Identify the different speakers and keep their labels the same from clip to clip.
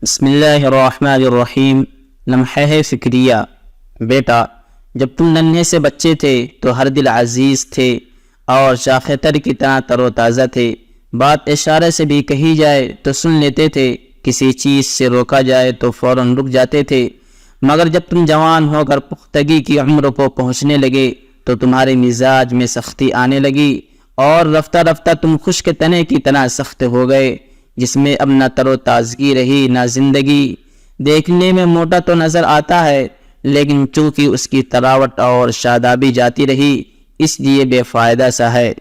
Speaker 1: بسم اللہ الرحمن الرحیم۔ لمحہ فکریہ۔ بیٹا، جب تم ننھے سے بچے تھے تو ہر دل عزیز تھے اور شاخ تر کی طرح تر و تازہ تھے۔ بات اشارے سے بھی کہی جائے تو سن لیتے تھے، کسی چیز سے روکا جائے تو فوراً رک جاتے تھے۔ مگر جب تم جوان ہو کر پختگی کی عمر کو پہنچنے لگے تو تمہارے مزاج میں سختی آنے لگی اور رفتہ رفتہ تم خشک تنے کی طرح سخت ہو گئے، جس میں اب نہ تر و تازگی رہی نہ زندگی۔ دیکھنے میں موٹا تو نظر آتا ہے، لیکن چونکہ اس کی تراوٹ اور شادابی جاتی رہی، اس لیے بے فائدہ سا ہے۔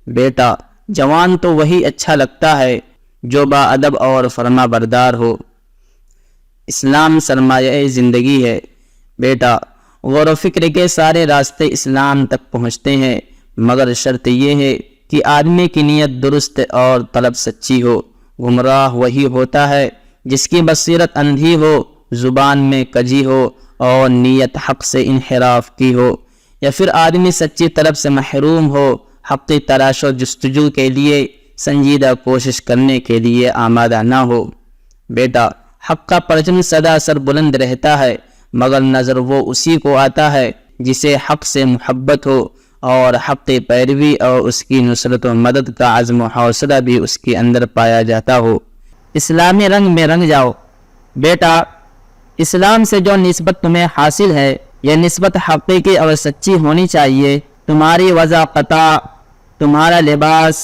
Speaker 1: بیٹا، جوان تو وہی اچھا لگتا ہے جو با ادب اور فرما بردار ہو۔ اسلام سرمایہ زندگی ہے۔ بیٹا، غور و فکر کے سارے راستے اسلام تک پہنچتے ہیں، مگر شرط یہ ہے کہ آدمی کی نیت درست اور طلب سچی ہو۔ گمراہ وہی ہوتا ہے جس کی بصیرت اندھی ہو، زبان میں کجی ہو اور نیت حق سے انحراف کی ہو، یا پھر آدمی سچی طلب سے محروم ہو، حقی تلاش و جستجو کے لیے سنجیدہ کوشش کرنے کے لیے آمادہ نہ ہو۔ بیٹا، حق کا پرچم سدا سر بلند رہتا ہے، مگر نظر وہ اسی کو آتا ہے جسے حق سے محبت ہو اور حق کی پیروی اور اس کی نصرت و مدد کا عزم و حوصلہ بھی اس کے اندر پایا جاتا ہو۔ اسلامی رنگ میں رنگ جاؤ۔ بیٹا، اسلام سے جو نسبت تمہیں حاصل ہے، یہ نسبت حقیقی اور سچی ہونی چاہیے۔ تمہاری وضاحت، تمہارا لباس،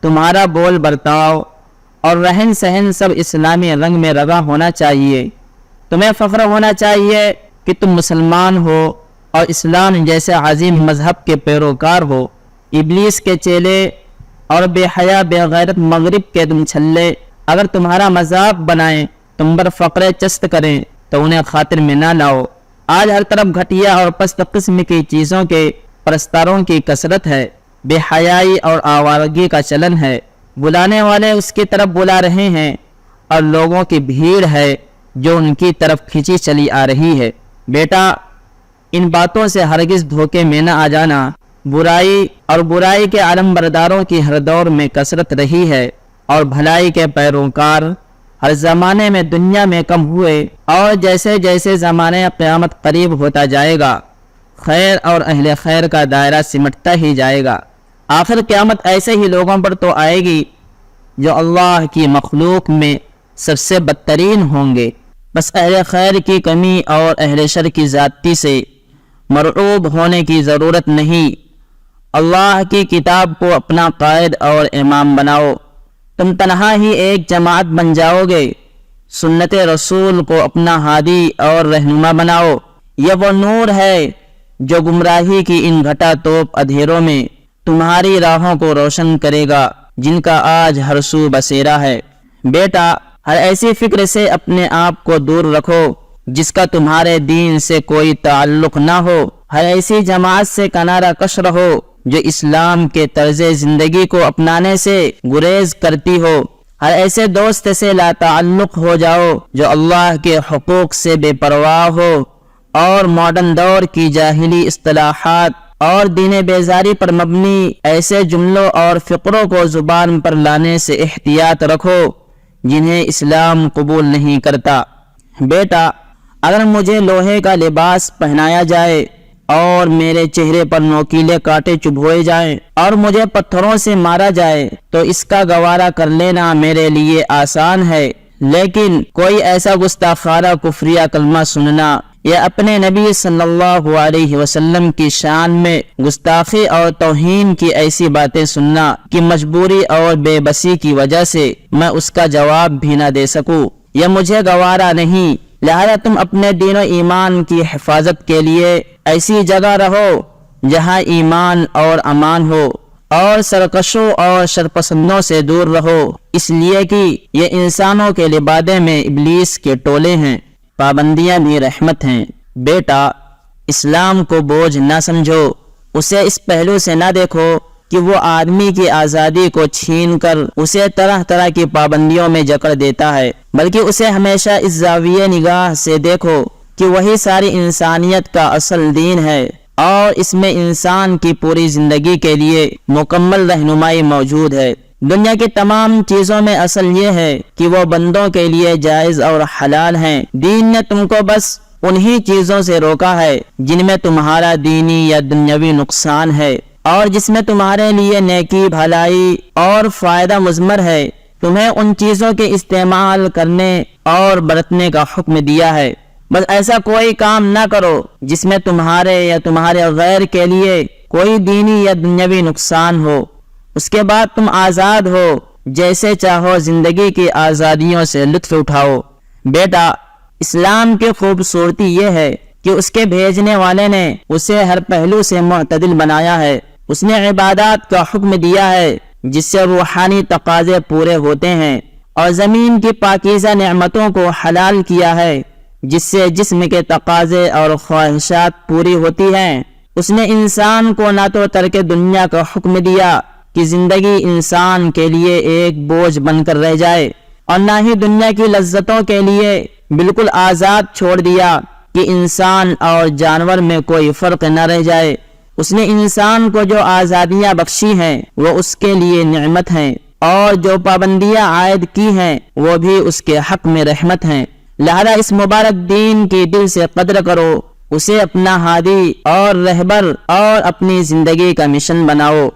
Speaker 1: تمہارا بول برتاؤ اور رہن سہن سب اسلامی رنگ میں رنگا ہونا چاہیے۔ تمہیں فخر ہونا چاہیے کہ تم مسلمان ہو اور اسلام جیسے عظیم مذہب کے پیروکار ہو۔ ابلیس کے چیلے اور بے حیا بے غیرت مغرب کے تم چھلے اگر تمہارا مذاق بنائیں، تم پر فقرے چست کریں تو انہیں خاطر میں نہ لاؤ۔ آج ہر طرف گھٹیا اور پست قسم کی چیزوں کے پرستاروں کی کثرت ہے، بے حیائی اور آوارگی کا چلن ہے۔ بلانے والے اس کی طرف بلا رہے ہیں اور لوگوں کی بھیڑ ہے جو ان کی طرف کھینچی چلی آ رہی ہے۔ بیٹا، ان باتوں سے ہرگز دھوکے میں نہ آ جانا۔ برائی اور برائی کے علم برداروں کی ہر دور میں کثرت رہی ہے اور بھلائی کے پیروکار ہر زمانے میں دنیا میں کم ہوئے، اور جیسے جیسے زمانے قیامت قریب ہوتا جائے گا، خیر اور اہل خیر کا دائرہ سمٹتا ہی جائے گا۔ آخر قیامت ایسے ہی لوگوں پر تو آئے گی جو اللہ کی مخلوق میں سب سے بدترین ہوں گے۔ بس اہل خیر کی کمی اور اہل شر کی زیادتی سے مرعوب ہونے کی ضرورت نہیں۔ اللہ کی کتاب کو اپنا قائد اور امام بناؤ، تم تنہا ہی ایک جماعت بن جاؤ گے۔ سنت رسول کو اپنا ہادی اور رہنما بناؤ، یہ وہ نور ہے جو گمراہی کی ان گھٹا توپ اندھیروں میں تمہاری راہوں کو روشن کرے گا جن کا آج ہر سو بسیرا ہے۔ بیٹا، ہر ایسی فکر سے اپنے آپ کو دور رکھو جس کا تمہارے دین سے کوئی تعلق نہ ہو۔ ہر ایسی جماعت سے کنارہ کش رہو جو اسلام کے طرز زندگی کو اپنانے سے گریز کرتی ہو۔ ہر ایسے دوست سے لا تعلق ہو جاؤ جو اللہ کے حقوق سے بے پرواہ ہو اور ماڈرن دور کی جاہلی اصطلاحات اور دین بیزاری پر مبنی ایسے جملوں اور فقروں کو زبان پر لانے سے احتیاط رکھو جنہیں اسلام قبول نہیں کرتا۔ بیٹا، اگر مجھے لوہے کا لباس پہنایا جائے اور میرے چہرے پر نوکیلے کانٹے چبھوئے جائیں اور مجھے پتھروں سے مارا جائے تو اس کا گوارا کر لینا میرے لیے آسان ہے، لیکن کوئی ایسا گستاخانہ کفریہ کلمہ سننا یا اپنے نبی صلی اللہ علیہ وسلم کی شان میں گستاخی اور توہین کی ایسی باتیں سننا کہ مجبوری اور بے بسی کی وجہ سے میں اس کا جواب بھی نہ دے سکوں، یہ مجھے گوارا نہیں۔ لہذا تم اپنے دین و ایمان کی حفاظت کے لیے ایسی جگہ رہو جہاں ایمان اور امان ہو، اور سرکشوں اور شرپسندوں سے دور رہو، اس لیے کہ یہ انسانوں کے لبادے میں ابلیس کے ٹولے ہیں۔ پابندیاں بھی رحمت ہیں۔ بیٹا، اسلام کو بوجھ نہ سمجھو، اسے اس پہلو سے نہ دیکھو کہ وہ آدمی کی آزادی کو چھین کر اسے طرح طرح کی پابندیوں میں جکڑ دیتا ہے، بلکہ اسے ہمیشہ اس زاویہ نگاہ سے دیکھو کہ وہی ساری انسانیت کا اصل دین ہے اور اس میں انسان کی پوری زندگی کے لیے مکمل رہنمائی موجود ہے۔ دنیا کی تمام چیزوں میں اصل یہ ہے کہ وہ بندوں کے لیے جائز اور حلال ہیں۔ دین نے تم کو بس انہی چیزوں سے روکا ہے جن میں تمہارا دینی یا دنیاوی نقصان ہے اور جس میں تمہارے لیے نیکی، بھلائی اور فائدہ مضمر ہے۔ تمہیں ان چیزوں کے استعمال کرنے اور برتنے کا حکم دیا ہے، بس ایسا کوئی کام نہ کرو جس میں تمہارے یا تمہارے غیر کے لیے کوئی دینی یا دنیاوی نقصان ہو۔ اس کے بعد تم آزاد ہو، جیسے چاہو زندگی کی آزادیوں سے لطف اٹھاؤ۔ بیٹا، اسلام کی خوبصورتی یہ ہے کہ اس کے بھیجنے والے نے اسے ہر پہلو سے معتدل بنایا ہے۔ اس نے عبادات کا حکم دیا ہے جس سے روحانی تقاضے پورے ہوتے ہیں، اور زمین کی پاکیزہ نعمتوں کو حلال کیا ہے جس سے جسم کے تقاضے اور خواہشات پوری ہوتی ہیں۔ اس نے انسان کو نہ تو ترک دنیا کا حکم دیا کہ زندگی انسان کے لیے ایک بوجھ بن کر رہ جائے، اور نہ ہی دنیا کی لذتوں کے لیے بالکل آزاد چھوڑ دیا کہ انسان اور جانور میں کوئی فرق نہ رہ جائے۔ اس نے انسان کو جو آزادیاں بخشی ہیں وہ اس کے لیے نعمت ہیں، اور جو پابندیاں عائد کی ہیں وہ بھی اس کے حق میں رحمت ہیں۔ لہذا اس مبارک دین کی دل سے قدر کرو، اسے اپنا ہادی اور رہبر اور اپنی زندگی کا مشن بناؤ۔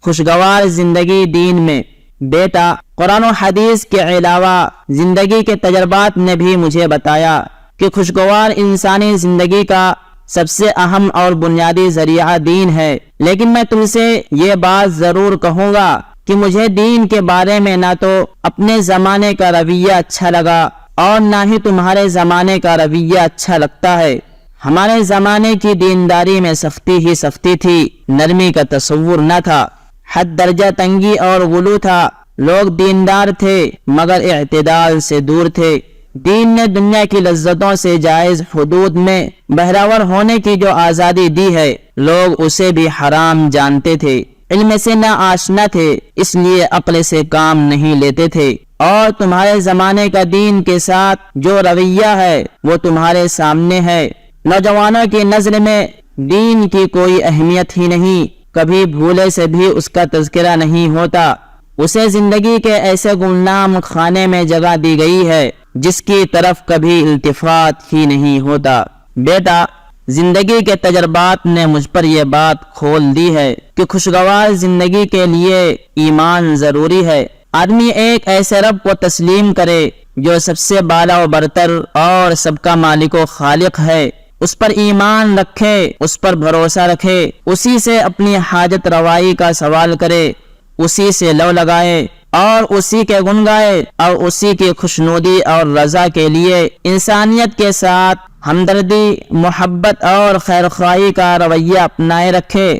Speaker 1: خوشگوار زندگی دین میں۔ بیٹا، قرآن و حدیث کے علاوہ زندگی کے تجربات نے بھی مجھے بتایا کہ خوشگوار انسانی زندگی کا سب سے اہم اور بنیادی ذریعہ دین ہے، لیکن میں تم سے یہ بات ضرور کہوں گا کہ مجھے دین کے بارے میں نہ تو اپنے زمانے کا رویہ اچھا لگا اور نہ ہی تمہارے زمانے کا رویہ اچھا لگتا ہے۔ ہمارے زمانے کی دینداری میں سختی ہی سختی تھی، نرمی کا تصور نہ تھا، حد درجہ تنگی اور غلو تھا۔ لوگ دیندار تھے مگر اعتدال سے دور تھے۔ دین نے دنیا کی لذتوں سے جائز حدود میں بہراور ہونے کی جو آزادی دی ہے، لوگ اسے بھی حرام جانتے تھے، علم سے نہ آشنا تھے، اس لیے عقل سے کام نہیں لیتے تھے۔ اور تمہارے زمانے کا دین کے ساتھ جو رویہ ہے وہ تمہارے سامنے ہے۔ نوجوانوں کی نظر میں دین کی کوئی اہمیت ہی نہیں، کبھی بھولے سے بھی اس کا تذکرہ نہیں ہوتا۔ اسے زندگی کے ایسے گمنام خانے میں جگہ دی گئی ہے جس کی طرف کبھی التفات ہی نہیں ہوتا۔ بیٹا، زندگی کے تجربات نے مجھ پر یہ بات کھول دی ہے کہ خوشگوار زندگی کے لیے ایمان ضروری ہے۔ آدمی ایک ایسے رب کو تسلیم کرے جو سب سے بالا و برتر اور سب کا مالک و خالق ہے، اس پر ایمان رکھے، اس پر بھروسہ رکھے، اسی سے اپنی حاجت روائی کا سوال کرے، اسی سے لو لگائے اور اسی کے گن گائے، اور اسی کی خوشنودی اور رضا کے لیے انسانیت کے ساتھ ہمدردی، محبت اور خیرخواہی کا رویہ اپنائے رکھے۔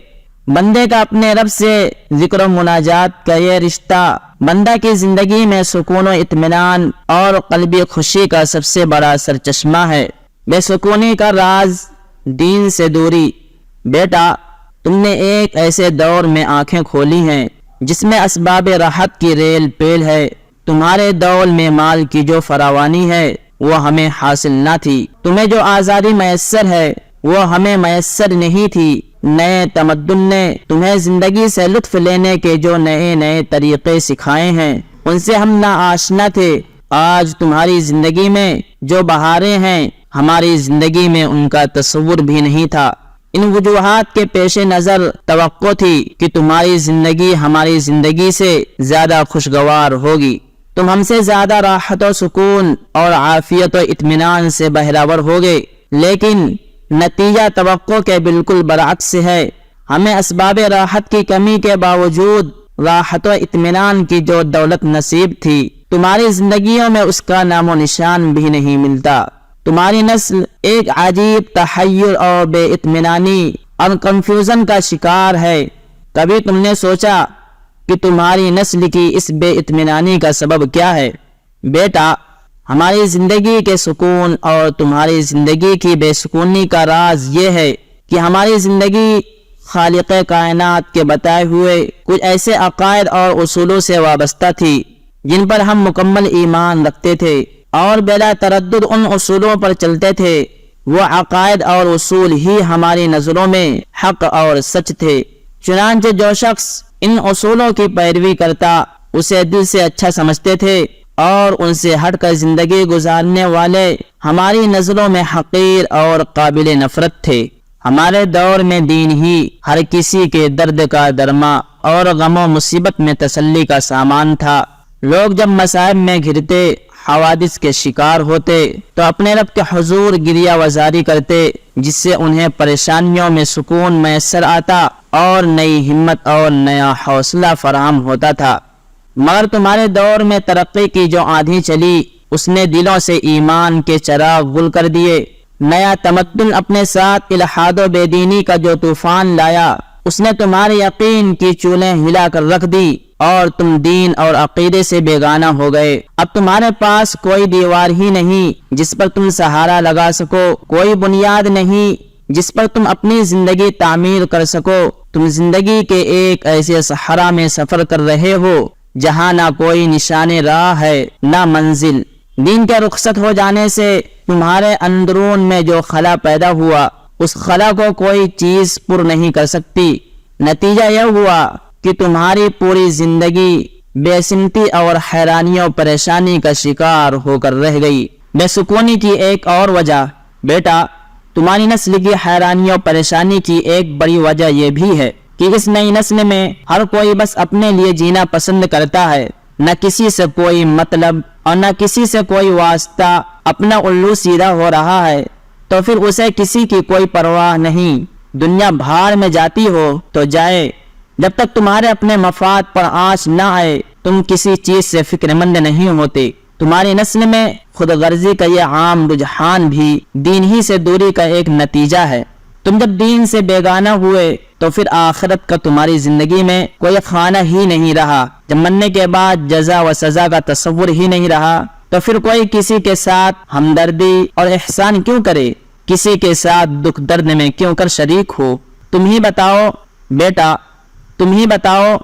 Speaker 1: بندے کا اپنے رب سے ذکر و مناجات کا یہ رشتہ بندہ کی زندگی میں سکون و اطمینان اور قلبی خوشی کا سب سے بڑا سرچشمہ ہے۔ بے سکونی کا راز دین سے دوری۔ بیٹا، تم نے ایک ایسے دور میں آنکھیں کھولی ہیں جس میں اسباب راحت کی ریل پیل ہے۔ تمہارے دور میں مال کی جو فراوانی ہے وہ ہمیں حاصل نہ تھی، تمہیں جو آزادی میسر ہے وہ ہمیں میسر نہیں تھی۔ نئے تمدن نے تمہیں زندگی سے لطف لینے کے جو نئے نئے طریقے سکھائے ہیں ان سے ہم نہ آشنا تھے۔ آج تمہاری زندگی میں جو بہاریں ہیں ہماری زندگی میں ان کا تصور بھی نہیں تھا۔ ان وجوہات کے پیش نظر توقع تھی کہ تمہاری زندگی ہماری زندگی سے زیادہ خوشگوار ہوگی، تم ہم سے زیادہ راحت و سکون اور عافیت و اطمینان سے بہراور ہوگے، لیکن نتیجہ توقع کے بالکل برعکس ہے۔ ہمیں اسباب راحت کی کمی کے باوجود راحت و اطمینان کی جو دولت نصیب تھی، تمہاری زندگیوں میں اس کا نام و نشان بھی نہیں ملتا۔ تمہاری نسل ایک عجیب تحیر اور بے اطمینانی اور کنفیوژن کا شکار ہے۔ کبھی تم نے سوچا کہ تمہاری نسل کی اس بے اطمینانی کا سبب کیا ہے؟ بیٹا، ہماری زندگی کے سکون اور تمہاری زندگی کی بے سکونی کا راز یہ ہے کہ ہماری زندگی خالق کائنات کے بتائے ہوئے کچھ ایسے عقائد اور اصولوں سے وابستہ تھی جن پر ہم مکمل ایمان رکھتے تھے اور بلا تردد ان اصولوں پر چلتے تھے۔ وہ عقائد اور اصول ہی ہماری نظروں میں حق اور سچ تھے۔ چنانچہ جو شخص ان اصولوں کی پیروی کرتا اسے دل سے اچھا سمجھتے تھے، اور ان سے ہٹ کر زندگی گزارنے والے ہماری نظروں میں حقیر اور قابل نفرت تھے۔ ہمارے دور میں دین ہی ہر کسی کے درد کا درما اور غم و مصیبت میں تسلی کا سامان تھا۔ لوگ جب مصائب میں گھرتے، حوادث کے شکار ہوتے تو اپنے رب کے حضور گریہ وزاری کرتے، جس سے انہیں پریشانیوں میں سکون میسر آتا اور نئی ہمت اور نیا حوصلہ فراہم ہوتا تھا۔ مگر تمہارے دور میں ترقی کی جو آندھی چلی، اس نے دلوں سے ایمان کے چراغ گل کر دیے۔ نیا تمدن اپنے ساتھ الحاد و بے دینی کا جو طوفان لایا، اس نے تمہارے یقین کی چولیں ہلا کر رکھ دی، اور تم دین اور عقیدے سے بیگانہ ہو گئے۔ اب تمہارے پاس کوئی دیوار ہی نہیں جس پر تم سہارا لگا سکو، کوئی بنیاد نہیں جس پر تم اپنی زندگی تعمیر کر سکو۔ تم زندگی کے ایک ایسے صحرا میں سفر کر رہے ہو جہاں نہ کوئی نشان راہ ہے نہ منزل۔ دین کے رخصت ہو جانے سے تمہارے اندرون میں جو خلا پیدا ہوا، اس خلا کو کوئی چیز پر نہیں کر سکتی۔ نتیجہ یہ ہوا کہ تمہاری پوری زندگی بے سمتی اور حیرانی و پریشانی کا شکار ہو کر رہ گئی۔ بے سکونی کی ایک اور وجہ بیٹا، تمہاری نسل کی حیرانی و پریشانی کی ایک بڑی وجہ یہ بھی ہے کہ اس نئی نسل میں ہر کوئی بس اپنے لیے جینا پسند کرتا ہے، نہ کسی سے کوئی مطلب اور نہ کسی سے کوئی واسطہ۔ اپنا الو سیدھا ہو رہا ہے تو پھر اسے کسی کی کوئی پرواہ نہیں۔ دنیا بھاڑ میں جاتی ہو تو جائے، جب تک تمہارے اپنے مفاد پر آنچ نہ آئے تم کسی چیز سے فکر مند نہیں ہوتے۔ تمہاری نسل میں خود غرضی کا یہ عام رجحان بھی دین ہی سے دوری کا ایک نتیجہ ہے۔ تم جب دین سے بیگانہ ہوئے تو پھر آخرت کا تمہاری زندگی میں کوئی خانہ ہی نہیں رہا۔ جب مرنے کے بعد جزا و سزا کا تصور ہی نہیں رہا تو پھر کوئی کسی کے ساتھ ہمدردی اور احسان کیوں کرے؟ کسی کے ساتھ دکھ درد میں کیوں کر شریک ہو؟ تم ہی بتاؤ بیٹا، تم ہی بتاؤ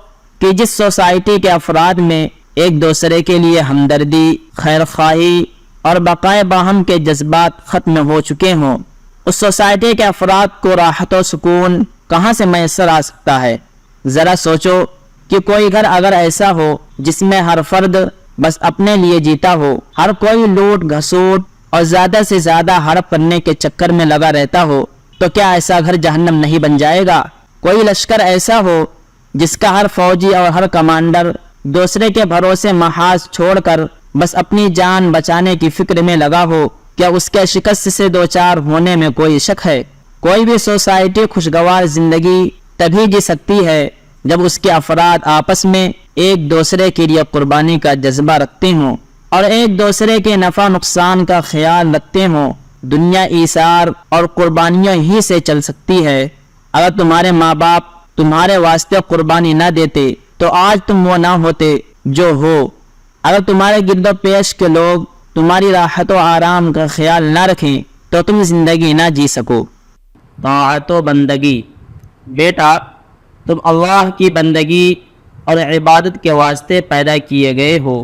Speaker 1: کہ جس سوسائٹی کے افراد میں ایک دوسرے کے لیے ہمدردی، خیر خواہی اور بقائے باہم کے جذبات ختم ہو چکے ہوں، اس سوسائٹی کے افراد کو راحت و سکون کہاں سے میسر آ سکتا ہے؟ ذرا سوچو کہ کوئی گھر اگر ایسا ہو جس میں ہر فرد بس اپنے لیے جیتا ہو، ہر کوئی لوٹ گھسوٹ اور زیادہ سے زیادہ ہڑپ کرنے کے چکر میں لگا رہتا ہو، تو کیا ایسا گھر جہنم نہیں بن جائے گا؟ کوئی لشکر ایسا ہو جس کا ہر فوجی اور ہر کمانڈر دوسرے کے بھروسے محاذ چھوڑ کر بس اپنی جان بچانے کی فکر میں لگا ہو، کیا اس کے شکست سے دوچار ہونے میں کوئی شک ہے؟ کوئی بھی سوسائٹی خوشگوار زندگی تبھی جی سکتی ہے جب اس کے افراد آپس میں ایک دوسرے کے لیے قربانی کا جذبہ رکھتے ہوں اور ایک دوسرے کے نفع نقصان کا خیال رکھتے ہوں۔ دنیا ایثار اور قربانیوں ہی سے چل سکتی ہے۔ اگر تمہارے ماں باپ تمہارے واسطے قربانی نہ دیتے تو آج تم وہ نہ ہوتے جو ہو۔ اگر تمہارے گرد و پیش کے لوگ تمہاری راحت و آرام کا خیال نہ رکھیں تو تم زندگی نہ جی سکو۔ طاعت و بندگی، بیٹا تم اللہ کی بندگی اور عبادت کے واسطے پیدا کیے گئے ہو۔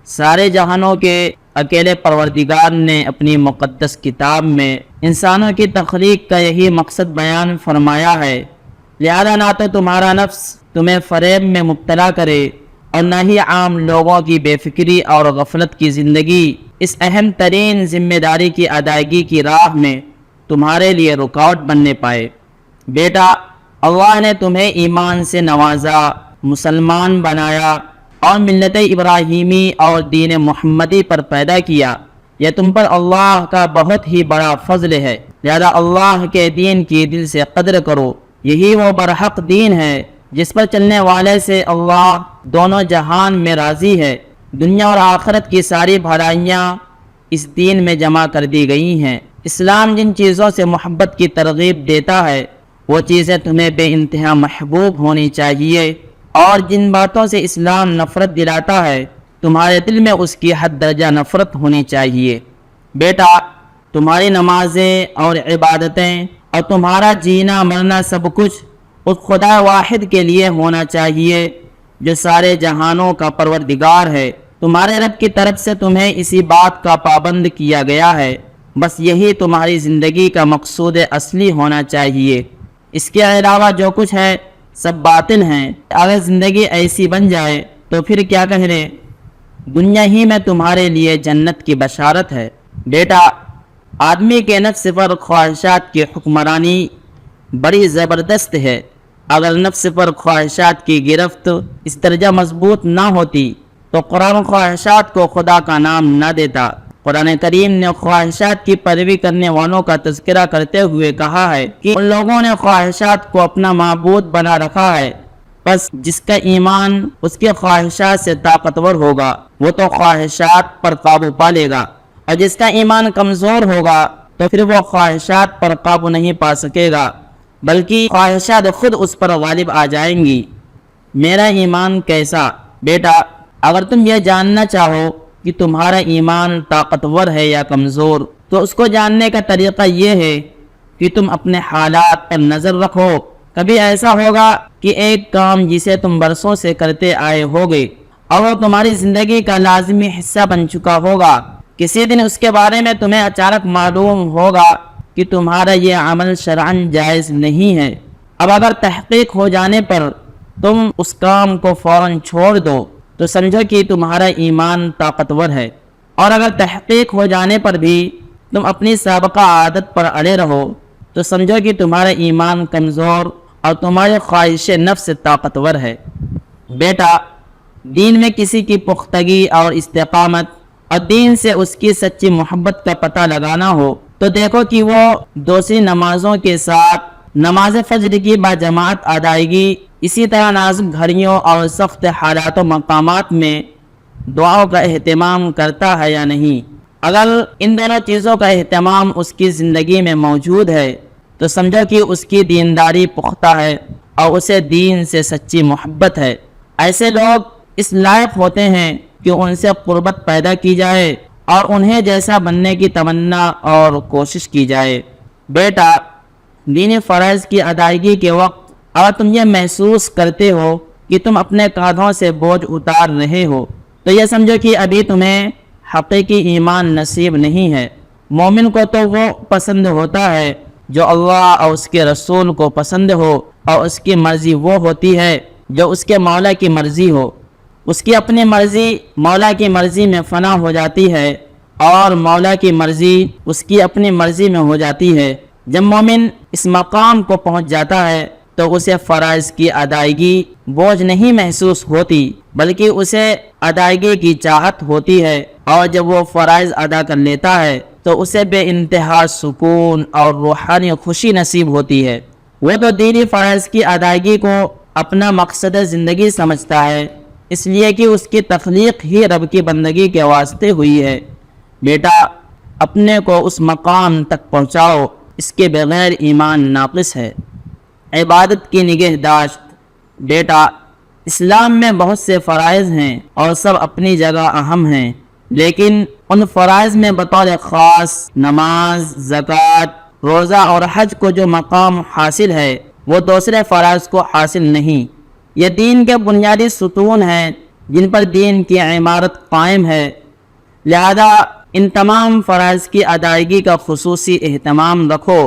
Speaker 1: سارے جہانوں کے اکیلے پروردگار نے اپنی مقدس کتاب میں انسانوں کی تخلیق کا یہی مقصد بیان فرمایا ہے، لہذا نہ تو تمہارا نفس تمہیں فریب میں مبتلا کرے اور نہ ہی عام لوگوں کی بے فکری اور غفلت کی زندگی اس اہم ترین ذمہ داری کی ادائیگی کی راہ میں تمہارے لیے رکاوٹ بننے پائے۔ بیٹا اللہ نے تمہیں ایمان سے نوازا، مسلمان بنایا اور ملت ابراہیمی اور دین محمدی پر پیدا کیا۔ یہ تم پر اللہ کا بہت ہی بڑا فضل ہے، لہذا اللہ کے دین کی دل سے قدر کرو۔ یہی وہ برحق دین ہے جس پر چلنے والے سے اللہ دونوں جہان میں راضی ہے۔ دنیا اور آخرت کی ساری بھلائیاں اس دین میں جمع کر دی گئی ہیں۔ اسلام جن چیزوں سے محبت کی ترغیب دیتا ہے وہ چیزیں تمہیں بے انتہا محبوب ہونی چاہیے، اور جن باتوں سے اسلام نفرت دلاتا ہے تمہارے دل میں اس کی حد درجہ نفرت ہونی چاہیے۔ بیٹا تمہاری نمازیں اور عبادتیں اور تمہارا جینا مرنا سب کچھ اس خدا واحد کے لیے ہونا چاہیے جو سارے جہانوں کا پروردگار ہے۔ تمہارے رب کی طرف سے تمہیں اسی بات کا پابند کیا گیا ہے، بس یہی تمہاری زندگی کا مقصود اصلی ہونا چاہیے۔ اس کے علاوہ جو کچھ ہے سب باطل ہیں۔ اگر زندگی ایسی بن جائے تو پھر کیا کہنے، دنیا ہی میں تمہارے لیے جنت کی بشارت ہے۔ بیٹا، آدمی کے نفس پر خواہشات کی حکمرانی بڑی زبردست ہے۔ اگر نفس پر خواہشات کی گرفت اس درجہ مضبوط نہ ہوتی تو قرآن خواہشات کو خدا کا نام نہ دیتا۔ قرآن کریم نے خواہشات کی پیروی کرنے والوں کا تذکرہ کرتے ہوئے کہا ہے کہ ان لوگوں نے خواہشات کو اپنا معبود بنا رکھا ہے، بس جس کا ایمان اس کے خواہشات سے طاقتور ہوگا وہ تو خواہشات پر قابو پا لے گا، اور جس کا ایمان کمزور ہوگا تو پھر وہ خواہشات پر قابو نہیں پا سکے گا، بلکہ خواہشات خود اس پر غالب آ جائیں گی۔ میرا ایمان کیسا؟ بیٹا، اگر تم یہ جاننا چاہو کہ تمہارا ایمان طاقتور ہے یا کمزور تو اس کو جاننے کا طریقہ یہ ہے کہ تم اپنے حالات پر نظر رکھو۔ کبھی ایسا ہوگا کہ ایک کام جسے تم برسوں سے کرتے آئے ہوگے اور وہ تمہاری زندگی کا لازمی حصہ بن چکا ہوگا، کسی دن اس کے بارے میں تمہیں اچانک معلوم ہوگا کہ تمہارا یہ عمل شرعاً جائز نہیں ہے۔ اب اگر تحقیق ہو جانے پر تم اس کام کو فوراً چھوڑ دو تو سمجھو کہ تمہارا ایمان طاقتور ہے، اور اگر تحقیق ہو جانے پر بھی تم اپنی سابقہ عادت پر اڑے رہو تو سمجھو کہ تمہارا ایمان کمزور اور تمہاری خواہش نفس طاقتور ہے۔ بیٹا، دین میں کسی کی پختگی اور استقامت اور دین سے اس کی سچی محبت کا پتہ لگانا ہو تو دیکھو کہ وہ دوسری نمازوں کے ساتھ نماز فجر کی باجماعت ادائیگی، اسی طرح نازک گھڑیوں اور سخت حالات و مقامات میں دعاؤں کا اہتمام کرتا ہے یا نہیں۔ اگر ان دونوں چیزوں کا اہتمام اس کی زندگی میں موجود ہے تو سمجھو کہ اس کی دینداری پختہ ہے اور اسے دین سے سچی محبت ہے۔ ایسے لوگ اس لائق ہوتے ہیں کہ ان سے قربت پیدا کی جائے اور انہیں جیسا بننے کی تمنا اور کوشش کی جائے۔ بیٹا، دینی فرائض کی ادائیگی کے وقت اگر تم یہ محسوس کرتے ہو کہ تم اپنے کاندھوں سے بوجھ اتار رہے ہو تو یہ سمجھو کہ ابھی تمہیں حقیقی ایمان نصیب نہیں ہے۔ مومن کو تو وہ پسند ہوتا ہے جو اللہ اور اس کے رسول کو پسند ہو، اور اس کی مرضی وہ ہوتی ہے جو اس کے مولا کی مرضی ہو۔ اس کی اپنی مرضی مولا کی مرضی میں فنا ہو جاتی ہے اور مولا کی مرضی اس کی اپنی مرضی میں ہو جاتی ہے۔ جب مومن اس مقام کو پہنچ جاتا ہے تو اسے فرائض کی ادائیگی بوجھ نہیں محسوس ہوتی بلکہ اسے ادائیگی کی چاہت ہوتی ہے، اور جب وہ فرائض ادا کر لیتا ہے تو اسے بے انتہا سکون اور روحانی خوشی نصیب ہوتی ہے۔ وہ تو دینی فرائض کی ادائیگی کو اپنا مقصد زندگی سمجھتا ہے، اس لیے کہ اس کی تخلیق ہی رب کی بندگی کے واسطے ہوئی ہے۔ بیٹا، اپنے کو اس مقام تک پہنچاؤ، اس کے بغیر ایمان ناقص ہے۔ عبادت کی نگہداشت۔ بیٹا، اسلام میں بہت سے فرائض ہیں اور سب اپنی جگہ اہم ہیں، لیکن ان فرائض میں بطور خاص نماز، زکوٰۃ، روزہ اور حج کو جو مقام حاصل ہے وہ دوسرے فرائض کو حاصل نہیں۔ یہ دین کے بنیادی ستون ہیں جن پر دین کی عمارت قائم ہے، لہذا ان تمام فرائض کی ادائیگی کا خصوصی اہتمام رکھو۔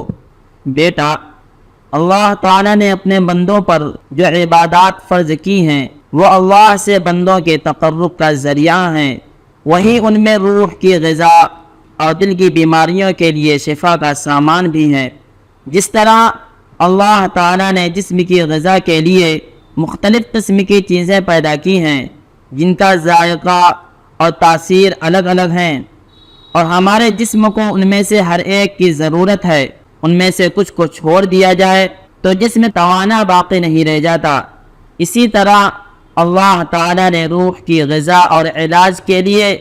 Speaker 1: بیٹا، اللہ تعالیٰ نے اپنے بندوں پر جو عبادات فرض کی ہیں وہ اللہ سے بندوں کے تقرب کا ذریعہ ہیں، وہی ان میں روح کی غذا اور دل کی بیماریوں کے لیے شفا کا سامان بھی ہے۔ جس طرح اللہ تعالیٰ نے جسم کی غذا کے لیے مختلف قسم کی چیزیں پیدا کی ہیں جن کا ذائقہ اور تاثیر الگ الگ ہیں، اور ہمارے جسم کو ان میں سے ہر ایک کی ضرورت ہے، ان میں سے کچھ کو چھوڑ دیا جائے تو جسم توانا باقی نہیں رہ جاتا، اسی طرح اللہ تعالیٰ نے روح کی غذا اور علاج کے لیے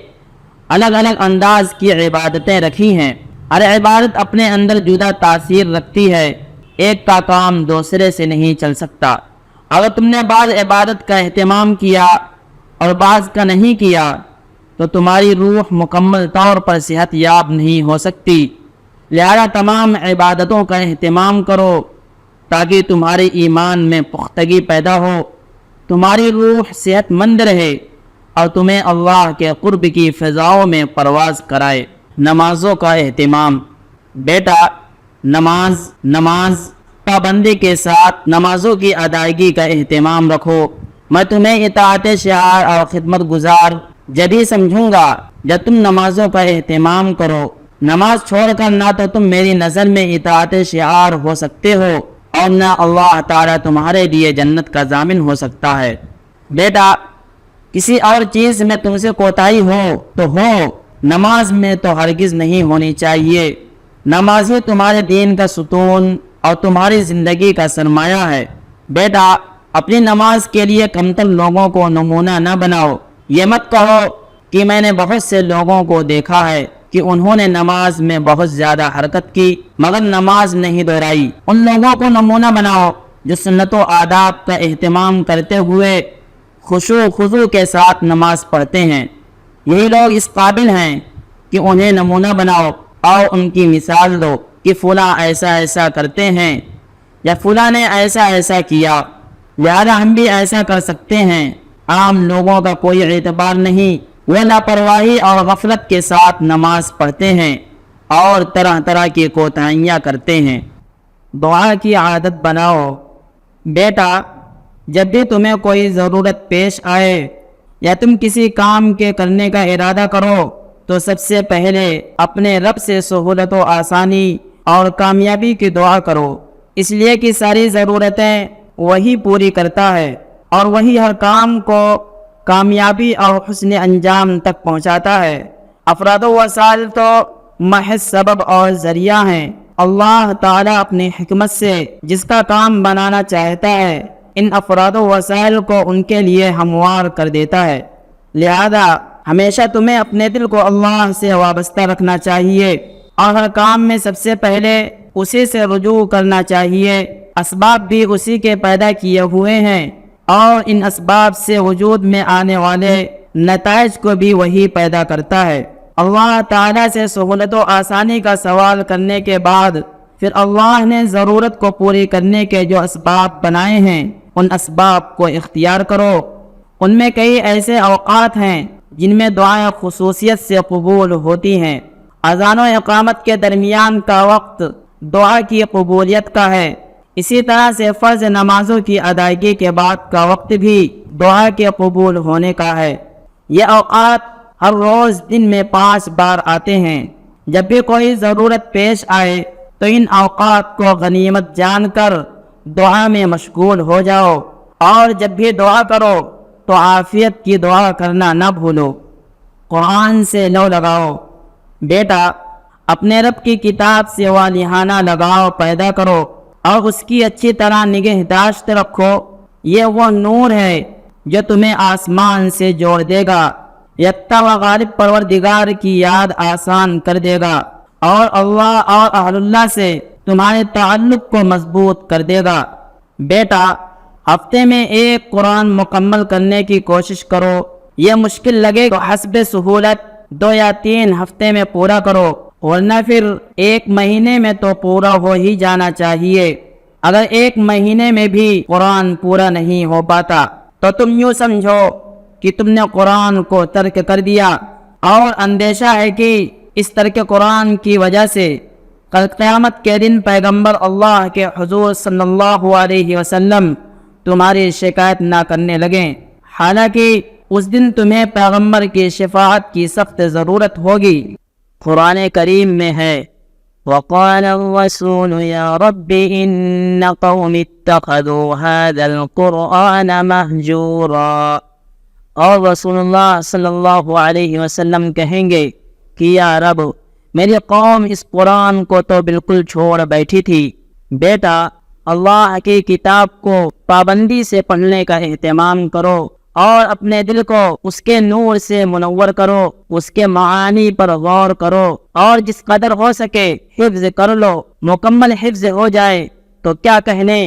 Speaker 1: الگ الگ انداز کی عبادتیں رکھی ہیں۔ ہر عبادت اپنے اندر جدا تاثیر رکھتی ہے، ایک کا کام دوسرے سے نہیں چل سکتا۔ اگر تم نے بعض عبادت کا اہتمام کیا اور بعض کا نہیں کیا تو تمہاری روح مکمل طور پر صحت یاب نہیں ہو سکتی، لہذا تمام عبادتوں کا اہتمام کرو تاکہ تمہارے ایمان میں پختگی پیدا ہو، تمہاری روح صحت مند رہے اور تمہیں اللہ کے قرب کی فضاؤں میں پرواز کرائے۔ نمازوں کا اہتمام۔ بیٹا، نماز پابندی کے ساتھ نمازوں کی ادائیگی کا اہتمام رکھو۔ میں تمہیں اطاعت شعار اور خدمت گزار جبھی سمجھوں گا جب تم نمازوں کا اہتمام کرو۔ نماز چھوڑ کر نہ تو تم میری نظر میں اطاعت شعار ہو سکتے ہو اور نہ اللہ تعالیٰ تمہارے لیے جنت کا ضامن ہو سکتا ہے۔ بیٹا، کسی اور چیز میں تم سے کوتاہی ہو تو ہو، نماز میں تو ہرگز نہیں ہونی چاہیے۔ نماز ہی تمہارے دین کا ستون اور تمہاری زندگی کا سرمایہ ہے۔ بیٹا، اپنی نماز کے لیے کمتر لوگوں کو نمونہ نہ بناؤ۔ یہ مت کہو کہ میں نے بہت سے لوگوں کو دیکھا ہے کہ انہوں نے نماز میں بہت زیادہ حرکت کی مگر نماز نہیں دہرائی۔ ان لوگوں کو نمونہ بناؤ جو سنت و آداب کا اہتمام کرتے ہوئے خشوع و خضوع کے ساتھ نماز پڑھتے ہیں۔ یہی لوگ اس قابل ہیں کہ انہیں نمونہ بناؤ اور ان کی مثال دو کہ فلاں ایسا ایسا کرتے ہیں یا فلاں نے ایسا ایسا کیا، لہذا ہم بھی ایسا کر سکتے ہیں۔ عام لوگوں کا کوئی اعتبار نہیں، وہ لاپرواہی اور غفلت کے ساتھ نماز پڑھتے ہیں اور طرح طرح کی کوتاہیاں کرتے ہیں۔ دعا کی عادت بناؤ۔ بیٹا، جب بھی تمہیں کوئی ضرورت پیش آئے یا تم کسی کام کے کرنے کا ارادہ کرو تو سب سے پہلے اپنے رب سے سہولت و آسانی اور کامیابی کی دعا کرو، اس لیے کہ ساری ضرورتیں وہی پوری کرتا ہے اور وہی ہر کام کو کامیابی اور حسن انجام تک پہنچاتا ہے۔ افراد و وسائل تو محض سبب اور ذریعہ ہیں۔ اللہ تعالیٰ اپنی حکمت سے جس کا کام بنانا چاہتا ہے ان افراد و وسائل کو ان کے لیے ہموار کر دیتا ہے۔ لہذا ہمیشہ تمہیں اپنے دل کو اللہ سے وابستہ رکھنا چاہیے اور ہر کام میں سب سے پہلے اسی سے رجوع کرنا چاہیے۔ اسباب بھی اسی کے پیدا کیے ہوئے ہیں اور ان اسباب سے وجود میں آنے والے نتائج کو بھی وہی پیدا کرتا ہے۔ اللہ تعالیٰ سے سہولت و آسانی کا سوال کرنے کے بعد پھر اللہ نے ضرورت کو پوری کرنے کے جو اسباب بنائے ہیں ان اسباب کو اختیار کرو۔ ان میں کئی ایسے اوقات ہیں جن میں دعائیں خصوصیت سے قبول ہوتی ہیں۔ اذان و اقامت کے درمیان کا وقت دعا کی قبولیت کا ہے، اسی طرح سے فرض نمازوں کی ادائیگی کے بعد کا وقت بھی دعا کے قبول ہونے کا ہے۔ یہ اوقات ہر روز دن میں 5 بار آتے ہیں۔ جب بھی کوئی ضرورت پیش آئے تو ان اوقات کو غنیمت جان کر دعا میں مشغول ہو جاؤ، اور جب بھی دعا کرو تو عافیت کی دعا کرنا نہ بھولو۔ قرآن سے لو لگاؤ۔ بیٹا، اپنے رب کی کتاب سے والہانہ لگاؤ پیدا کرو اور اس کی اچھی طرح نگہداشت رکھو۔ یہ وہ نور ہے جو تمہیں آسمان سے جوڑ دے گا، یکتا و غالب پروردگار کی یاد آسان کر دے گا اور اللہ اور اہل اللہ سے تمہارے تعلق کو مضبوط کر دے گا۔ بیٹا، ہفتے میں ایک قرآن مکمل کرنے کی کوشش کرو۔ یہ مشکل لگے تو حسب سہولت 2 یا 3 ہفتے میں پورا کرو، ورنہ پھر 1 مہینے میں تو پورا ہو ہی جانا چاہیے۔ اگر 1 مہینے میں بھی قرآن پورا نہیں ہو پاتا تو تم یوں سمجھو کہ تم نے قرآن کو ترک کر دیا، اور اندیشہ ہے کہ اس ترک قرآن کی وجہ سے کل قیامت کے دن پیغمبر اللہ کے حضور صلی اللہ علیہ وسلم تمہاری شکایت نہ کرنے لگیں، حالانکہ اس دن تمہیں پیغمبر کی شفاعت کی سخت ضرورت ہوگی۔ قرآن کریم میں ہے وَقَالَ الرَّسُولُ يَا رَبِّ إِنَّ قَوْمِ اتَّخَذُوا هَذَا الْقُرْآنَ مَهْجُورًا، اور رسول اللہ صلی اللہ علیہ وسلم کہیں گے کہ یا رب، میری قوم اس قرآن کو تو بالکل چھوڑ بیٹھی تھی۔ بیٹا، اللہ کی کتاب کو پابندی سے پڑھنے کا اہتمام کرو اور اپنے دل کو اس کے نور سے منور کرو، اس کے معانی پر غور کرو اور جس قدر ہو سکے حفظ کر لو۔ مکمل حفظ ہو جائے تو کیا کہنے،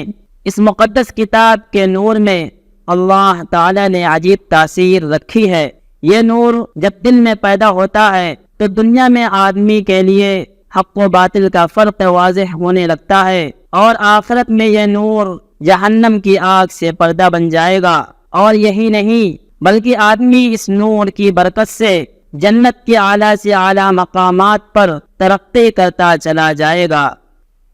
Speaker 1: اس مقدس کتاب کے نور میں اللہ تعالیٰ نے عجیب تاثیر رکھی ہے۔ یہ نور جب دل میں پیدا ہوتا ہے تو دنیا میں آدمی کے لیے حق و باطل کا فرق واضح ہونے لگتا ہے، اور آخرت میں یہ نور جہنم کی آگ سے پردہ بن جائے گا۔ اور یہی نہیں بلکہ آدمی اس نور کی برکت سے جنت کے اعلیٰ سے اعلیٰ مقامات پر ترقی کرتا چلا جائے گا۔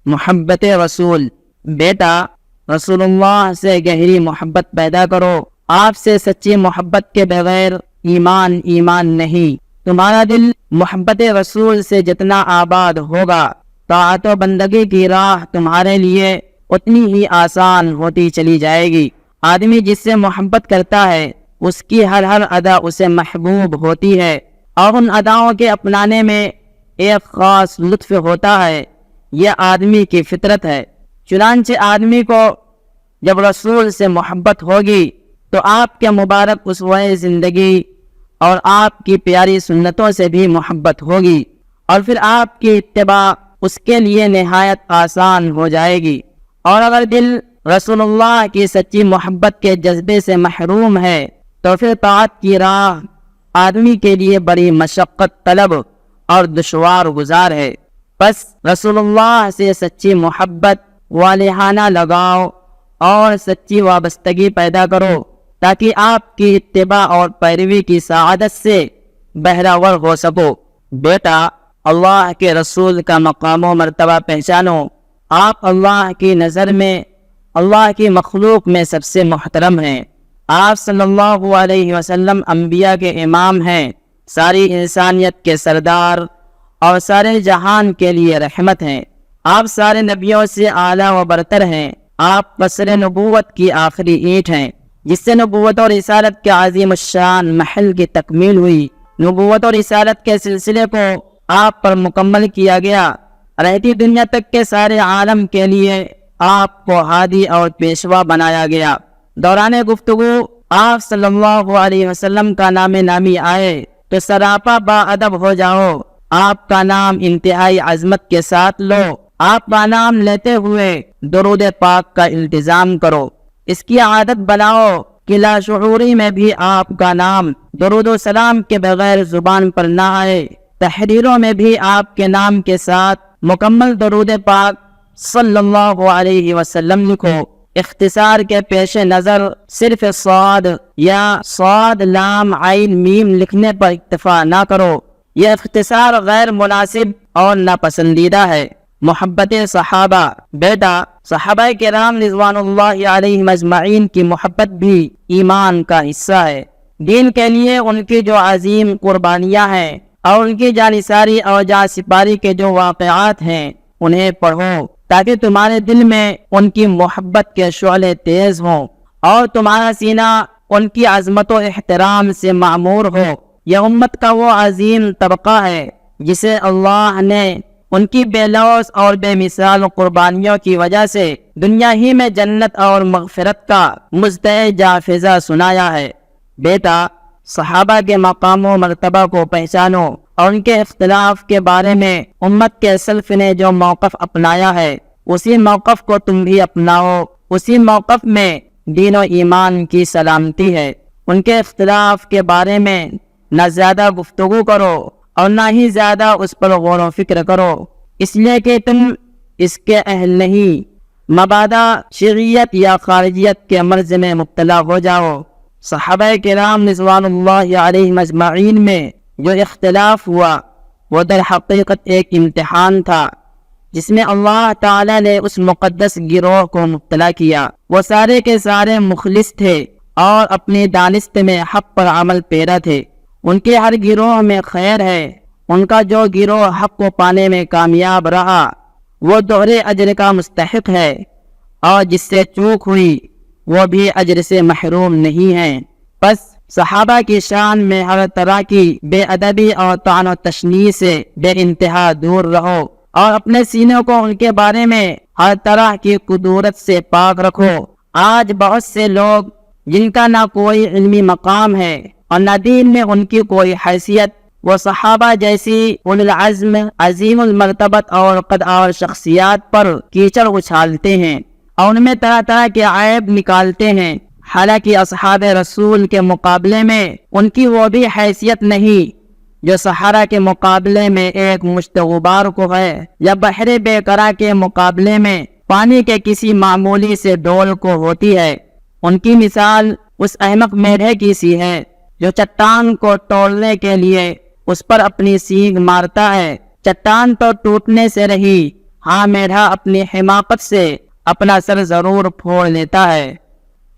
Speaker 1: محبت رسول،
Speaker 2: بیٹا رسول اللہ سے گہری محبت پیدا کرو، آپ سے سچی محبت کے بغیر ایمان نہیں۔ تمہارا دل محبت رسول سے جتنا آباد ہوگا، طاعت و بندگی کی راہ تمہارے لیے اتنی ہی آسان ہوتی چلی جائے گی۔ آدمی جس سے محبت کرتا ہے اس کی ہر ادا اسے محبوب ہوتی ہے، اور ان اداؤں کے اپنانے میں ایک خاص لطف ہوتا ہے۔ یہ آدمی کی فطرت ہے۔ چنانچہ آدمی کو جب رسول سے محبت ہوگی تو آپ کے مبارک اسوہ زندگی اور آپ کی پیاری سنتوں سے بھی محبت ہوگی، اور پھر آپ کی اتباع اس کے لیے نہایت آسان ہو جائے گی۔ اور اگر دل رسول اللہ کی سچی محبت کے جذبے سے محروم ہے تو پھر طاعت کی راہ آدمی کے لیے بڑی مشقت طلب اور دشوار گزار ہے۔ بس رسول اللہ سے سچی محبت، والہانہ لگاؤ اور سچی وابستگی پیدا کرو تاکہ آپ کی اتباع اور پیروی کی سعادت سے بہرہور ہو سکو۔ بیٹا اللہ کے رسول کا مقام و مرتبہ پہچانو۔ آپ اللہ کی نظر میں اللہ کی مخلوق میں سب سے محترم ہیں۔ آپ صلی اللہ علیہ وسلم انبیاء کے امام ہیں، ساری انسانیت کے سردار اور سارے جہان کے لیے رحمت ہیں۔ آپ سارے نبیوں سے اعلیٰ و برتر ہیں۔ آپ قصر نبوت کی آخری اینٹ ہیں جس سے نبوت اور رسالت کے عظیم الشان محل کی تکمیل ہوئی۔ نبوت اور رسالت کے سلسلے کو آپ پر مکمل کیا گیا۔ رہتی دنیا تک کے سارے عالم کے لیے آپ کو ہادی اور پیشوا بنایا گیا۔ دوران گفتگو آپ صلی اللہ علیہ وسلم کا نام نامی آئے تو سراپا با ادب ہو جاؤ۔ آپ کا نام انتہائی عظمت کے ساتھ لو۔ آپ کا نام لیتے ہوئے درود پاک کا التزام کرو۔ اس کی عادت بناؤ کہ لاشعوری میں بھی آپ کا نام درود و سلام کے بغیر زبان پر نہ آئے۔ تحریروں میں بھی آپ کے نام کے ساتھ مکمل درود پاک صلی اللہ علیہ وسلم لکھو۔ اختصار کے پیش نظر صرف صاد یا صاد لام عین میم لکھنے پر اکتفا نہ کرو، یہ اختصار غیر مناسب اور ناپسندیدہ ہے۔ محبت صحابہ۔ بیٹا صحابہ کرام رضوان اللہ علیہم اجمعین کی محبت بھی ایمان کا حصہ ہے۔ دین کے لیے ان کی جو عظیم قربانیاں ہیں اور ان کی جانثاری اور جان سپاری کے جو واقعات ہیں انہیں پڑھو تاکہ تمہارے دل میں ان کی محبت کے شعلے تیز ہوں اور تمہارا سینہ ان کی عظمت و احترام سے معمور ہو۔ یہ امت کا وہ عظیم طبقہ ہے جسے اللہ نے ان کی بے لوث اور بے مثال قربانیوں کی وجہ سے دنیا ہی میں جنت اور مغفرت کا مزدہ جافزہ سنایا ہے۔ بیٹا صحابہ کے مقام و مرتبہ کو پہچانو اور ان کے اختلاف کے بارے میں امت کے سلف نے جو موقف اپنایا ہے اسی موقف کو تم بھی اپناؤ۔ اسی موقف میں دین و ایمان کی سلامتی ہے۔ ان کے اختلاف کے بارے میں نہ زیادہ گفتگو کرو اور نہ ہی زیادہ اس پر غور و فکر کرو، اس لیے کہ تم اس کے اہل نہیں، مبادا شیعیت یا خارجیت کے مرض میں مبتلا ہو جاؤ۔ صحابہ کرام رضوان اللہ علیہم اجمعین میں جو اختلاف ہوا وہ در حقیقت ایک امتحان تھا جس میں اللہ تعالی نے اس مقدس گروہ کو مبتلا کیا۔ وہ سارے کے سارے مخلص تھے اور اپنی دانست میں حق پر عمل پیرا تھے۔ ان کے ہر گروہ میں خیر ہے۔ ان کا جو گروہ حق کو پانے میں کامیاب رہا وہ دوہرے اجر کا مستحق ہے، اور جس سے چوک ہوئی وہ بھی اجر سے محروم نہیں ہے۔ بس صحابہ کی شان میں ہر طرح کی بے ادبی اور طعن و تشنیع سے بے انتہا دور رہو، اور اپنے سینوں کو ان کے بارے میں ہر طرح کی قدورت سے پاک رکھو۔ آج بہت سے لوگ جن کا نہ کوئی علمی مقام ہے اور نہ دین میں ان کی کوئی حیثیت، وہ صحابہ جیسی اولو العزم عظیم المرتبت اور قد اور شخصیات پر کیچڑ اچھالتے ہیں اور ان میں طرح طرح کے عیب نکالتے ہیں، حالانکہ اصحاب رسول کے مقابلے میں ان کی وہ بھی حیثیت نہیں جو صحرا کے مقابلے میں ایک مشت غبار کو ہے، یا بحر بے قرار کے مقابلے میں پانی کے کسی معمولی سے ڈول کو ہوتی ہے۔ ان کی مثال اس احمق میڈھے کی سی ہے جو چٹان کو توڑنے کے لیے اس پر اپنی سینگ مارتا ہے۔ چٹان تو ٹوٹنے سے رہی، ہاں میڈھا اپنی حماقت سے اپنا سر ضرور پھوڑ لیتا ہے۔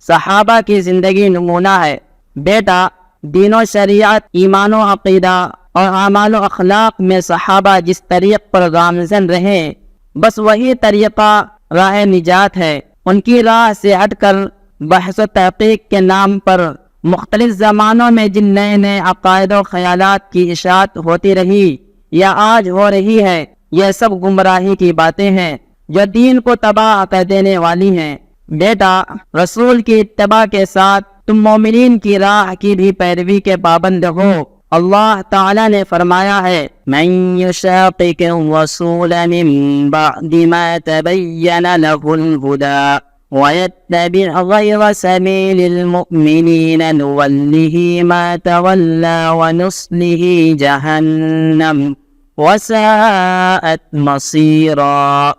Speaker 2: صحابہ کی زندگی نمونہ ہے۔ بیٹا، دین و شریعت، ایمان و عقیدہ اور اعمال و اخلاق میں صحابہ جس طریق پر گامزن رہے، بس وہی طریقہ راہ نجات ہے۔ ان کی راہ سے ہٹ کر بحث و تحقیق کے نام پر مختلف زمانوں میں جن نئے نئے عقائد و خیالات کی اشاعت ہوتی رہی یا آج ہو رہی ہے، یہ سب گمراہی کی باتیں ہیں جو دین کو تباہ کر دینے والی ہیں۔ بیٹا، رسول کی اتباع کے ساتھ تم مومنین کی راہ کی بھی پیروی کے پابند ہو۔ اللہ تعالیٰ نے فرمایا ہے، من یشاقق الرسول من بعد ما تبین له الهدى ويتبع غير سبيل المؤمنين نوله ما تولى ونصله جهنم وساءت مصيرا۔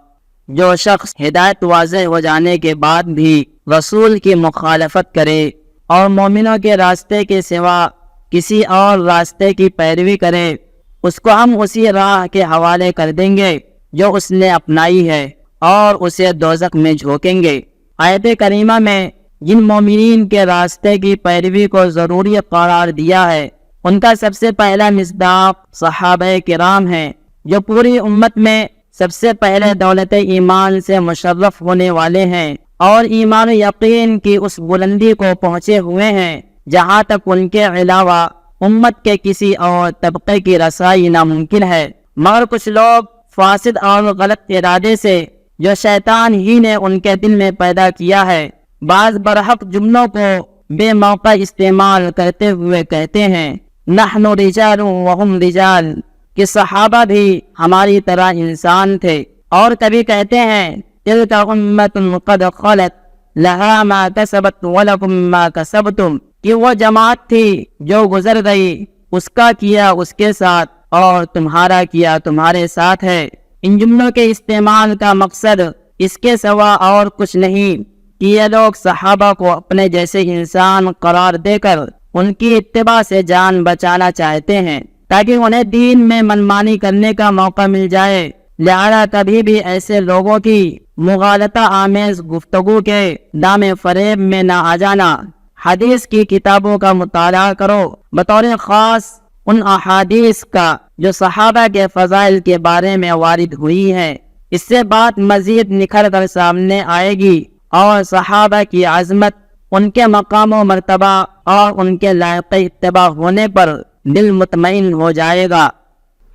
Speaker 2: جو شخص ہدایت واضح ہو جانے کے بعد بھی رسول کی مخالفت کرے اور مومنوں کے راستے کے سوا کسی اور راستے کی پیروی کرے، اس کو ہم اسی راہ کے حوالے کر دیں گے جو اس نے اپنائی ہے اور اسے دوزخ میں جھونکیں گے۔ آیت کریمہ میں جن مومنین کے راستے کی پیروی کو ضروری قرار دیا ہے، ان کا سب سے پہلا مصداق صحابہ کرام ہیں، جو پوری امت میں سب سے پہلے دولت ایمان سے مشرف ہونے والے ہیں اور ایمان و یقین کی اس بلندی کو پہنچے ہوئے ہیں جہاں تک ان کے علاوہ امت کے کسی اور طبقے کی رسائی ناممکن ہے۔ مگر کچھ لوگ فاسد اور غلط ارادے سے، جو شیطان ہی نے ان کے دل میں پیدا کیا ہے، بعض برحق جملوں کو بے موقع استعمال کرتے ہوئے کہتے ہیں، نحن رجال وهم رجال، کہ صحابہ بھی ہماری طرح انسان تھے، اور کبھی کہتے ہیں تلک امت قد خلت لها ما کسبت ولکم ما کسبتم، کہ وہ جماعت تھی جو گزر گئی، اس کا کیا اس کے ساتھ اور تمہارا کیا تمہارے ساتھ ہے۔ ان جملوں کے استعمال کا مقصد اس کے سوا اور کچھ نہیں کہ یہ لوگ صحابہ کو اپنے جیسے انسان قرار دے کر ان کی اتباع سے جان بچانا چاہتے ہیں تاکہ انہیں دین میں منمانی کرنے کا موقع مل جائے۔ لہذا کبھی بھی ایسے لوگوں کی مغالطہ آمیز گفتگو کے دام فریب میں نہ آ جانا۔ حدیث کی کتابوں کا مطالعہ کرو، بطور خاص ان احادیث کا جو صحابہ کے فضائل کے بارے میں وارد ہوئی ہیں۔ اس سے بات مزید نکھر کر سامنے آئے گی اور صحابہ کی عظمت، ان کے مقام و مرتبہ اور ان کے لائق اتباع ہونے پر دل مطمئن ہو جائے گا۔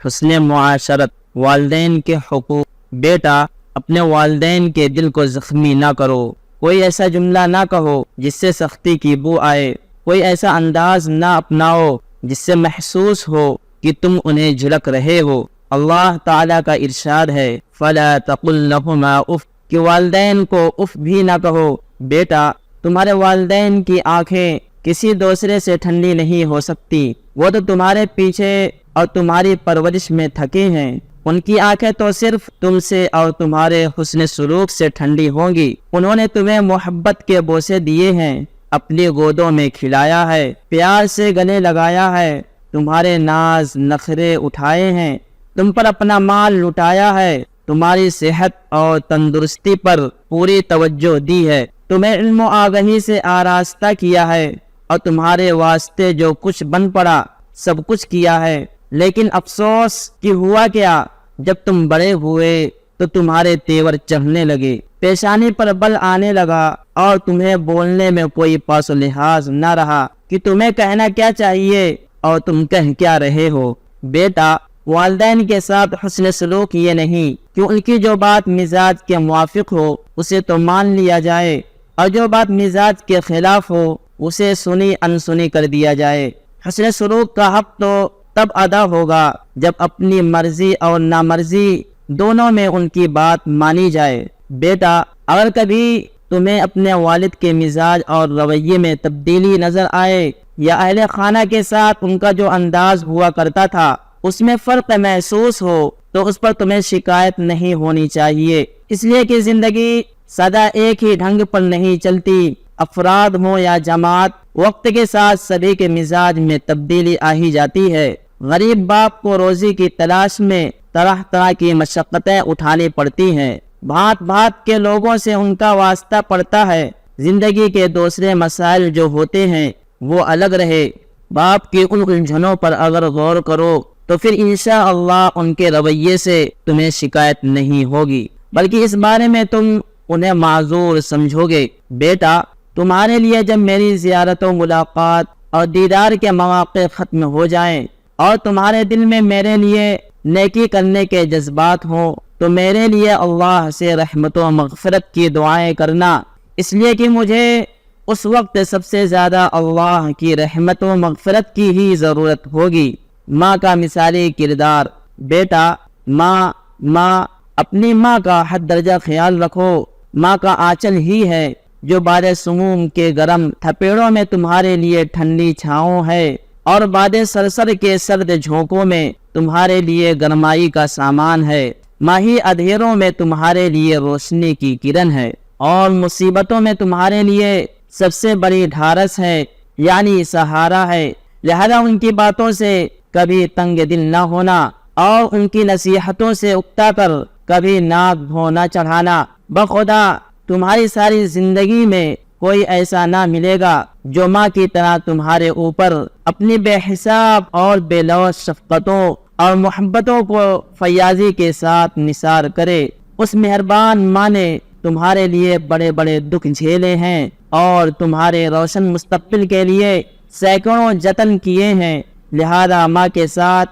Speaker 1: حسن معاشرت، والدین کے حقوق۔ بیٹا، اپنے والدین کے دل کو زخمی نہ کرو۔ کوئی ایسا جملہ نہ کہو جس سے سختی کی بو آئے، کوئی ایسا انداز نہ اپناؤ جس سے محسوس ہو کہ تم انہیں جھلک رہے ہو۔ اللہ تعالیٰ کا ارشاد ہے، فَلَا تَقُلْ لَهُمَا اُف، کہ والدین کو اف بھی نہ کہو۔ بیٹا، تمہارے والدین کی آنکھیں کسی دوسرے سے ٹھنڈی نہیں ہو سکتی، وہ تو تمہارے پیچھے اور تمہاری پرورش میں تھکے ہیں۔ ان کی آنکھیں تو صرف تم سے اور تمہارے حسن سلوک سے ٹھنڈی ہوں گی۔ انہوں نے تمہیں محبت کے بوسے دیے ہیں، اپنی گودوں میں کھلایا ہے، پیار سے گلے لگایا ہے، تمہارے ناز نخرے اٹھائے ہیں، تم پر اپنا مال لٹایا ہے، تمہاری صحت اور تندرستی پر پوری توجہ دی ہے، تمہیں علم و آگہی سے آراستہ کیا ہے اور تمہارے واسطے جو کچھ بن پڑا سب کچھ کیا ہے۔ لیکن افسوس کہ ہوا کیا، جب تم بڑے ہوئے تو تمہارے تیور چڑھنے لگے، پیشانی پر بل آنے لگا اور تمہیں بولنے میں کوئی پاس و لحاظ نہ رہا کہ تمہیں کہنا کیا چاہیے اور تم کہہ کیا رہے ہو۔ بیٹا، والدین کے ساتھ حسن سلوک یہ نہیں کہ ان کی جو بات مزاج کے موافق ہو اسے تو مان لیا جائے اور جو بات مزاج کے خلاف ہو اسے سنی انسنی کر دیا جائے۔ حسن سلوک کا حق تو تب ادا ہوگا جب اپنی مرضی اور نامرضی دونوں میں ان کی بات مانی جائے۔ بیٹا، اگر کبھی تمہیں اپنے والد کے مزاج اور رویے میں تبدیلی نظر آئے یا اہل خانہ کے ساتھ ان کا جو انداز ہوا کرتا تھا اس میں فرق محسوس ہو تو اس پر تمہیں شکایت نہیں ہونی چاہیے، اس لیے کہ زندگی سدا ایک ہی ڈھنگ پر نہیں چلتی۔ افراد ہوں یا جماعت، وقت کے ساتھ سبھی کے مزاج میں تبدیلی آ ہی جاتی ہے۔ غریب باپ کو روزی کی تلاش میں طرح طرح کی مشقتیں اٹھانی پڑتی ہیں،
Speaker 2: بھانت بھانت کے لوگوں سے ان کا واسطہ پڑتا ہے، زندگی کے دوسرے مسائل جو ہوتے ہیں وہ الگ رہے۔ باپ کی ان الجھنوں پر اگر غور کرو تو پھر انشاءاللہ ان کے رویے سے تمہیں شکایت نہیں ہوگی، بلکہ اس بارے میں تم انہیں معذور سمجھو گے۔ بیٹا، تمہارے لیے جب میری زیارت و ملاقات اور دیدار کے مواقع ختم ہو جائیں اور تمہارے دل میں میرے لیے نیکی کرنے کے جذبات ہوں تو میرے لیے اللہ سے رحمت و مغفرت کی دعائیں کرنا، اس لیے کہ مجھے اس وقت سب سے زیادہ اللہ کی رحمت و مغفرت کی ہی ضرورت ہوگی۔ ماں کا مثالی کردار۔ بیٹا، ماں اپنی ماں کا حد درجہ خیال رکھو۔ ماں کا آنچل ہی ہے جو بعد سموم کے گرم تھپیڑوں میں تمہارے لیے ٹھنڈی چھاؤں ہے اور بعد سرسر کے سرد جھونکوں میں تمہارے لیے گرمائی کا سامان ہے۔ ماں ہی اندھیروں میں تمہارے لیے روشنی کی کرن ہے اور مصیبتوں میں تمہارے لیے سب سے بڑی ڈھارس ہے، یعنی سہارا ہے۔ لہذا ان کی باتوں سے کبھی تنگ دل نہ ہونا اور ان کی نصیحتوں سے اکتا کر کبھی ناک بھو نہ چڑھانا۔ بخدا تمہاری ساری زندگی میں کوئی ایسا نہ ملے گا جو ماں کی طرح تمہارے اوپر اپنی بے حساب اور بے لوث شفقتوں اور محبتوں کو فیاضی کے ساتھ نثار کرے۔ اس مہربان ماں نے تمہارے لیے بڑے بڑے دکھ جھیلے ہیں اور تمہارے روشن مستقبل کے لیے سینکڑوں جتن کیے ہیں، لہذا ماں کے ساتھ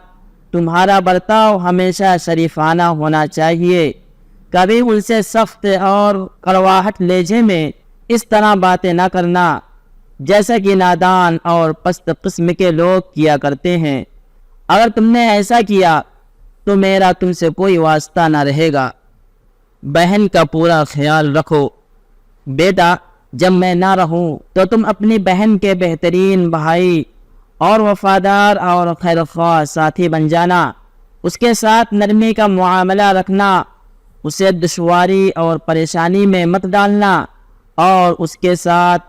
Speaker 2: تمہارا برتاؤ ہمیشہ شریفانہ ہونا چاہیے۔ کبھی ان سے سخت اور کڑواہٹ لہجے میں اس طرح باتیں نہ کرنا جیسا کہ نادان اور پست قسم کے لوگ کیا کرتے ہیں۔ اگر تم نے ایسا کیا تو میرا تم سے کوئی واسطہ نہ رہے گا۔ بہن کا پورا خیال رکھو۔ بیٹا، جب میں نہ رہوں تو تم اپنی بہن کے بہترین بھائی اور وفادار اور خیرخواہ ساتھی بن جانا۔ اس کے ساتھ نرمی کا معاملہ رکھنا، اسے دشواری اور پریشانی میں مت ڈالنا اور اس کے ساتھ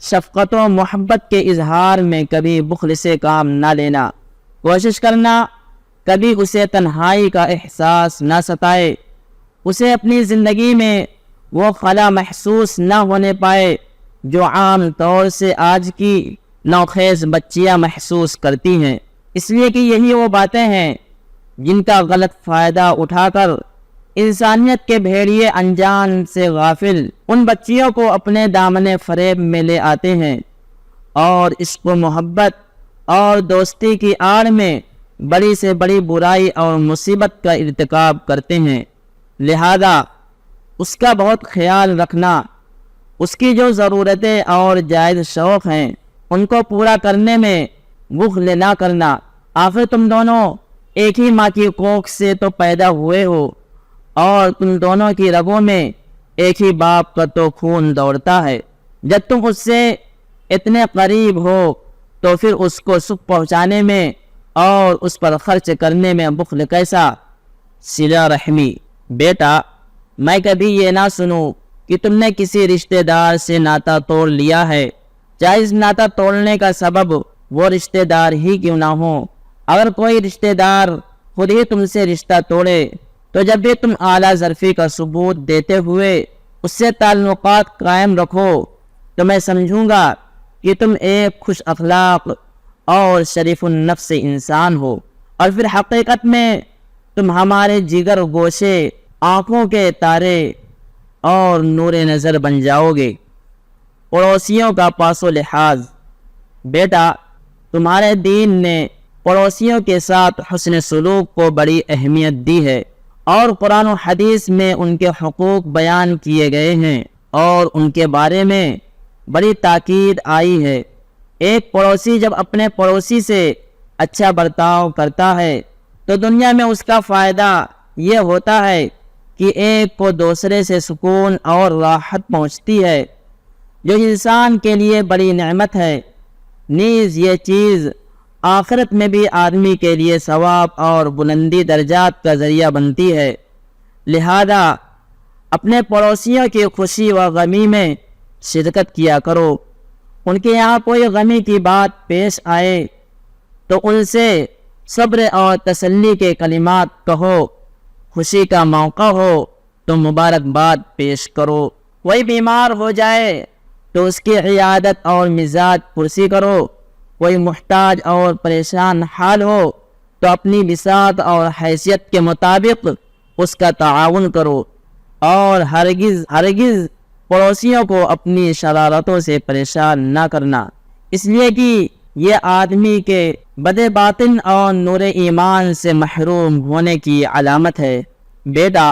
Speaker 2: شفقت و محبت کے اظہار میں کبھی بخل سے کام نہ لینا۔ کوشش کرنا کبھی اسے تنہائی کا احساس نہ ستائے، اسے اپنی زندگی میں وہ خلا محسوس نہ ہونے پائے جو عام طور سے آج کی نوخیز بچیاں محسوس کرتی ہیں، اس لیے کہ یہی وہ باتیں ہیں جن کا غلط فائدہ اٹھا کر انسانیت کے بھیڑیے انجان سے غافل ان بچیوں کو اپنے دامن فریب میں لے آتے ہیں اور عشق و محبت اور دوستی کی آڑ میں بڑی سے بڑی برائی اور مصیبت کا ارتکاب کرتے ہیں۔ لہذا اس کا بہت خیال رکھنا، اس کی جو ضرورتیں اور جائز شوق ہیں ان کو پورا کرنے میں بخل نہ کرنا۔ آخر تم دونوں ایک ہی ماں کی کوکھ سے تو پیدا ہوئے ہو اور تم دونوں کی رگوں میں ایک ہی باپ کا تو خون دوڑتا ہے۔ جب تم اس سے اتنے قریب ہو تو پھر اس کو سکھ پہنچانے میں اور اس پر خرچ کرنے میں بخل کیسا؟ صلہ رحمی۔ بیٹا، میں کبھی یہ نہ سنوں کہ تم نے کسی رشتہ دار سے ناتا توڑ لیا ہے، چاہے اس ناتا توڑنے کا سبب وہ رشتہ دار ہی کیوں نہ ہو۔ اگر کوئی رشتہ دار خود ہی تم سے رشتہ توڑے تو جب بھی تم اعلیٰ ظرفی کا ثبوت دیتے ہوئے اس سے تعلقات قائم رکھو تو میں سمجھوں گا کہ تم ایک خوش اخلاق اور شریف النفس انسان ہو، اور پھر حقیقت میں تم ہمارے جگر گوشے، آنکھوں کے تارے اور نور نظر بن جاؤ گے۔ پڑوسیوں کا پاس و لحاظ۔ بیٹا، تمہارے دین نے پڑوسیوں کے ساتھ حسن سلوک کو بڑی اہمیت دی ہے اور قرآن و حدیث میں ان کے حقوق بیان کیے گئے ہیں اور ان کے بارے میں بڑی تاکید آئی ہے۔ ایک پڑوسی جب اپنے پڑوسی سے اچھا برتاؤ کرتا ہے تو دنیا میں اس کا فائدہ یہ ہوتا ہے کہ ایک کو دوسرے سے سکون اور راحت پہنچتی ہے، جو انسان کے لیے بڑی نعمت ہے۔ نیز یہ چیز آخرت میں بھی آدمی کے لیے ثواب اور بلندی درجات کا ذریعہ بنتی ہے۔ لہذا اپنے پڑوسیوں کی خوشی و غمی میں شرکت کیا کرو۔ ان کے یہاں کوئی غمی کی بات پیش آئے تو ان سے صبر اور تسلی کے کلمات کہو۔ خوشی کا موقع ہو تو مبارکباد پیش کرو، کوئی بیمار ہو جائے تو اس کی عیادت اور مزاج پرسی کرو، کوئی محتاج اور پریشان حال ہو تو اپنی بساط اور حیثیت کے مطابق اس کا تعاون کرو، اور ہرگز پڑوسیوں کو اپنی شرارتوں سے پریشان نہ کرنا، اس لیے کہ یہ آدمی کے بد باطن اور نور ایمان سے محروم ہونے کی علامت ہے۔ بیٹا،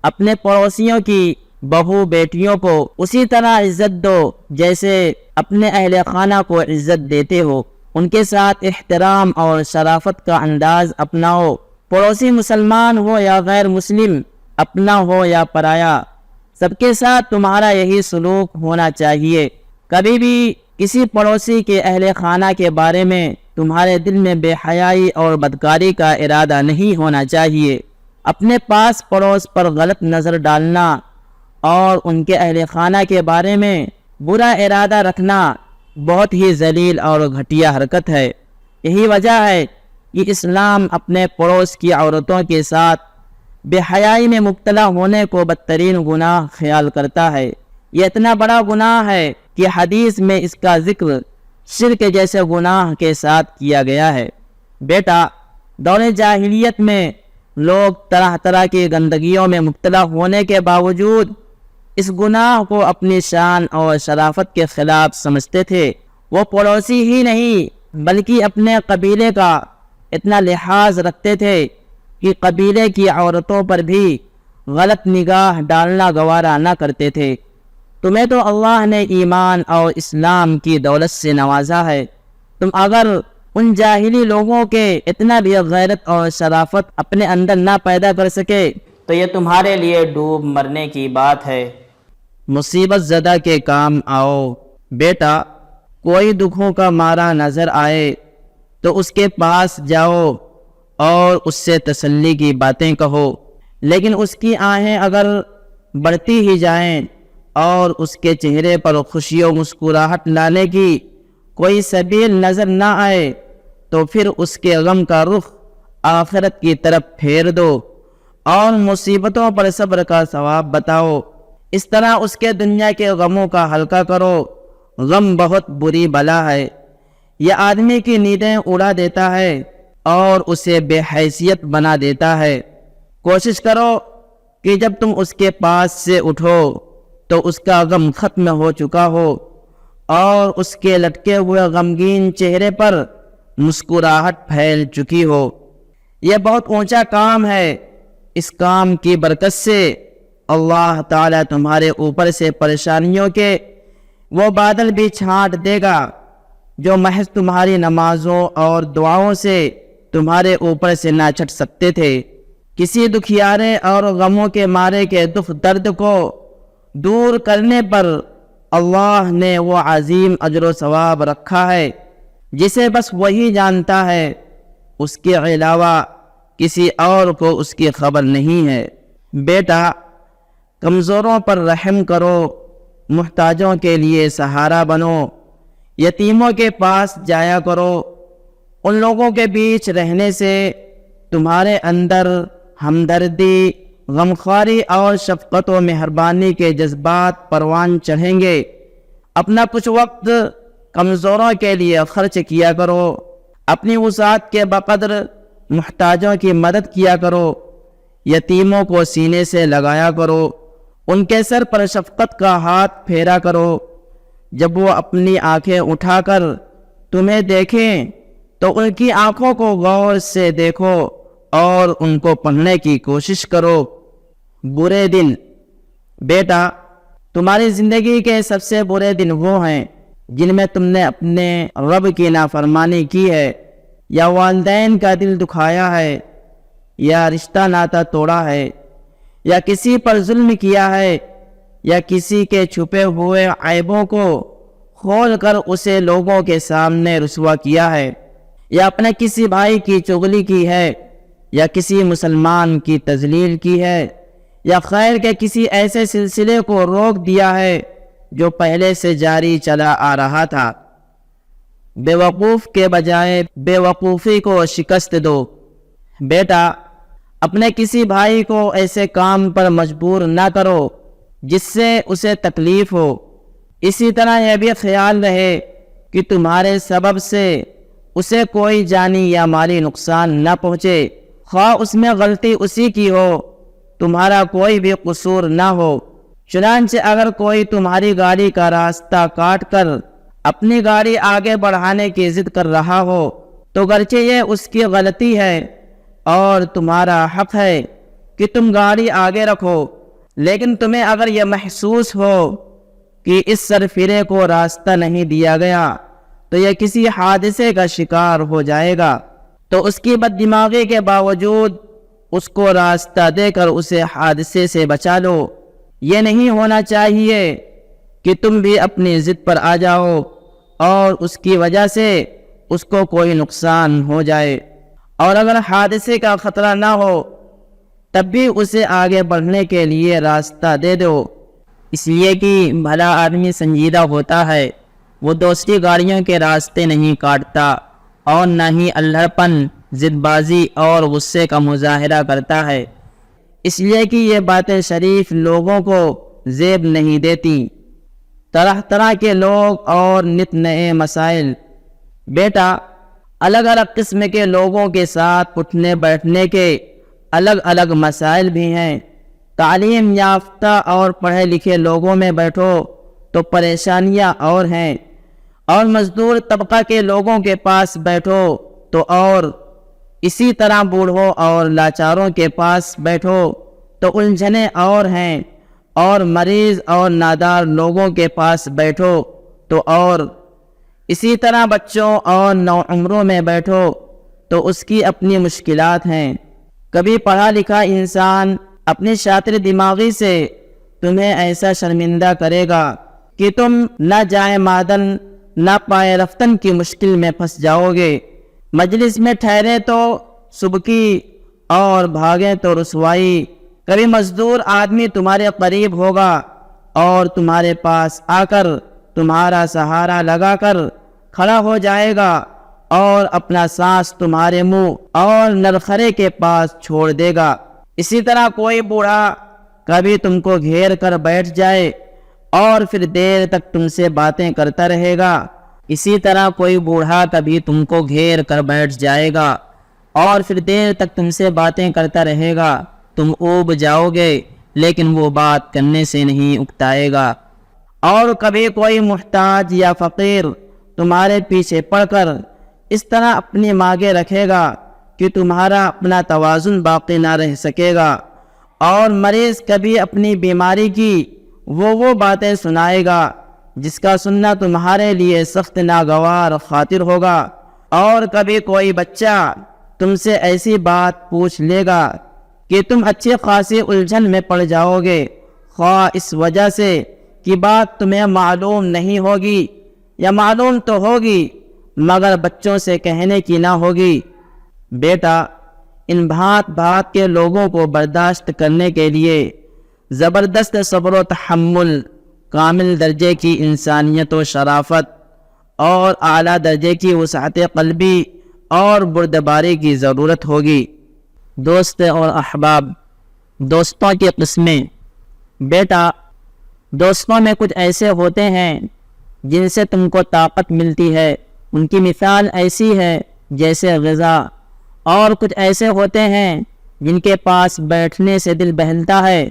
Speaker 2: اپنے پڑوسیوں کی بہو بیٹیوں کو اسی طرح عزت دو جیسے اپنے اہل خانہ کو عزت دیتے ہو، ان کے ساتھ احترام اور شرافت کا انداز اپناؤ، پڑوسی مسلمان ہو یا غیر مسلم، اپنا ہو یا پرایا، سب کے ساتھ تمہارا یہی سلوک ہونا چاہیے۔ کبھی بھی کسی پڑوسی کے اہل خانہ کے بارے میں تمہارے دل میں بے حیائی اور بدکاری کا ارادہ نہیں ہونا چاہیے۔ اپنے پاس پڑوس پر غلط نظر ڈالنا اور ان کے اہل خانہ کے بارے میں برا ارادہ رکھنا بہت ہی ذلیل اور گھٹیا حرکت ہے۔ یہی وجہ ہے کہ اسلام اپنے پڑوس کی عورتوں کے ساتھ بے حیائی میں مبتلا ہونے کو بدترین گناہ خیال کرتا ہے۔ یہ اتنا بڑا گناہ ہے کہ حدیث میں اس کا ذکر شرک جیسے گناہ کے ساتھ کیا گیا ہے۔ بیٹا، دور جاہلیت میں لوگ طرح طرح کی گندگیوں میں مبتلا ہونے کے باوجود اس گناہ کو اپنی شان اور شرافت کے خلاف سمجھتے تھے۔ وہ پڑوسی ہی نہیں بلکہ اپنے قبیلے کا اتنا لحاظ رکھتے تھے کہ قبیلے کی عورتوں پر بھی غلط نگاہ ڈالنا گوارا نہ کرتے تھے۔ تمہیں تو اللہ نے ایمان اور اسلام کی دولت سے نوازا ہے، تم اگر ان جاہلی لوگوں کے اتنا بھی غیرت اور شرافت اپنے اندر نہ پیدا کر سکے تو یہ تمہارے لیے ڈوب مرنے کی بات ہے۔ مصیبت زدہ کے کام آؤ۔ بیٹا، کوئی دکھوں کا مارا نظر آئے تو اس کے پاس جاؤ اور اس سے تسلی کی باتیں کہو، لیکن اس کی آہیں اگر بڑھتی ہی جائیں اور اس کے چہرے پر خوشی و مسکراہٹ لانے کی کوئی سبیل نظر نہ آئے تو پھر اس کے غم کا رخ آخرت کی طرف پھیر دو اور مصیبتوں پر صبر کا ثواب بتاؤ۔ اس طرح اس کے دنیا کے غموں کا ہلکا کرو۔ غم بہت بری بلا ہے، یہ آدمی کی نیندیں اڑا دیتا ہے اور اسے بے حیثیت بنا دیتا ہے۔ کوشش کرو کہ جب تم اس کے پاس سے اٹھو تو اس کا غم ختم ہو چکا ہو اور اس کے لٹکے ہوئے غمگین چہرے پر مسکراہٹ پھیل چکی ہو۔ یہ بہت اونچا کام ہے، اس کام کی برکت سے اللہ تعالیٰ تمہارے اوپر سے پریشانیوں کے وہ بادل بھی چھانٹ دے گا جو محض تمہاری نمازوں اور دعاؤں سے تمہارے اوپر سے نہ چھٹ سکتے تھے۔ کسی دکھیارے اور غموں کے مارے کے دکھ درد کو دور کرنے پر اللہ نے وہ عظیم اجر و ثواب رکھا ہے جسے بس وہی جانتا ہے، اس کے علاوہ کسی اور کو اس کی خبر نہیں ہے۔ بیٹا، کمزوروں پر رحم کرو، محتاجوں کے لیے سہارا بنو، یتیموں کے پاس جایا کرو۔ ان لوگوں کے بیچ رہنے سے تمہارے اندر ہمدردی، غمخواری اور شفقت و مہربانی کے جذبات پروان چڑھیں گے۔ اپنا کچھ وقت کمزوروں کے لیے خرچ کیا کرو، اپنی وسعت کے بقدر محتاجوں کی مدد کیا کرو، یتیموں کو سینے سے لگایا کرو، ان کے سر پر شفقت کا ہاتھ پھیرا کرو۔ جب وہ اپنی آنکھیں اٹھا کر تمہیں دیکھیں تو ان کی آنکھوں کو غور سے دیکھو اور ان کو پڑھنے کی کوشش کرو۔ برے دن، بیٹا، تمہاری زندگی کے سب سے برے دن وہ ہیں جن میں تم نے اپنے رب کی نافرمانی کی ہے، یا والدین کا دل دکھایا ہے، یا رشتہ ناتا توڑا ہے، یا کسی پر ظلم کیا ہے، یا کسی کے چھپے ہوئے عیبوں کو کھول کر اسے لوگوں کے سامنے رسوا کیا ہے، یا اپنے کسی بھائی کی چغلی کی ہے، یا کسی مسلمان کی تذلیل کی ہے، یا خیر کے کسی ایسے سلسلے کو روک دیا ہے جو پہلے سے جاری چلا آ رہا تھا۔ بے وقوف کے بجائے بے وقوفی کو شکست دو۔ بیٹا، اپنے کسی بھائی کو ایسے کام پر مجبور نہ کرو جس سے اسے تکلیف ہو۔ اسی طرح یہ بھی خیال رہے کہ تمہارے سبب سے اسے کوئی جانی یا مالی نقصان نہ پہنچے، خواہ اس میں غلطی اسی کی ہو، تمہارا کوئی بھی قصور نہ ہو۔ چنانچہ اگر کوئی تمہاری گاڑی کا راستہ کاٹ کر اپنی گاڑی آگے بڑھانے کی ضد کر رہا ہو تو گرچہ یہ اس کی غلطی ہے اور تمہارا حق ہے کہ تم گاڑی آگے رکھو، لیکن تمہیں اگر یہ محسوس ہو کہ اس سرفرے کو راستہ نہیں دیا گیا تو یہ کسی حادثے کا شکار ہو جائے گا، تو اس کی بد دماغی کے باوجود اس کو راستہ دے کر اسے حادثے سے بچا لو۔ یہ نہیں ہونا چاہیے کہ تم بھی اپنی ضد پر آ جاؤ اور اس کی وجہ سے اس کو کوئی نقصان ہو جائے، اور اگر حادثے کا خطرہ نہ ہو تب بھی اسے آگے بڑھنے کے لیے راستہ دے دو، اس لیے کہ بھلا آدمی سنجیدہ ہوتا ہے، وہ دوسری گاڑیوں کے راستے نہیں کاٹتا اور نہ ہی الہڑ پن، ضد بازی اور غصے کا مظاہرہ کرتا ہے، اس لیے کہ یہ باتیں شریف لوگوں کو زیب نہیں دیتی۔ طرح طرح کے لوگ اور نت نئے مسائل۔ بیٹا، الگ الگ قسم کے لوگوں کے ساتھ اٹھنے بیٹھنے کے الگ الگ مسائل بھی ہیں۔ تعلیم یافتہ اور پڑھے لکھے لوگوں میں بیٹھو تو پریشانیاں اور ہیں، اور مزدور طبقہ کے لوگوں کے پاس بیٹھو تو اور، اسی طرح بوڑھوں اور لاچاروں کے پاس بیٹھو تو الجھنیں اور ہیں، اور مریض اور نادار لوگوں کے پاس بیٹھو تو اور، اسی طرح بچوں اور نوعمروں میں بیٹھو تو اس کی اپنی مشکلات ہیں۔ کبھی پڑھا لکھا انسان اپنی شاطر دماغی سے تمہیں ایسا شرمندہ کرے گا کہ تم نہ جائے مادن نہ پائے رفتن کی مشکل میں پھنس جاؤ گے۔ مجلس میں ٹھہرے تو سبکی اور بھاگیں تو رسوائی۔ کبھی مزدور آدمی تمہارے قریب ہوگا اور تمہارے پاس آ کر تمہارا سہارا لگا کر کھڑا ہو جائے گا اور اپنا سانس تمہارے منہ اور نرخرے کے پاس چھوڑ دے گا۔ اسی طرح کوئی بوڑھا کبھی تم کو گھیر کر بیٹھ جائے اور پھر دیر تک تم سے باتیں کرتا رہے گا۔ اسی طرح کوئی بوڑھا کبھی تم کو گھیر کر بیٹھ جائے گا اور پھر دیر تک تم سے باتیں کرتا رہے گا۔ تم اوب جاؤ گے لیکن وہ بات کرنے سے نہیں اکتائے گا۔ اور کبھی کوئی محتاج یا فقیر تمہارے پیچھے پڑ کر اس طرح اپنی مانگیں رکھے گا کہ تمہارا اپنا توازن باقی نہ رہ سکے گا، اور مریض کبھی اپنی بیماری کی وہ باتیں سنائے گا جس کا سننا تمہارے لیے سخت ناگوار خاطر ہوگا، اور کبھی کوئی بچہ تم سے ایسی بات پوچھ لے گا کہ تم اچھی خاصی الجھن میں پڑ جاؤ گے، خواہ اس وجہ سے کہ بات تمہیں معلوم نہیں ہوگی یا معلوم تو ہوگی مگر بچوں سے کہنے کی نہ ہوگی۔ بیٹا، ان بھانت بھانت کے لوگوں کو برداشت کرنے کے لیے زبردست صبر و تحمل، کامل درجے کی انسانیت و شرافت اور اعلیٰ درجے کی وسعت قلبی اور بردباری کی ضرورت ہوگی۔ دوست اور احباب، دوستوں کی قسمیں۔ بیٹا، دوستوں میں کچھ ایسے ہوتے ہیں جن سے تم کو طاقت ملتی ہے، ان کی مثال ایسی ہے جیسے غذا، اور کچھ ایسے ہوتے ہیں جن کے پاس بیٹھنے سے دل بہلتا ہے،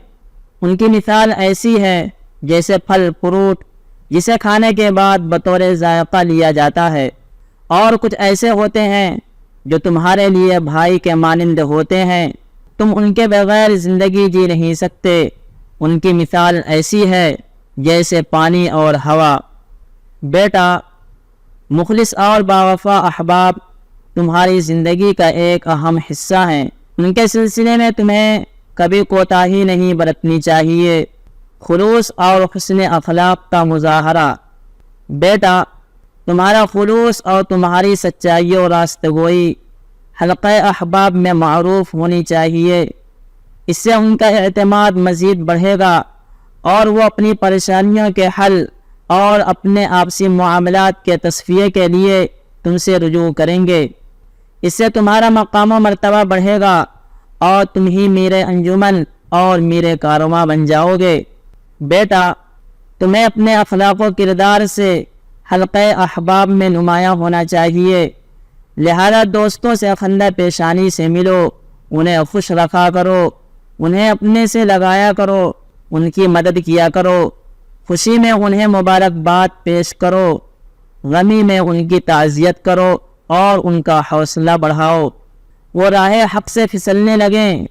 Speaker 2: ان کی مثال ایسی ہے جیسے پھل فروٹ جسے کھانے کے بعد بطور ذائقہ لیا جاتا ہے، اور کچھ ایسے ہوتے ہیں جو تمہارے لیے بھائی کے مانند ہوتے ہیں، تم ان کے بغیر زندگی جی نہیں سکتے، ان کی مثال ایسی ہے جیسے پانی اور ہوا۔ بیٹا، مخلص اور باوفا احباب تمہاری زندگی کا ایک اہم حصہ ہیں، ان کے سلسلے میں تمہیں کبھی کوتاہی نہیں برتنی چاہیے، خلوص اور حسن اخلاق کا مظاہرہ۔ بیٹا، تمہارا خلوص اور تمہاری سچائی و راست گوئی حلقہ احباب میں معروف ہونی چاہیے، اس سے ان کا اعتماد مزید بڑھے گا اور وہ اپنی پریشانیوں کے حل اور اپنے آپسی معاملات کے تصفیے کے لیے تم سے رجوع کریں گے، اس سے تمہارا مقام و مرتبہ بڑھے گا اور تم ہی میرے انجمن اور میرے کارواں بن جاؤ گے۔ بیٹا، تمہیں اپنے اخلاق و کردار سے حلقہ احباب میں نمایاں ہونا چاہیے، لہذا دوستوں سے خندہ پیشانی سے ملو، انہیں خوش رکھا کرو، انہیں اپنے سے لگایا کرو، ان کی مدد کیا کرو، خوشی میں انہیں مبارکباد پیش کرو، غمی میں ان کی تعزیت کرو اور ان کا حوصلہ بڑھاؤ۔ وہ راہ حق سے پھسلنے لگیں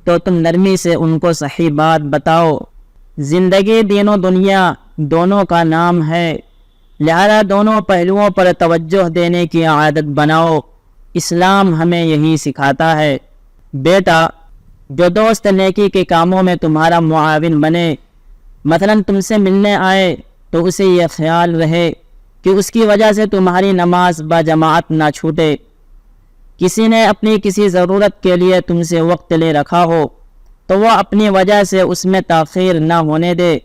Speaker 2: تو تم نرمی سے ان کو صحیح بات بتاؤ۔ زندگی دین و دنیا دونوں کا نام ہے، لہذا دونوں پہلوؤں پر توجہ دینے کی عادت بناؤ، اسلام ہمیں یہی سکھاتا ہے۔ بیٹا، جو دوست نیکی کے کاموں میں تمہارا معاون بنے، مثلا تم سے ملنے آئے تو اسے یہ خیال رہے کہ اس کی وجہ سے تمہاری نماز با جماعت نہ چھوٹے، کسی نے اپنی کسی ضرورت کے لیے تم سے وقت لے رکھا ہو تو وہ اپنی وجہ سے اس میں تاخیر نہ ہونے دے،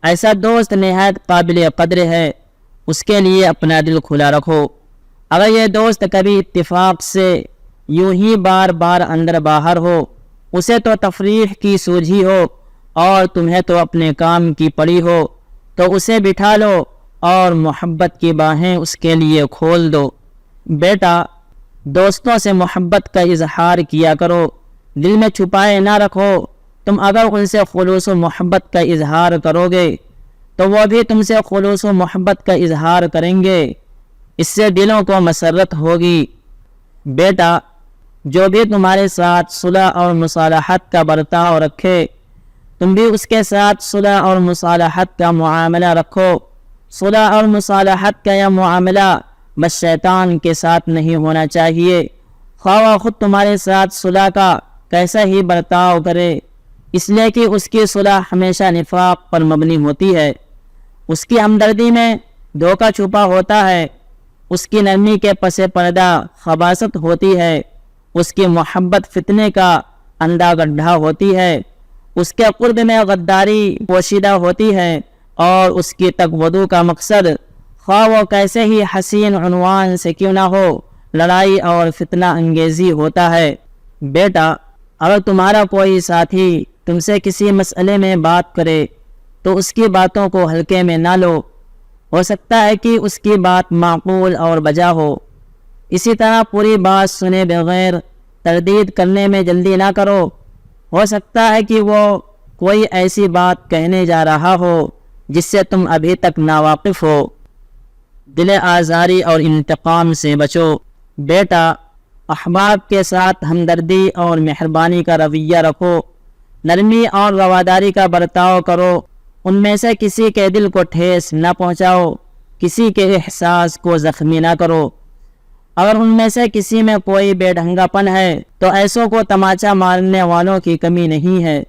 Speaker 2: ایسا دوست نہایت قابل قدر ہے، اس کے لیے اپنا دل کھلا رکھو۔ اگر یہ دوست کبھی اتفاق سے یوں ہی بار بار اندر باہر ہو، اسے تو تفریح کی سوجھی ہو اور تمہیں تو اپنے کام کی پڑی ہو، تو اسے بٹھا لو اور محبت کی باہیں اس کے لیے کھول دو۔ بیٹا، دوستوں سے محبت کا اظہار کیا کرو، دل میں چھپائے نہ رکھو۔ تم اگر ان سے خلوص و محبت کا اظہار کرو گے تو وہ بھی تم سے خلوص و محبت کا اظہار کریں گے، اس سے دلوں کو مسرت ہوگی۔ بیٹا، جو بھی تمہارے ساتھ صلح اور مصالحت کا برتاؤ رکھے، تم بھی اس کے ساتھ صلح اور مصالحت کا معاملہ رکھو۔ صلح اور مصالحت کا یہ معاملہ بس شیطان کے ساتھ نہیں ہونا چاہیے، خواہ وہ خود تمہارے ساتھ صلح کا کیسا ہی برتاؤ کرے، اس لیے کہ اس کی صلح ہمیشہ نفاق پر مبنی ہوتی ہے، اس کی ہمدردی میں دھوکہ چھپا ہوتا ہے، اس کی نرمی کے پس پردہ خباثت ہوتی ہے، اس کی محبت فتنے کا اندھا گڈھا ہوتی ہے، اس کے قرب میں غداری پوشیدہ ہوتی ہے، اور اس کی تقویٰ کا مقصد خواہ وہ کیسے ہی حسین عنوان سے کیوں نہ ہو، لڑائی اور فتنہ انگیزی ہوتا ہے۔ بیٹا، اگر تمہارا کوئی ساتھی تم سے کسی مسئلے میں بات کرے تو اس کی باتوں کو ہلکے میں نہ لو، ہو سکتا ہے کہ اس کی بات معقول اور بجا ہو، اسی طرح پوری بات سنے بغیر تردید کرنے میں جلدی نہ کرو، ہو سکتا ہے کہ وہ کوئی ایسی بات کہنے جا رہا ہو جس سے تم ابھی تک ناواقف ہو۔ دل آزاری اور انتقام سے بچو۔ بیٹا، احباب کے ساتھ ہمدردی اور مہربانی کا رویہ رکھو، نرمی اور رواداری کا برتاؤ کرو، ان میں سے کسی کے دل کو ٹھیس نہ پہنچاؤ، کسی کے احساس کو زخمی نہ کرو۔ اگر ان میں سے کسی میں کوئی بے ڈھنگا پن ہے تو ایسوں کو تماچا مارنے والوں کی کمی نہیں ہے،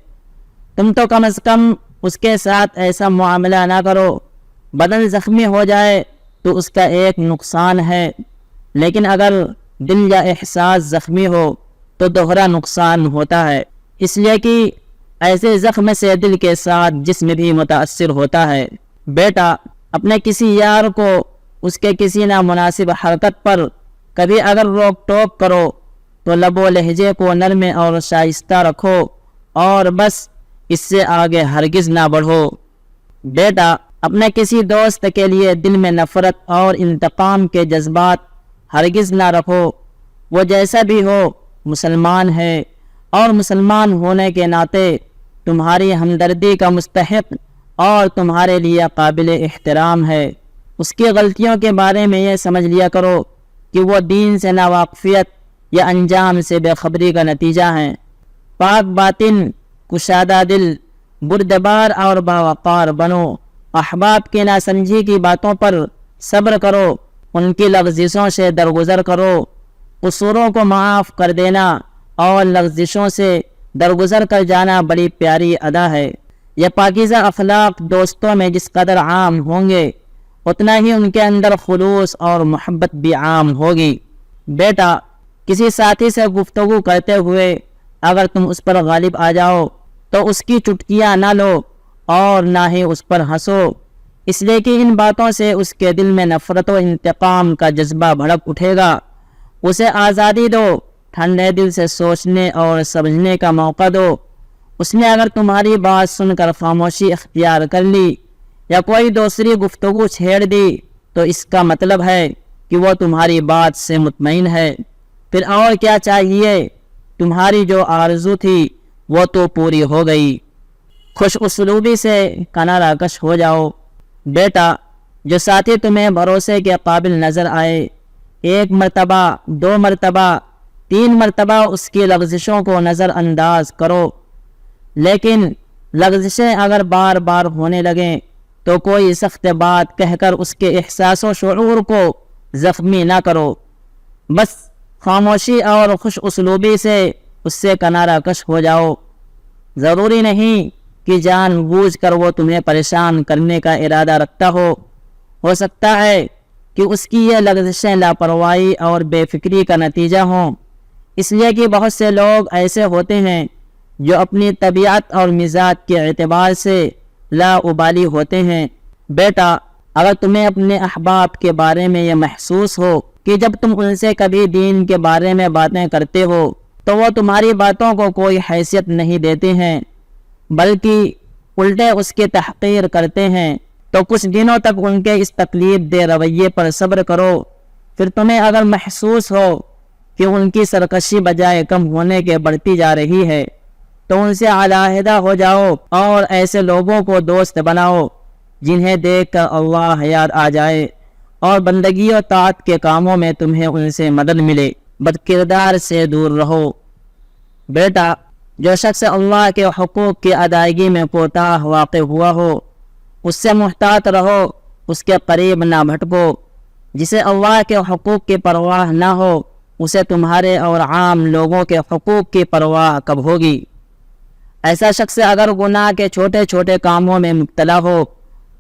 Speaker 2: تم تو کم از کم اس کے ساتھ ایسا معاملہ نہ کرو۔ بدن زخمی ہو جائے تو اس کا ایک نقصان ہے، لیکن اگر دل یا احساس زخمی ہو تو دوہرا نقصان ہوتا ہے، اس لیے کہ ایسے زخم سے دل کے ساتھ جسم بھی متاثر ہوتا ہے۔ بیٹا، اپنے کسی یار کو اس کے کسی نامناسب حرکت پر کبھی اگر روک ٹوک کرو تو لب و لہجے کو نرم اور شائستہ رکھو اور بس اس سے آگے ہرگز نہ بڑھو۔ بیٹا، اپنے کسی دوست کے لیے دل میں نفرت اور انتقام کے جذبات ہرگز نہ رکھو، وہ جیسا بھی ہو مسلمان ہے اور مسلمان ہونے کے ناطے تمہاری ہمدردی کا مستحق اور تمہارے لیے قابل احترام ہے۔ اس کی غلطیوں کے بارے میں یہ سمجھ لیا کرو کہ وہ دین سے ناواقفیت یا انجام سے بے خبری کا نتیجہ ہیں۔ پاک باطن، کشادہ دل، بردبار اور باوقار بنو، احباب کی ناسمجھی کی باتوں پر صبر کرو، ان کی لغزشوں سے درگزر کرو، قصوروں کو معاف کر دینا اور لغزشوں سے درگزر کر جانا بڑی پیاری ادا ہے۔ یہ پاکیزہ اخلاق دوستوں میں جس قدر عام ہوں گے اتنا ہی ان کے اندر خلوص اور محبت بھی عام ہوگی۔ بیٹا، کسی ساتھی سے گفتگو کرتے ہوئے اگر تم اس پر غالب آ جاؤ تو اس کی چٹکیاں نہ لو اور نہ ہی اس پر ہنسو، اس لیے کہ ان باتوں سے اس کے دل میں نفرت و انتقام کا جذبہ بھڑک اٹھے گا۔ اسے آزادی دو ٹھنڈے دل سے سوچنے اور سمجھنے کا موقع دو۔ اس نے اگر تمہاری بات سن کر خاموشی اختیار کر لی یا کوئی دوسری گفتگو چھیڑ دی تو اس کا مطلب ہے کہ وہ تمہاری بات سے مطمئن ہے۔ پھر اور کیا چاہیے؟ تمہاری جو آرزو تھی وہ تو پوری ہو گئی۔ خوش اسلوبی سے کنارہ کش ہو جاؤ۔ بیٹا، جو ساتھی تمہیں بھروسے کے قابل نظر آئے، 1 مرتبہ 2 مرتبہ 3 مرتبہ اس کی لغزشوں کو نظر انداز کرو، لیکن لغزشیں اگر بار بار ہونے لگیں تو کوئی سخت بات کہہ کر اس کے احساس و شعور کو زخمی نہ کرو، بس خاموشی اور خوش اسلوبی سے اس سے کنارہ کش ہو جاؤ۔ ضروری نہیں کہ جان بوجھ کر وہ تمہیں پریشان کرنے کا ارادہ رکھتا ہو سکتا ہے کہ اس کی یہ لغزشیں لاپرواہی اور بے فکری کا نتیجہ ہوں، اس لیے کہ بہت سے لوگ ایسے ہوتے ہیں جو اپنی طبیعت اور مزاج کے اعتبار سے لا ابالی ہوتے ہیں۔ بیٹا، اگر تمہیں اپنے احباب کے بارے میں یہ محسوس ہو کہ جب تم ان سے کبھی دین کے بارے میں باتیں کرتے ہو تو وہ تمہاری باتوں کو کوئی حیثیت نہیں دیتے ہیں بلکہ الٹے اس کی تحقیر کرتے ہیں، تو کچھ دنوں تک ان کے اس تکلیف دہ رویے پر صبر کرو۔ پھر تمہیں اگر محسوس ہو کہ ان کی سرکشی بجائے کم ہونے کے بڑھتی جا رہی ہے تو ان سے علیحدہ ہو جاؤ اور ایسے لوگوں کو دوست بناؤ جنہیں دیکھ کر اللہ یاد آ جائے اور بندگی و طاعت کے کاموں میں تمہیں ان سے مدد ملے۔ بد کردار سے دور رہو۔ بیٹا، جو شخص اللہ کے حقوق کی ادائیگی میں کوتاہ واقع ہوا ہو اس سے محتاط رہو، اس کے قریب نہ بھٹکو۔ جسے اللہ کے حقوق کی پرواہ نہ ہو اسے تمہارے اور عام لوگوں کے حقوق کی پرواہ کب ہوگی؟ ایسا شخص اگر گناہ کے چھوٹے چھوٹے کاموں میں مبتلا ہو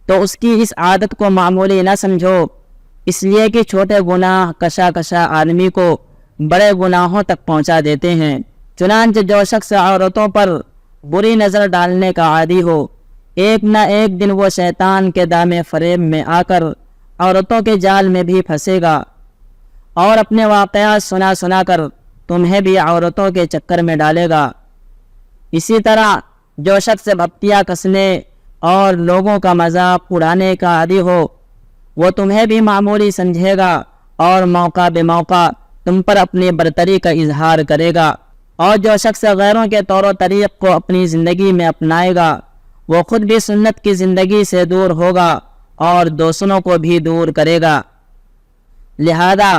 Speaker 2: تو اس کی اس عادت کو معمولی نہ سمجھو، اس لیے کہ چھوٹے گناہ کشا کشا آدمی کو بڑے گناہوں تک پہنچا دیتے ہیں۔ چنانچہ جو شخص عورتوں پر بری نظر ڈالنے کا عادی ہو، ایک نہ ایک دن وہ شیطان کے دامے فریب میں آ کر عورتوں کے جال میں بھی پھنسے گا اور اپنے واقعات سنا کر تمہیں بھی عورتوں کے چکر میں ڈالے گا۔ اسی طرح جو شخص بھپتیاں کسنے اور لوگوں کا مذاق اڑانے کا عادی ہو وہ تمہیں بھی معمولی سمجھے گا اور موقع بے موقع تم پر اپنی برتری کا اظہار کرے گا، اور جو شخص غیروں کے طور و طریق کو اپنی زندگی میں اپنائے گا وہ خود بھی سنت کی زندگی سے دور ہوگا اور دوسروں کو بھی دور کرے گا۔ لہذا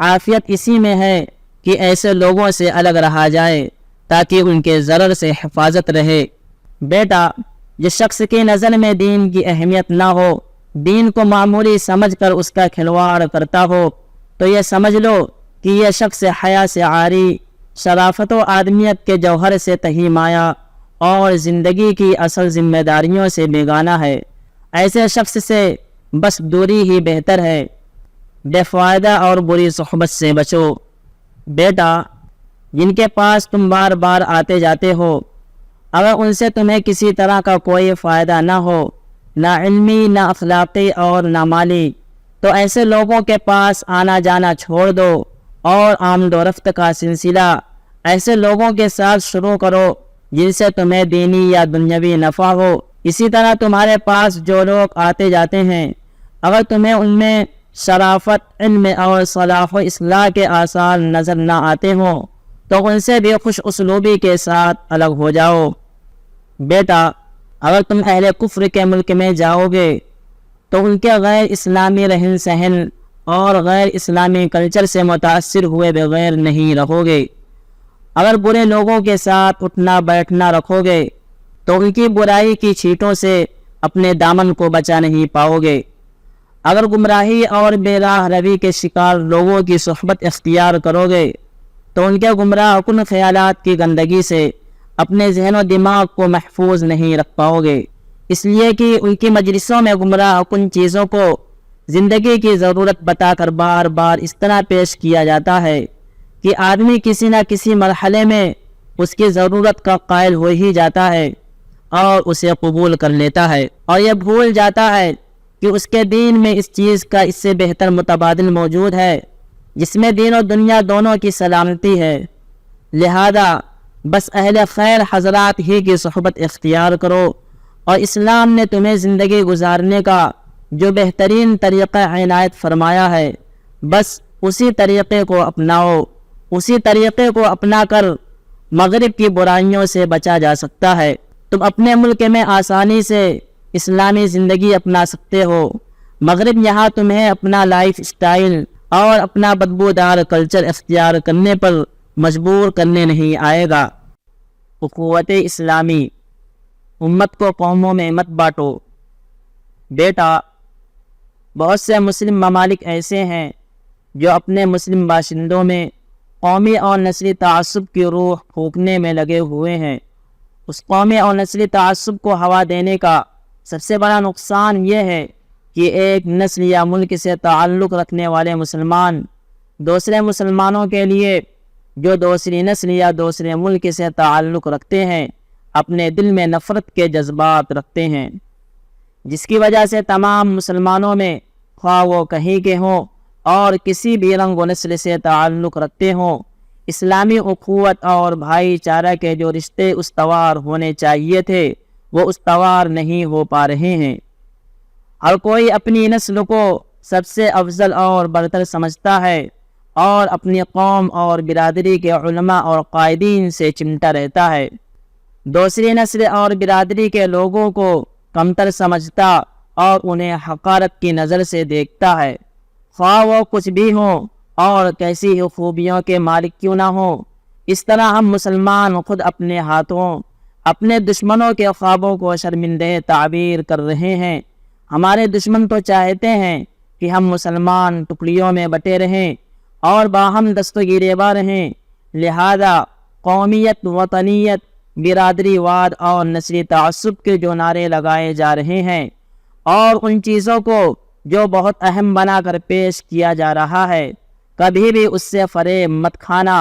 Speaker 2: عافیت اسی میں ہے کہ ایسے لوگوں سے الگ رہا جائے تاکہ ان کے ضرر سے حفاظت رہے۔ بیٹا، جس شخص کی نظر میں دین کی اہمیت نہ ہو، دین کو معمولی سمجھ کر اس کا کھلواڑ کرتا ہو، تو یہ سمجھ لو کہ یہ شخص حیا سے عاری، شرافت و آدمیت کے جوہر سے تہی مایا اور زندگی کی اصل ذمہ داریوں سے بیگانہ ہے۔ ایسے شخص سے بس دوری ہی بہتر ہے۔ بے فائدہ اور بری صحبت سے بچو۔ بیٹا، جن کے پاس تم بار بار آتے جاتے ہو، اگر ان سے تمہیں کسی طرح کا کوئی فائدہ نہ ہو، نہ علمی، نہ اخلاقی اور نہ مالی، تو ایسے لوگوں کے پاس آنا جانا چھوڑ دو اور آمد و رفت کا سلسلہ ایسے لوگوں کے ساتھ شروع کرو جن سے تمہیں دینی یا دنیاوی نفع ہو۔ اسی طرح تمہارے پاس جو لوگ آتے جاتے ہیں اگر تمہیں ان میں شرافت، علم اور صلاح و اصلاح کے آثار نظر نہ آتے ہوں تو ان سے بھی خوش اسلوبی کے ساتھ الگ ہو جاؤ۔ بیٹا، اگر تم اہل کفر کے ملک میں جاؤ گے تو ان کے غیر اسلامی رہن سہن اور غیر اسلامی کلچر سے متاثر ہوئے بغیر نہیں رہو گے۔ اگر برے لوگوں کے ساتھ اٹھنا بیٹھنا رکھو گے تو ان کی برائی کی چھیٹوں سے اپنے دامن کو بچا نہیں پاؤ گے۔ اگر گمراہی اور بے راہ روی کے شکار لوگوں کی صحبت اختیار کرو گے تو ان کے گمراہ کن خیالات کی گندگی سے اپنے ذہن و دماغ کو محفوظ نہیں رکھ پاؤ گے، اس لیے کہ ان کی مجلسوں میں گمراہ کن چیزوں کو زندگی کی ضرورت بتا کر بار بار اس طرح پیش کیا جاتا ہے کہ آدمی کسی نہ کسی مرحلے میں اس کی ضرورت کا قائل ہو ہی جاتا ہے اور اسے قبول کر لیتا ہے، اور یہ بھول جاتا ہے کہ اس کے دین میں اس چیز کا اس سے بہتر متبادل موجود ہے جس میں دین و دنیا دونوں کی سلامتی ہے۔ لہذا بس اہل خیر حضرات ہی کی صحبت اختیار کرو، اور اسلام نے تمہیں زندگی گزارنے کا جو بہترین طریقہ عنایت فرمایا ہے بس اسی طریقے کو اپناؤ۔ اسی طریقے کو اپنا کر مغرب کی برائیوں سے بچا جا سکتا ہے۔ تم اپنے ملک میں آسانی سے اسلامی زندگی اپنا سکتے ہو، مغرب یہاں تمہیں اپنا لائف سٹائل اور اپنا بدبودار کلچر اختیار کرنے پر مجبور کرنے نہیں آئے گا۔ اخوت اسلامی، امت کو قوموں میں مت بانٹو۔ بیٹا، بہت سے مسلم ممالک ایسے ہیں جو اپنے مسلم باشندوں میں قومی اور نسلی تعصب کی روح پھونکنے میں لگے ہوئے ہیں۔ اس قومی اور نسلی تعصب کو ہوا دینے کا سب سے بڑا نقصان یہ ہے کہ ایک نسل یا ملک سے تعلق رکھنے والے مسلمان دوسرے مسلمانوں کے لیے جو دوسری نسل یا دوسرے ملک سے تعلق رکھتے ہیں اپنے دل میں نفرت کے جذبات رکھتے ہیں، جس کی وجہ سے تمام مسلمانوں میں خواہ وہ کہیں کے ہوں اور کسی بھی رنگ و نسل سے تعلق رکھتے ہوں، اسلامی اخوت اور بھائی چارہ کے جو رشتے استوار ہونے چاہیے تھے وہ استوار نہیں ہو پا رہے ہیں۔ ہر کوئی اپنی نسل کو سب سے افضل اور برتر سمجھتا ہے اور اپنی قوم اور برادری کے علماء اور قائدین سے چمٹا رہتا ہے، دوسری نسل اور برادری کے لوگوں کو کمتر سمجھتا اور انہیں حقارت کی نظر سے دیکھتا ہے، خواہ وہ کچھ بھی ہوں اور کیسی ہی خوبیوں کے مالک کیوں نہ ہوں۔ اس طرح ہم مسلمان خود اپنے ہاتھوں اپنے دشمنوں کے خوابوں کو شرمندہ تعبیر کر رہے ہیں۔ ہمارے دشمن تو چاہتے ہیں کہ ہم مسلمان ٹکڑیوں میں بٹے رہیں اور باہم دست و گریباں رہیں، لہذا قومیت، وطنیت، برادری واد اور نسلی تعصب کے جو نعرے لگائے جا رہے ہیں اور ان چیزوں کو جو بہت اہم بنا کر پیش کیا جا رہا ہے، کبھی بھی اس سے فریب مت کھانا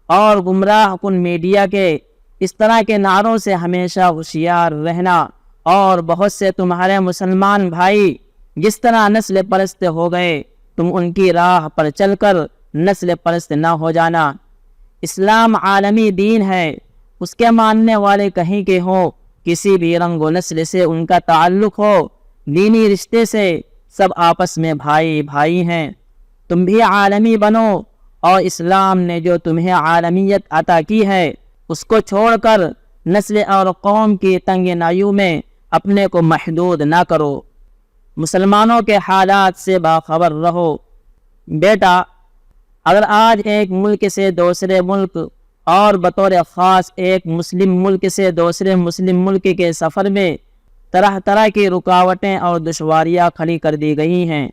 Speaker 2: اور گمراہ کن میڈیا کے اس طرح کے نعروں سے ہمیشہ ہوشیار رہنا۔ اور بہت سے تمہارے مسلمان بھائی جس طرح نسل پرست ہو گئے، تم ان کی راہ پر چل کر نسل پرست نہ ہو جانا۔ اسلام عالمی دین ہے، اس کے ماننے والے کہیں کے ہوں، کسی بھی رنگ و نسل سے ان کا تعلق ہو، دینی رشتے سے سب آپس میں بھائی بھائی ہیں۔ تم بھی عالمی بنو اور اسلام نے جو تمہیں عالمیت عطا کی ہے اس کو چھوڑ کر نسل اور قوم کی تنگ نایوں میں اپنے کو محدود نہ کرو، مسلمانوں کے حالات سے باخبر رہو۔ بیٹا، اگر آج ایک ملک سے دوسرے ملک اور بطور خاص ایک مسلم ملک سے دوسرے مسلم ملک کے سفر میں طرح طرح کی رکاوٹیں اور دشواریاں کھڑی کر دی گئی ہیں،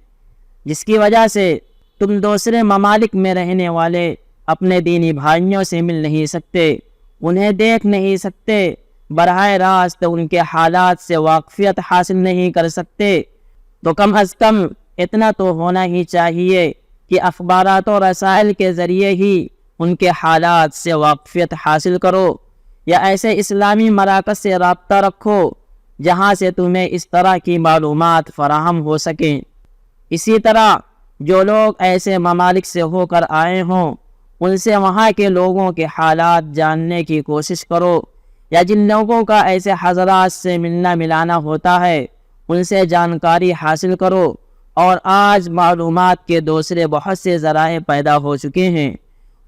Speaker 2: جس کی وجہ سے تم دوسرے ممالک میں رہنے والے اپنے دینی بھائیوں سے مل نہیں سکتے، انہیں دیکھ نہیں سکتے، براہ راست ان کے حالات سے واقفیت حاصل نہیں کر سکتے، تو کم از کم اتنا تو ہونا ہی چاہیے کہ اخبارات و رسائل کے ذریعے ہی ان کے حالات سے واقفیت حاصل کرو، یا ایسے اسلامی مراکز سے رابطہ رکھو جہاں سے تمہیں اس طرح کی معلومات فراہم ہو سکیں۔ اسی طرح جو لوگ ایسے ممالک سے ہو کر آئے ہوں ان سے وہاں کے لوگوں کے حالات جاننے کی کوشش کرو، یا جن لوگوں کا ایسے حضرات سے ملنا ملانا ہوتا ہے ان سے جانکاری حاصل کرو۔ اور آج معلومات کے دوسرے بہت سے ذرائع پیدا ہو چکے ہیں،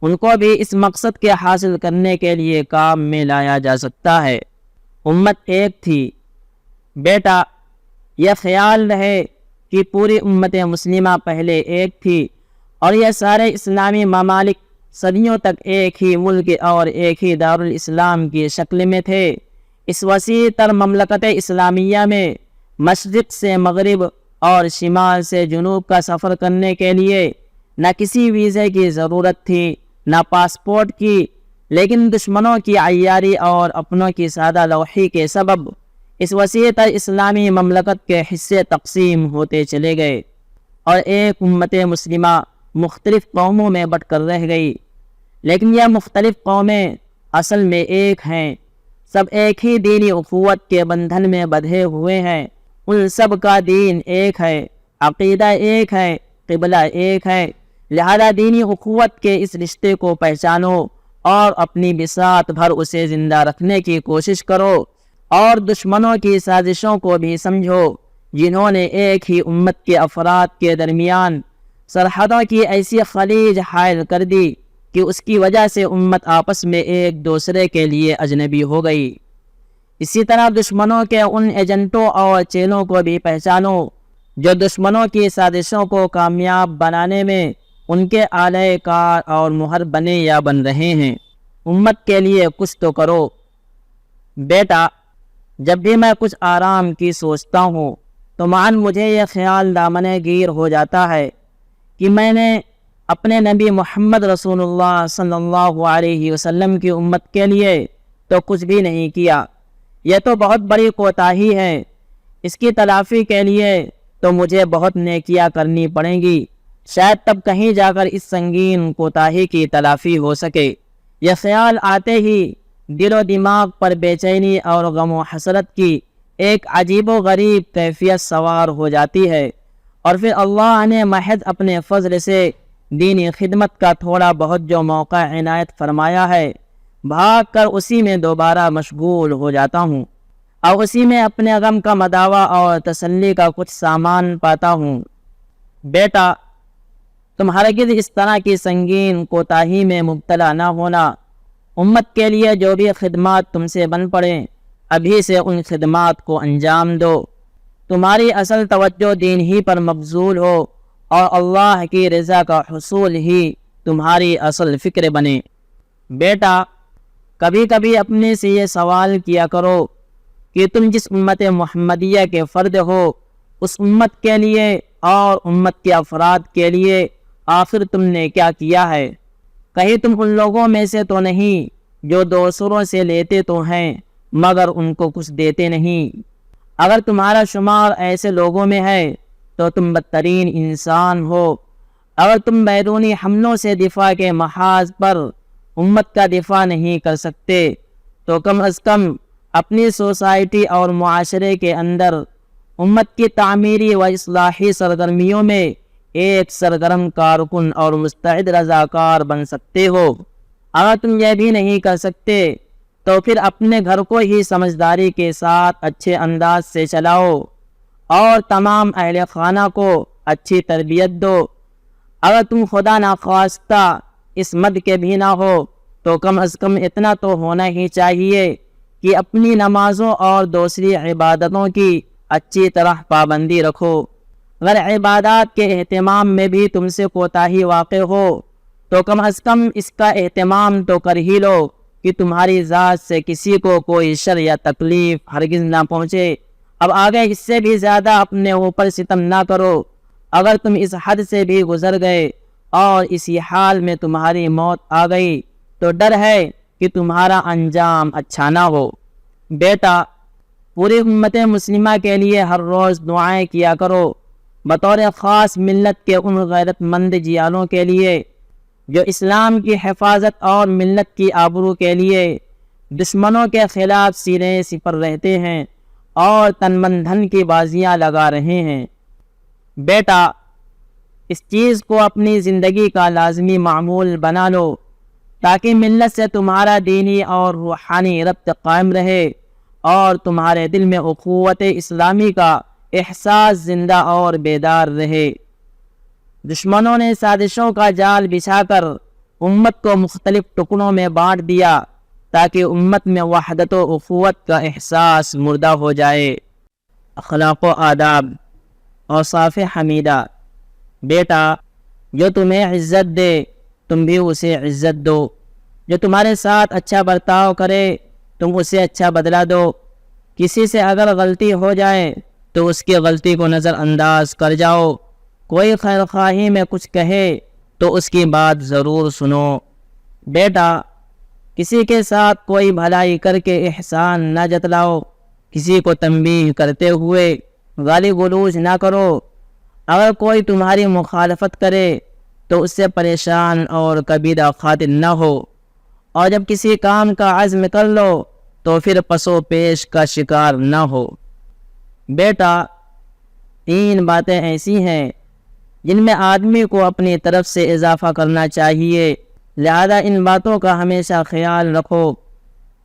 Speaker 2: ان کو بھی اس مقصد کے حاصل کرنے کے لیے کام میں لایا جا سکتا ہے۔ امت ایک تھی۔ بیٹا، یہ خیال رہے کہ پوری امت مسلمہ پہلے ایک تھی اور یہ سارے اسلامی ممالک صدیوں تک ایک ہی ملک اور ایک ہی دارالاسلام کی شکل میں تھے۔ اس وسیع تر مملکت اسلامیہ میں مشرق سے مغرب اور شمال سے جنوب کا سفر کرنے کے لیے نہ کسی ویزے کی ضرورت تھی نہ پاسپورٹ کی، لیکن دشمنوں کی عیاری اور اپنوں کی سادہ لوحی کے سبب اس وسیع تر اسلامی مملکت کے حصے تقسیم ہوتے چلے گئے اور ایک امت مسلمہ مختلف قوموں میں بٹ کر رہ گئی، لیکن یہ مختلف قومیں اصل میں ایک ہیں، سب ایک ہی دینی اخوت کے بندھن میں بندھے ہوئے ہیں، ان سب کا دین ایک ہے، عقیدہ ایک ہے، قبلہ ایک ہے، لہذا دینی اخوت کے اس رشتے کو پہچانو اور اپنی بساط بھر اسے زندہ رکھنے کی کوشش کرو، اور دشمنوں کی سازشوں کو بھی سمجھو جنہوں نے ایک ہی امت کے افراد کے درمیان سرحدوں کی ایسی خلیج حائل کر دی کہ اس کی وجہ سے امت آپس میں ایک دوسرے کے لیے اجنبی ہو گئی۔ اسی طرح دشمنوں کے ان ایجنٹوں اور چیلوں کو بھی پہچانو جو دشمنوں کی سازشوں کو کامیاب بنانے میں ان کے آلۂ کار اور مہر بنے یا بن رہے ہیں۔ امت کے لیے کچھ تو کرو۔ بیٹا، جب بھی میں کچھ آرام کی سوچتا ہوں تو معاً مجھے یہ خیال دامنِ گیر ہو جاتا ہے کہ میں نے اپنے نبی محمد رسول اللہ صلی اللہ علیہ وسلم کی امت کے لیے تو کچھ بھی نہیں کیا۔ یہ تو بہت بڑی کوتاہی ہے۔ اس کی تلافی کے لیے تو مجھے بہت نیکیاں کرنی پڑیں گی، شاید تب کہیں جا کر اس سنگین کوتاہی کی تلافی ہو سکے۔ یہ خیال آتے ہی دل و دماغ پر بے چینی اور غم و حسرت کی ایک عجیب و غریب کیفیت سوار ہو جاتی ہے، اور پھر اللہ نے محض اپنے فضل سے دینی خدمت کا تھوڑا بہت جو موقع عنایت فرمایا ہے، بھاگ کر اسی میں دوبارہ مشغول ہو جاتا ہوں، اور اسی میں اپنے غم کا مداوع اور تسلی کا کچھ سامان پاتا ہوں۔ بیٹا، تم ہرگز اس طرح کی سنگین کوتاہی میں مبتلا نہ ہونا۔ امت کے لیے جو بھی خدمات تم سے بن پڑیں، ابھی سے ان خدمات کو انجام دو۔ تمہاری اصل توجہ دین ہی پر مبذول ہو، اور اللہ کی رضا کا حصول ہی تمہاری اصل فکر بنے۔ بیٹا، کبھی کبھی اپنے سے یہ سوال کیا کرو کہ تم جس امت محمدیہ کے فرد ہو، اس امت کے لیے اور امت کے افراد کے لیے آخر تم نے کیا کیا ہے؟ کہیں تم ان لوگوں میں سے تو نہیں جو دوسروں سے لیتے تو ہیں مگر ان کو کچھ دیتے نہیں؟ اگر تمہارا شمار ایسے لوگوں میں ہے تو تم بدترین انسان ہو۔ اگر تم بیرونی حملوں سے دفاع کے محاذ پر امت کا دفاع نہیں کر سکتے تو کم از کم اپنی سوسائٹی اور معاشرے کے اندر امت کی تعمیری و اصلاحی سرگرمیوں میں ایک سرگرم کارکن اور مستعد رضاکار بن سکتے ہو۔ اگر تم یہ بھی نہیں کر سکتے تو پھر اپنے گھر کو ہی سمجھداری کے ساتھ اچھے انداز سے چلاؤ اور تمام اہل خانہ کو اچھی تربیت دو۔ اگر تم خدا نخواستہ اس مد کے بھی نہ ہو تو کم از کم اتنا تو ہونا ہی چاہیے کہ اپنی نمازوں اور دوسری عبادتوں کی اچھی طرح پابندی رکھو۔ اگر عبادات کے اہتمام میں بھی تم سے کوتاہی واقع ہو تو کم از کم اس کا اہتمام تو کر ہی لو کہ تمہاری ذات سے کسی کو کوئی شر یا تکلیف ہرگز نہ پہنچے۔ اب آگے اس سے بھی زیادہ اپنے اوپر ستم نہ کرو۔ اگر تم اس حد سے بھی گزر گئے اور اسی حال میں تمہاری موت آ گئی تو ڈر ہے کہ تمہارا انجام اچھا نہ ہو۔ بیٹا، پوری امت مسلمہ کے لیے ہر روز دعائیں کیا کرو، بطور خاص ملت کے ان غیرت مند جیالوں کے لیے جو اسلام کی حفاظت اور ملت کی آبرو کے لیے دشمنوں کے خلاف سینے سپر رہتے ہیں اور تن من دھن کی بازیاں لگا رہے ہیں۔ بیٹا، اس چیز کو اپنی زندگی کا لازمی معمول بنا لو تاکہ ملت سے تمہارا دینی اور روحانی ربط قائم رہے اور تمہارے دل میں اخوت اسلامی کا احساس زندہ اور بیدار رہے۔ دشمنوں نے سازشوں کا جال بچھا کر امت کو مختلف ٹکڑوں میں بانٹ دیا تاکہ امت میں وحدت و اخوت کا احساس مردہ ہو جائے۔ اخلاق و آداب، اوصاف حمیدہ۔ بیٹا، جو تمہیں عزت دے تم بھی اسے عزت دو، جو تمہارے ساتھ اچھا برتاؤ کرے تم اسے اچھا بدلہ دو۔ کسی سے اگر غلطی ہو جائے تو اس کی غلطی کو نظر انداز کر جاؤ۔ کوئی خیر خواہی میں کچھ کہے تو اس کی بات ضرور سنو۔ بیٹا، کسی کے ساتھ کوئی بھلائی کر کے احسان نہ جتلاؤ، کسی کو تنبیہ کرتے ہوئے گالی گلوچ نہ کرو۔ اگر کوئی تمہاری مخالفت کرے تو اس سے پریشان اور کبیرہ خاطر نہ ہو، اور جب کسی کام کا عزم کر لو تو پھر پس و پیش کا شکار نہ ہو۔ بیٹا، 3 باتیں ایسی ہیں جن میں آدمی کو اپنی طرف سے اضافہ کرنا چاہیے، لہذا ان باتوں کا ہمیشہ خیال رکھو۔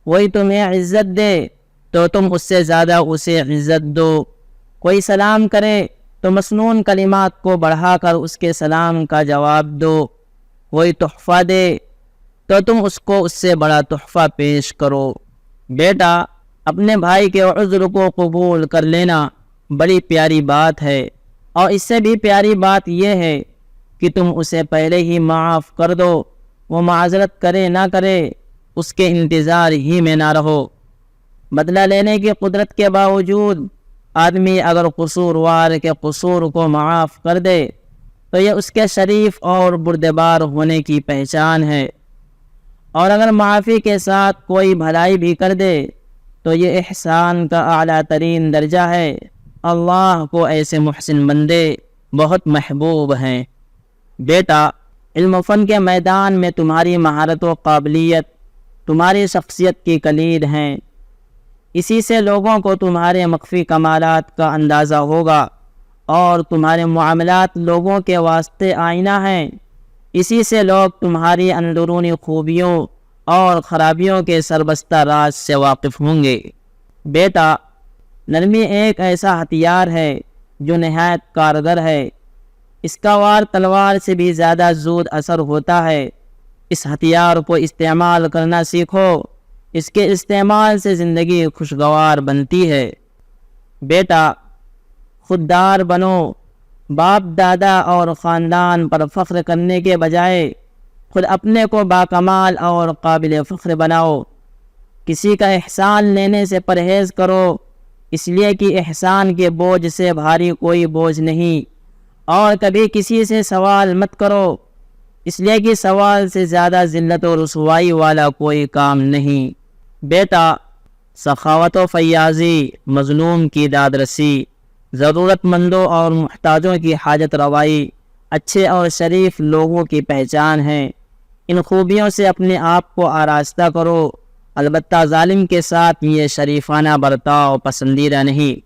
Speaker 2: کوئی تمہیں عزت دے تو تم اس سے زیادہ اسے عزت دو۔ کوئی سلام کرے تو مسنون کلمات کو بڑھا کر اس کے سلام کا جواب دو۔ کوئی تحفہ دے تو تم اس کو اس سے بڑا تحفہ پیش کرو۔ بیٹا، اپنے بھائی کے عذر کو قبول کر لینا بڑی پیاری بات ہے، اور اس سے بھی پیاری بات یہ ہے کہ تم اسے پہلے ہی معاف کر دو۔ وہ معذرت کرے نہ کرے اس کے انتظار ہی میں نہ رہو۔ بدلہ لینے کی قدرت کے باوجود آدمی اگر قصوروار کے قصور کو معاف کر دے تو یہ اس کے شریف اور بردبار ہونے کی پہچان ہے، اور اگر معافی کے ساتھ کوئی بھلائی بھی کر دے تو یہ احسان کا اعلیٰ ترین درجہ ہے۔ اللہ کو ایسے محسن بندے بہت محبوب ہیں۔ بیٹا، علم و فن کے میدان میں تمہاری مہارت و قابلیت تمہاری شخصیت کی کلید ہیں۔ اسی سے لوگوں کو تمہارے مخفی کمالات کا اندازہ ہوگا، اور تمہارے معاملات لوگوں کے واسطے آئینہ ہیں۔ اسی سے لوگ تمہاری اندرونی خوبیوں اور خرابیوں کے سربستہ راز سے واقف ہوں گے۔ بیٹا، نرمی ایک ایسا ہتھیار ہے جو نہایت کارگر ہے۔ اس کا وار تلوار سے بھی زیادہ زود اثر ہوتا ہے۔ اس ہتھیار کو استعمال کرنا سیکھو، اس کے استعمال سے زندگی خوشگوار بنتی ہے۔ بیٹا، خوددار بنو، باپ دادا اور خاندان پر فخر کرنے کے بجائے خود اپنے کو باکمال اور قابل فخر بناؤ۔ کسی کا احسان لینے سے پرہیز کرو، اس لیے کہ احسان کے بوجھ سے بھاری کوئی بوجھ نہیں، اور کبھی کسی سے سوال مت کرو، اس لیے کہ سوال سے زیادہ ذلت و رسوائی والا کوئی کام نہیں۔ بیٹا، سخاوت و فیاضی، مظلوم کی داد رسی، ضرورت مندوں اور محتاجوں کی حاجت روائی اچھے اور شریف لوگوں کی پہچان ہے۔ ان خوبیوں سے اپنے آپ کو آراستہ کرو، البتہ ظالم کے ساتھ یہ شریفانہ برتاؤ پسندیدہ نہیں۔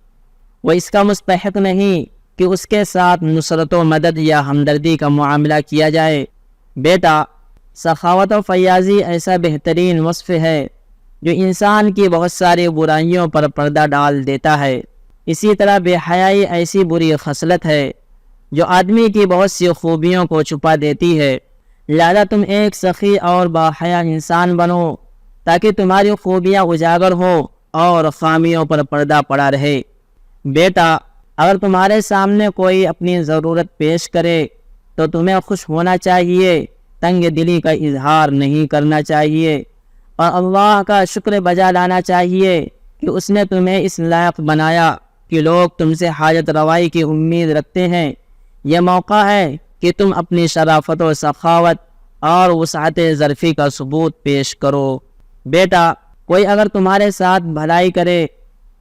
Speaker 2: وہ اس کا مستحق نہیں کہ اس کے ساتھ نصرت و مدد یا ہمدردی کا معاملہ کیا جائے۔ بیٹا، سخاوت و فیاضی ایسا بہترین وصف ہے جو انسان کی بہت ساری برائیوں پر پردہ ڈال دیتا ہے۔ اسی طرح بے حیائی ایسی بری خصلت ہے جو آدمی کی بہت سی خوبیوں کو چھپا دیتی ہے۔ لہذا تم ایک سخی اور باحیا انسان بنو تاکہ تمہاری خوبیاں اجاگر ہوں اور خامیوں پر پردہ پڑا رہے۔ بیٹا، اگر تمہارے سامنے کوئی اپنی ضرورت پیش کرے تو تمہیں خوش ہونا چاہیے، تنگ دلی کا اظہار نہیں کرنا چاہیے، اور اللہ کا شکر بجا لانا چاہیے کہ اس نے تمہیں اس لائق بنایا کہ لوگ تم سے حاجت روائی کی امید رکھتے ہیں۔ یہ موقع ہے کہ تم اپنی شرافت و سخاوت اور وسعت ظرفی کا ثبوت پیش کرو۔ بیٹا، کوئی اگر تمہارے ساتھ بھلائی کرے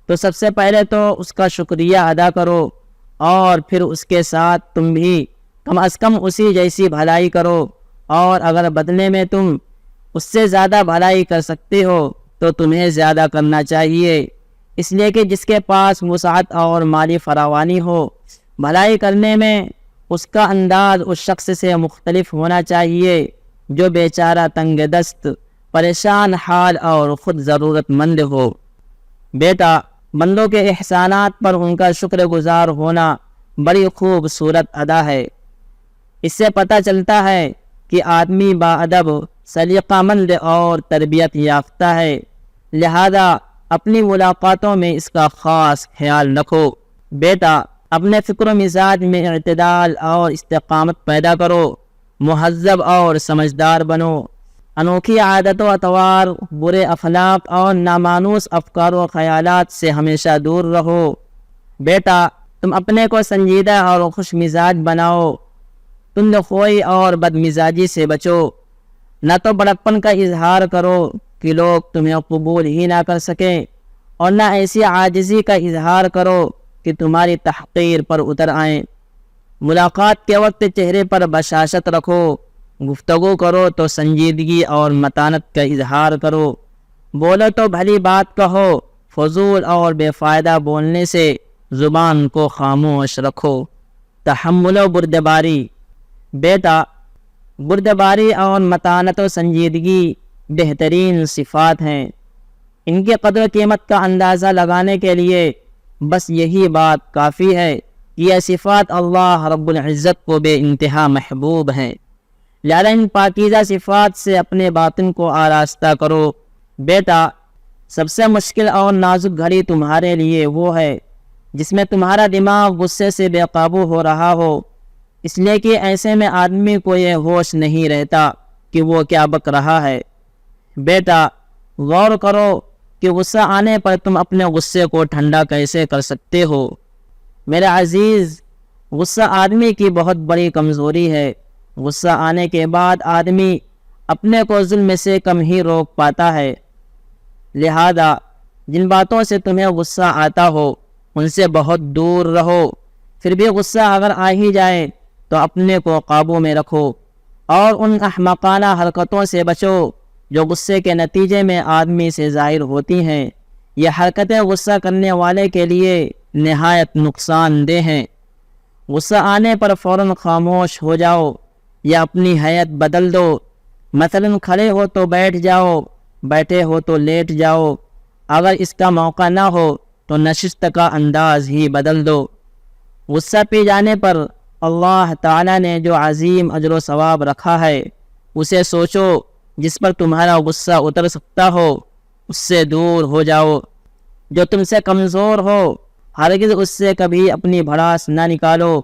Speaker 2: تو سب سے پہلے تو اس کا شکریہ ادا کرو، اور پھر اس کے ساتھ تم بھی کم از کم اسی جیسی بھلائی کرو، اور اگر بدلے میں تم اس سے زیادہ بھلائی کر سکتے ہو تو تمہیں زیادہ کرنا چاہیے، اس لیے کہ جس کے پاس وسعت اور مالی فراوانی ہو، بھلائی کرنے میں اس کا انداز اس شخص سے مختلف ہونا چاہیے جو بیچارہ تنگ دست، پریشان حال اور خود ضرورت مند ہو۔ بیٹا، بندوں کے احسانات پر ان کا شکر گزار ہونا بڑی خوبصورت ادا ہے۔ اس سے پتہ چلتا ہے کہ آدمی باادب، سلیقہ مند اور تربیت یافتہ ہے، لہذا اپنی ملاقاتوں میں اس کا خاص خیال رکھو۔ بیٹا، اپنے فکر و مزاج میں اعتدال اور استقامت پیدا کرو، مہذب اور سمجھدار بنو، انوکھی عادت و اطوار، برے اخلاق اور نامانوس افکار و خیالات سے ہمیشہ دور رہو۔ بیٹا، تم اپنے کو سنجیدہ اور خوش مزاج بناؤ، تند خوئی اور بد مزاجی سے بچو، نہ تو بڑکپن کا اظہار کرو کہ لوگ تمہیں قبول ہی نہ کر سکیں، اور نہ ایسی عاجزی کا اظہار کرو کہ تمہاری تحقیر پر اتر آئیں۔ ملاقات کے وقت چہرے پر بشاشت رکھو، گفتگو کرو تو سنجیدگی اور متانت کا اظہار کرو، بولو تو بھلی بات کہو، فضول اور بے فائدہ بولنے سے زبان کو خاموش رکھو۔ تحمل و بردباری۔ بیٹا، بردباری اور متانت و سنجیدگی بہترین صفات ہیں۔ ان کی قدر و قیمت کا اندازہ لگانے کے لیے بس یہی بات کافی ہے کہ یہ صفات اللہ رب العزت کو بے انتہا محبوب ہیں۔ لہذا ان پاکیزہ صفات سے اپنے باطن کو آراستہ کرو۔ بیٹا، سب سے مشکل اور نازک گھڑی تمہارے لیے وہ ہے جس میں تمہارا دماغ غصے سے بے قابو ہو رہا ہو، اس لیے کہ ایسے میں آدمی کو یہ ہوش نہیں رہتا کہ وہ کیا بک رہا ہے۔ بیٹا، غور کرو کہ غصہ آنے پر تم اپنے غصے کو ٹھنڈا کیسے کر سکتے ہو۔ میرے عزیز، غصہ آدمی کی بہت بڑی کمزوری ہے۔ غصہ آنے کے بعد آدمی اپنے کو ظلم سے کم ہی روک پاتا ہے۔ لہذا جن باتوں سے تمہیں غصہ آتا ہو ان سے بہت دور رہو۔ پھر بھی غصہ اگر آ ہی جائے تو اپنے کو قابو میں رکھو اور ان احمقانہ حرکتوں سے بچو جو غصے کے نتیجے میں آدمی سے ظاہر ہوتی ہیں۔ یہ حرکتیں غصہ کرنے والے کے لیے نہایت نقصان دہ ہیں۔ غصہ آنے پر فوراً خاموش ہو جاؤ یا اپنی حیت بدل دو۔ مثلاً کھڑے ہو تو بیٹھ جاؤ، بیٹھے ہو تو لیٹ جاؤ۔ اگر اس کا موقع نہ ہو تو نشست کا انداز ہی بدل دو۔ غصہ پی جانے پر اللہ تعالیٰ نے جو عظیم اجر و ثواب رکھا ہے اسے سوچو۔ جس پر تمہارا غصہ اتر سکتا ہو اس سے دور ہو جاؤ۔ جو تم سے کمزور ہو ہرگز اس سے کبھی اپنی بھڑاس نہ نکالو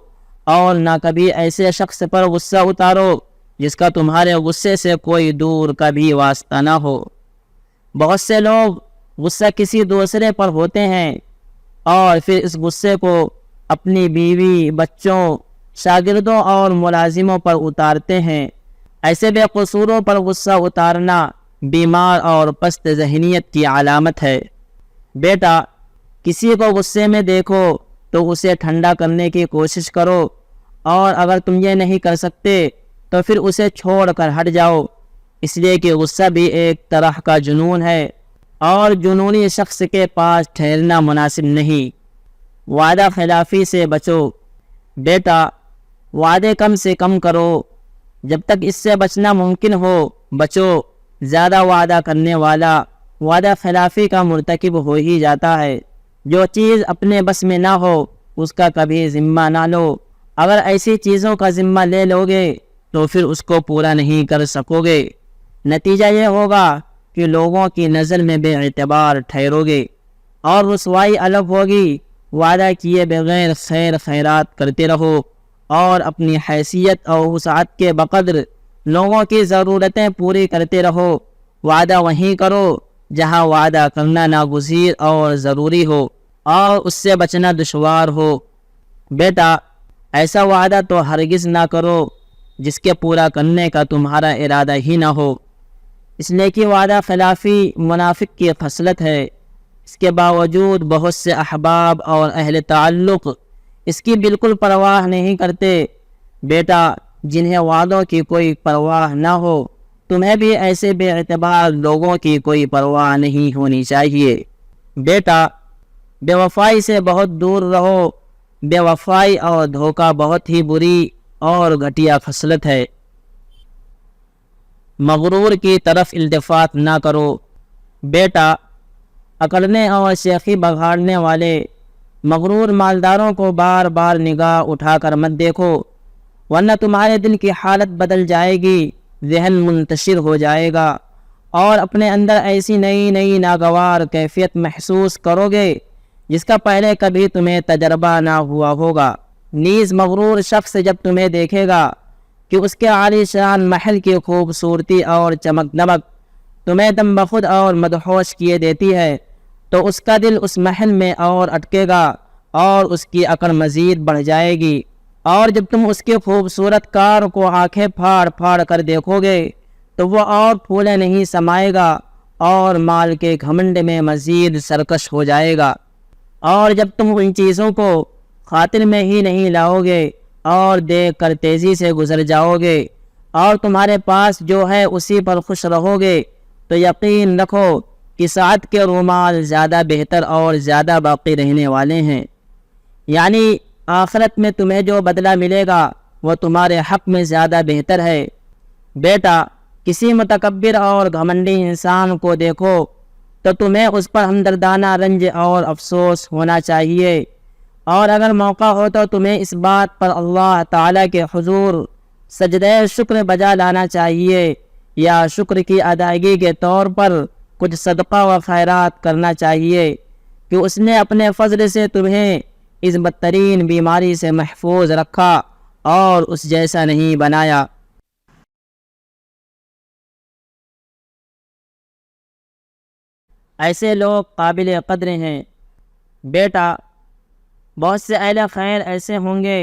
Speaker 2: اور نہ کبھی ایسے شخص پر غصہ اتارو جس کا تمہارے غصے سے کوئی دور کا بھی واسطہ نہ ہو۔ بہت سے لوگ غصہ کسی دوسرے پر ہوتے ہیں اور پھر اس غصے کو اپنی بیوی، بچوں، شاگردوں اور ملازموں پر اتارتے ہیں۔ ایسے بے قصوروں پر غصہ اتارنا بیمار اور پست ذہنیت کی علامت ہے۔ بیٹا، کسی کو غصے میں دیکھو تو اسے ٹھنڈا کرنے کی کوشش کرو، اور اگر تم یہ نہیں کر سکتے تو پھر اسے چھوڑ کر ہٹ جاؤ، اس لیے کہ غصہ بھی ایک طرح کا جنون ہے اور جنونی شخص کے پاس ٹھہرنا مناسب نہیں۔ وعدہ خلافی سے بچو۔ بیٹا، وعدے کم سے کم کرو۔ جب تک اس سے بچنا ممکن ہو بچو۔ زیادہ وعدہ کرنے والا وعدہ خلافی کا مرتکب ہو ہی جاتا ہے۔ جو چیز اپنے بس میں نہ ہو اس کا کبھی ذمہ نہ لو۔ اگر ایسی چیزوں کا ذمہ لے لوگے تو پھر اس کو پورا نہیں کر سکو گے۔ نتیجہ یہ ہوگا کہ لوگوں کی نظر میں بے اعتبار ٹھہرو گے اور رسوائی الگ ہوگی۔ وعدہ کیے بغیر خیر خیرات کرتے رہو اور اپنی حیثیت اور وسعت کے بقدر لوگوں کی ضرورتیں پوری کرتے رہو۔ وعدہ وہیں کرو جہاں وعدہ کرنا ناگزیر اور ضروری ہو اور اس سے بچنا دشوار ہو۔ بیٹا، ایسا وعدہ تو ہرگز نہ کرو جس کے پورا کرنے کا تمہارا ارادہ ہی نہ ہو، اس لیے کہ وعدہ خلافی منافق کی خصلت ہے۔ اس کے باوجود بہت سے احباب اور اہل تعلق اس کی بالکل پرواہ نہیں کرتے۔ بیٹا، جنہیں وعدوں کی کوئی پرواہ نہ ہو تمہیں بھی ایسے بے اعتبار لوگوں کی کوئی پرواہ نہیں ہونی چاہیے۔ بیٹا، بے وفائی سے بہت دور رہو۔ بے وفائی اور دھوکہ بہت ہی بری اور گھٹیا خصلت ہے۔ مغرور کی طرف التفات نہ کرو۔ بیٹا، اکڑنے اور شیخی بگاڑنے والے مغرور مالداروں کو بار بار نگاہ اٹھا کر مت دیکھو، ورنہ تمہارے دل کی حالت بدل جائے گی، ذہن منتشر ہو جائے گا اور اپنے اندر ایسی نئی نئی ناگوار کیفیت محسوس کرو گے جس کا پہلے کبھی تمہیں تجربہ نہ ہوا ہوگا۔ نیز مغرور شخص جب تمہیں دیکھے گا کہ اس کے عالی شان محل کی خوبصورتی اور چمک دمک تمہیں دم بخود اور مدہوش کیے دیتی ہے تو اس کا دل اس محل میں اور اٹکے گا اور اس کی عقل مزید بڑھ جائے گی، اور جب تم اس کی خوبصورت کار کو آنکھیں پھاڑ پھاڑ کر دیکھو گے تو وہ اور پھولے نہیں سمائے گا اور مال کے گھمنڈ میں مزید سرکش ہو جائے گا، اور جب تم ان چیزوں کو خاطر میں ہی نہیں لاؤ گے اور دیکھ کر تیزی سے گزر جاؤ گے اور تمہارے پاس جو ہے اسی پر خوش رہو گے تو یقین رکھو کہ ساعت کے رومال زیادہ بہتر اور زیادہ باقی رہنے والے ہیں، یعنی آخرت میں تمہیں جو بدلہ ملے گا وہ تمہارے حق میں زیادہ بہتر ہے۔ بیٹا کسی متکبر اور گھمنڈی انسان کو دیکھو تو تمہیں اس پر ہمدردانہ رنج اور افسوس ہونا چاہیے، اور اگر موقع ہو تو تمہیں اس بات پر اللہ تعالیٰ کے حضور سجدہ شکر بجا لانا چاہیے، یا شکر کی ادائیگی کے طور پر کچھ صدقہ و خیرات کرنا چاہیے کہ اس نے اپنے فضل سے تمہیں اس بدترین بیماری سے محفوظ رکھا اور اس جیسا نہیں بنایا۔ ایسے لوگ قابل قدر ہیں۔ بیٹا بہت سے اہل خیر ایسے ہوں گے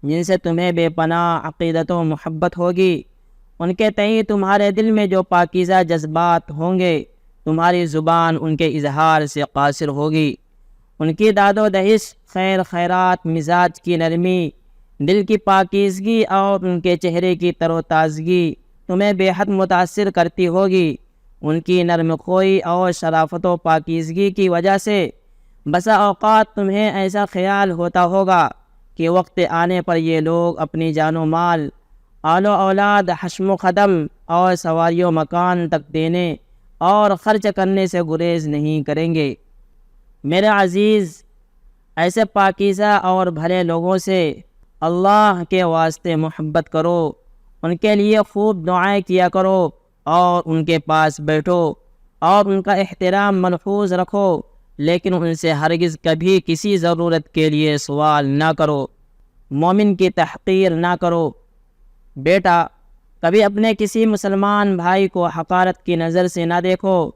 Speaker 2: جن سے تمہیں بے پناہ عقیدت و محبت ہوگی، ان کے تئیں تمہارے دل میں جو پاکیزہ جذبات ہوں گے، تمہاری زبان ان کے اظہار سے قاصر ہوگی، ان کی داد و دہش، خیر خیرات، مزاج کی نرمی، دل کی پاکیزگی اور ان کے چہرے کی تر و تازگی تمہیں بے حد متاثر کرتی ہوگی۔ ان کی نرم خوئی اور شرافت و پاکیزگی کی وجہ سے بسا اوقات تمہیں ایسا خیال ہوتا ہوگا کہ وقت آنے پر یہ لوگ اپنی جان و مال، آل و اولاد، حشم و خدم اور سواری و مکان تک دینے اور خرچ کرنے سے گریز نہیں کریں گے۔ میرے عزیز، ایسے پاکیزہ اور بھلے لوگوں سے اللہ کے واسطے محبت کرو، ان کے لیے خوب دعائیں کیا کرو اور ان کے پاس بیٹھو اور ان کا احترام ملحوظ رکھو، لیکن ان سے ہرگز کبھی کسی ضرورت کے لیے سوال نہ کرو، مومن کی تحقیر نہ کرو۔ بیٹا کبھی اپنے کسی مسلمان بھائی کو حقارت کی نظر سے نہ دیکھو،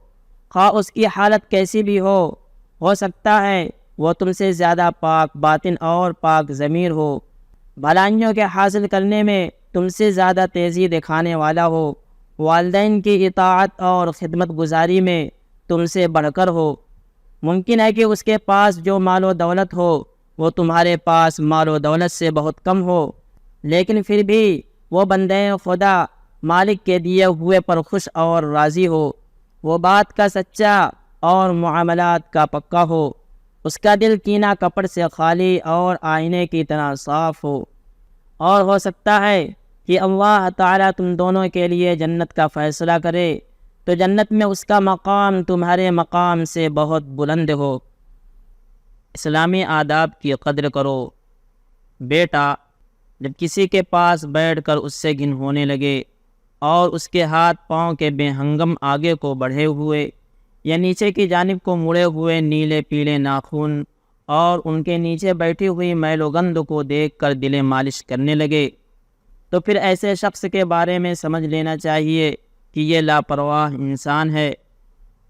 Speaker 2: خواہ اس کی حالت کیسی بھی ہو سکتا ہے وہ تم سے زیادہ پاک باطن اور پاک ضمیر ہو، بھلائیوں کے حاصل کرنے میں تم سے زیادہ تیزی دکھانے والا ہو، والدین کی اطاعت اور خدمت گزاری میں تم سے بڑھ کر ہو۔ ممکن ہے کہ اس کے پاس جو مال و دولت ہو وہ تمہارے پاس مال و دولت سے بہت کم ہو، لیکن پھر بھی وہ بندے خدا مالک کے دیے ہوئے پر خوش اور راضی ہو، وہ بات کا سچا اور معاملات کا پکا ہو، اس کا دل کینہ کپٹ سے خالی اور آئینے کی طرح صاف ہو، اور ہو سکتا ہے کہ اللہ تعالیٰ تم دونوں کے لیے جنت کا فیصلہ کرے تو جنت میں اس کا مقام تمہارے مقام سے بہت بلند ہو۔ اسلامی آداب کی قدر کرو۔ بیٹا جب کسی کے پاس بیٹھ کر اس سے گھن ہونے لگے اور اس کے ہاتھ پاؤں کے بے ہنگم آگے کو بڑھے ہوئے یا نیچے کی جانب کو مڑے ہوئے نیلے پیلے ناخن اور ان کے نیچے بیٹھی ہوئی میل و گند کو دیکھ کر دل مالش کرنے لگے تو پھر ایسے شخص کے بارے میں سمجھ لینا چاہیے کہ یہ لاپرواہ انسان ہے۔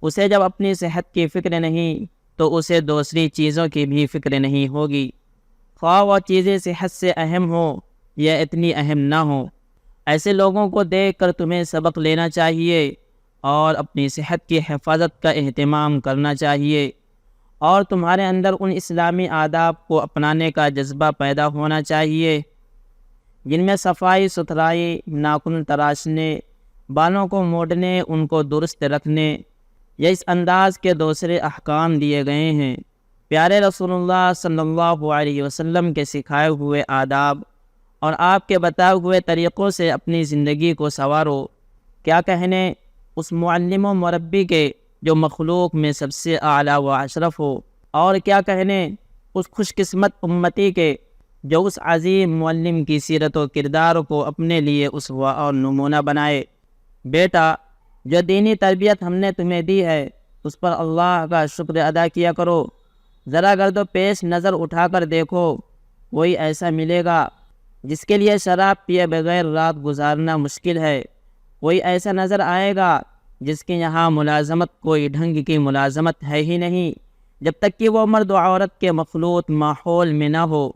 Speaker 2: اسے جب اپنی صحت کی فکر نہیں تو اسے دوسری چیزوں کی بھی فکر نہیں ہوگی، خواہ وہ چیزیں صحت سے اہم ہوں یا اتنی اہم نہ ہوں۔ ایسے لوگوں کو دیکھ کر تمہیں سبق لینا چاہیے اور اپنی صحت کی حفاظت کا اہتمام کرنا چاہیے، اور تمہارے اندر ان اسلامی آداب کو اپنانے کا جذبہ پیدا ہونا چاہیے جن میں صفائی ستھرائی، ناخن تراشنے، بالوں کو موڑنے، ان کو درست رکھنے یا اس انداز کے دوسرے احکام دیے گئے ہیں۔ پیارے رسول اللہ صلی اللہ علیہ وسلم کے سکھائے ہوئے آداب اور آپ کے بتائے ہوئے طریقوں سے اپنی زندگی کو سنوارو۔ کیا کہنے اس معلم و مربی کے جو مخلوق میں سب سے اعلیٰ و اشرف ہو، اور کیا کہنے اس خوش قسمت امتی کے جو اس عظیم معلم کی سیرت و کردار کو اپنے لیے اسوہ اور نمونہ بنائے۔ بیٹا جو دینی تربیت ہم نے تمہیں دی ہے اس پر اللہ کا شکر ادا کیا کرو۔ ذرا گرد و پیش نظر اٹھا کر دیکھو، کوئی ایسا ملے گا جس کے لیے شراب پیے بغیر رات گزارنا مشکل ہے، کوئی ایسا نظر آئے گا جس کے یہاں ملازمت کوئی ڈھنگ کی ملازمت ہے ہی نہیں جب تک کہ وہ مرد و عورت کے مخلوط ماحول میں نہ ہو،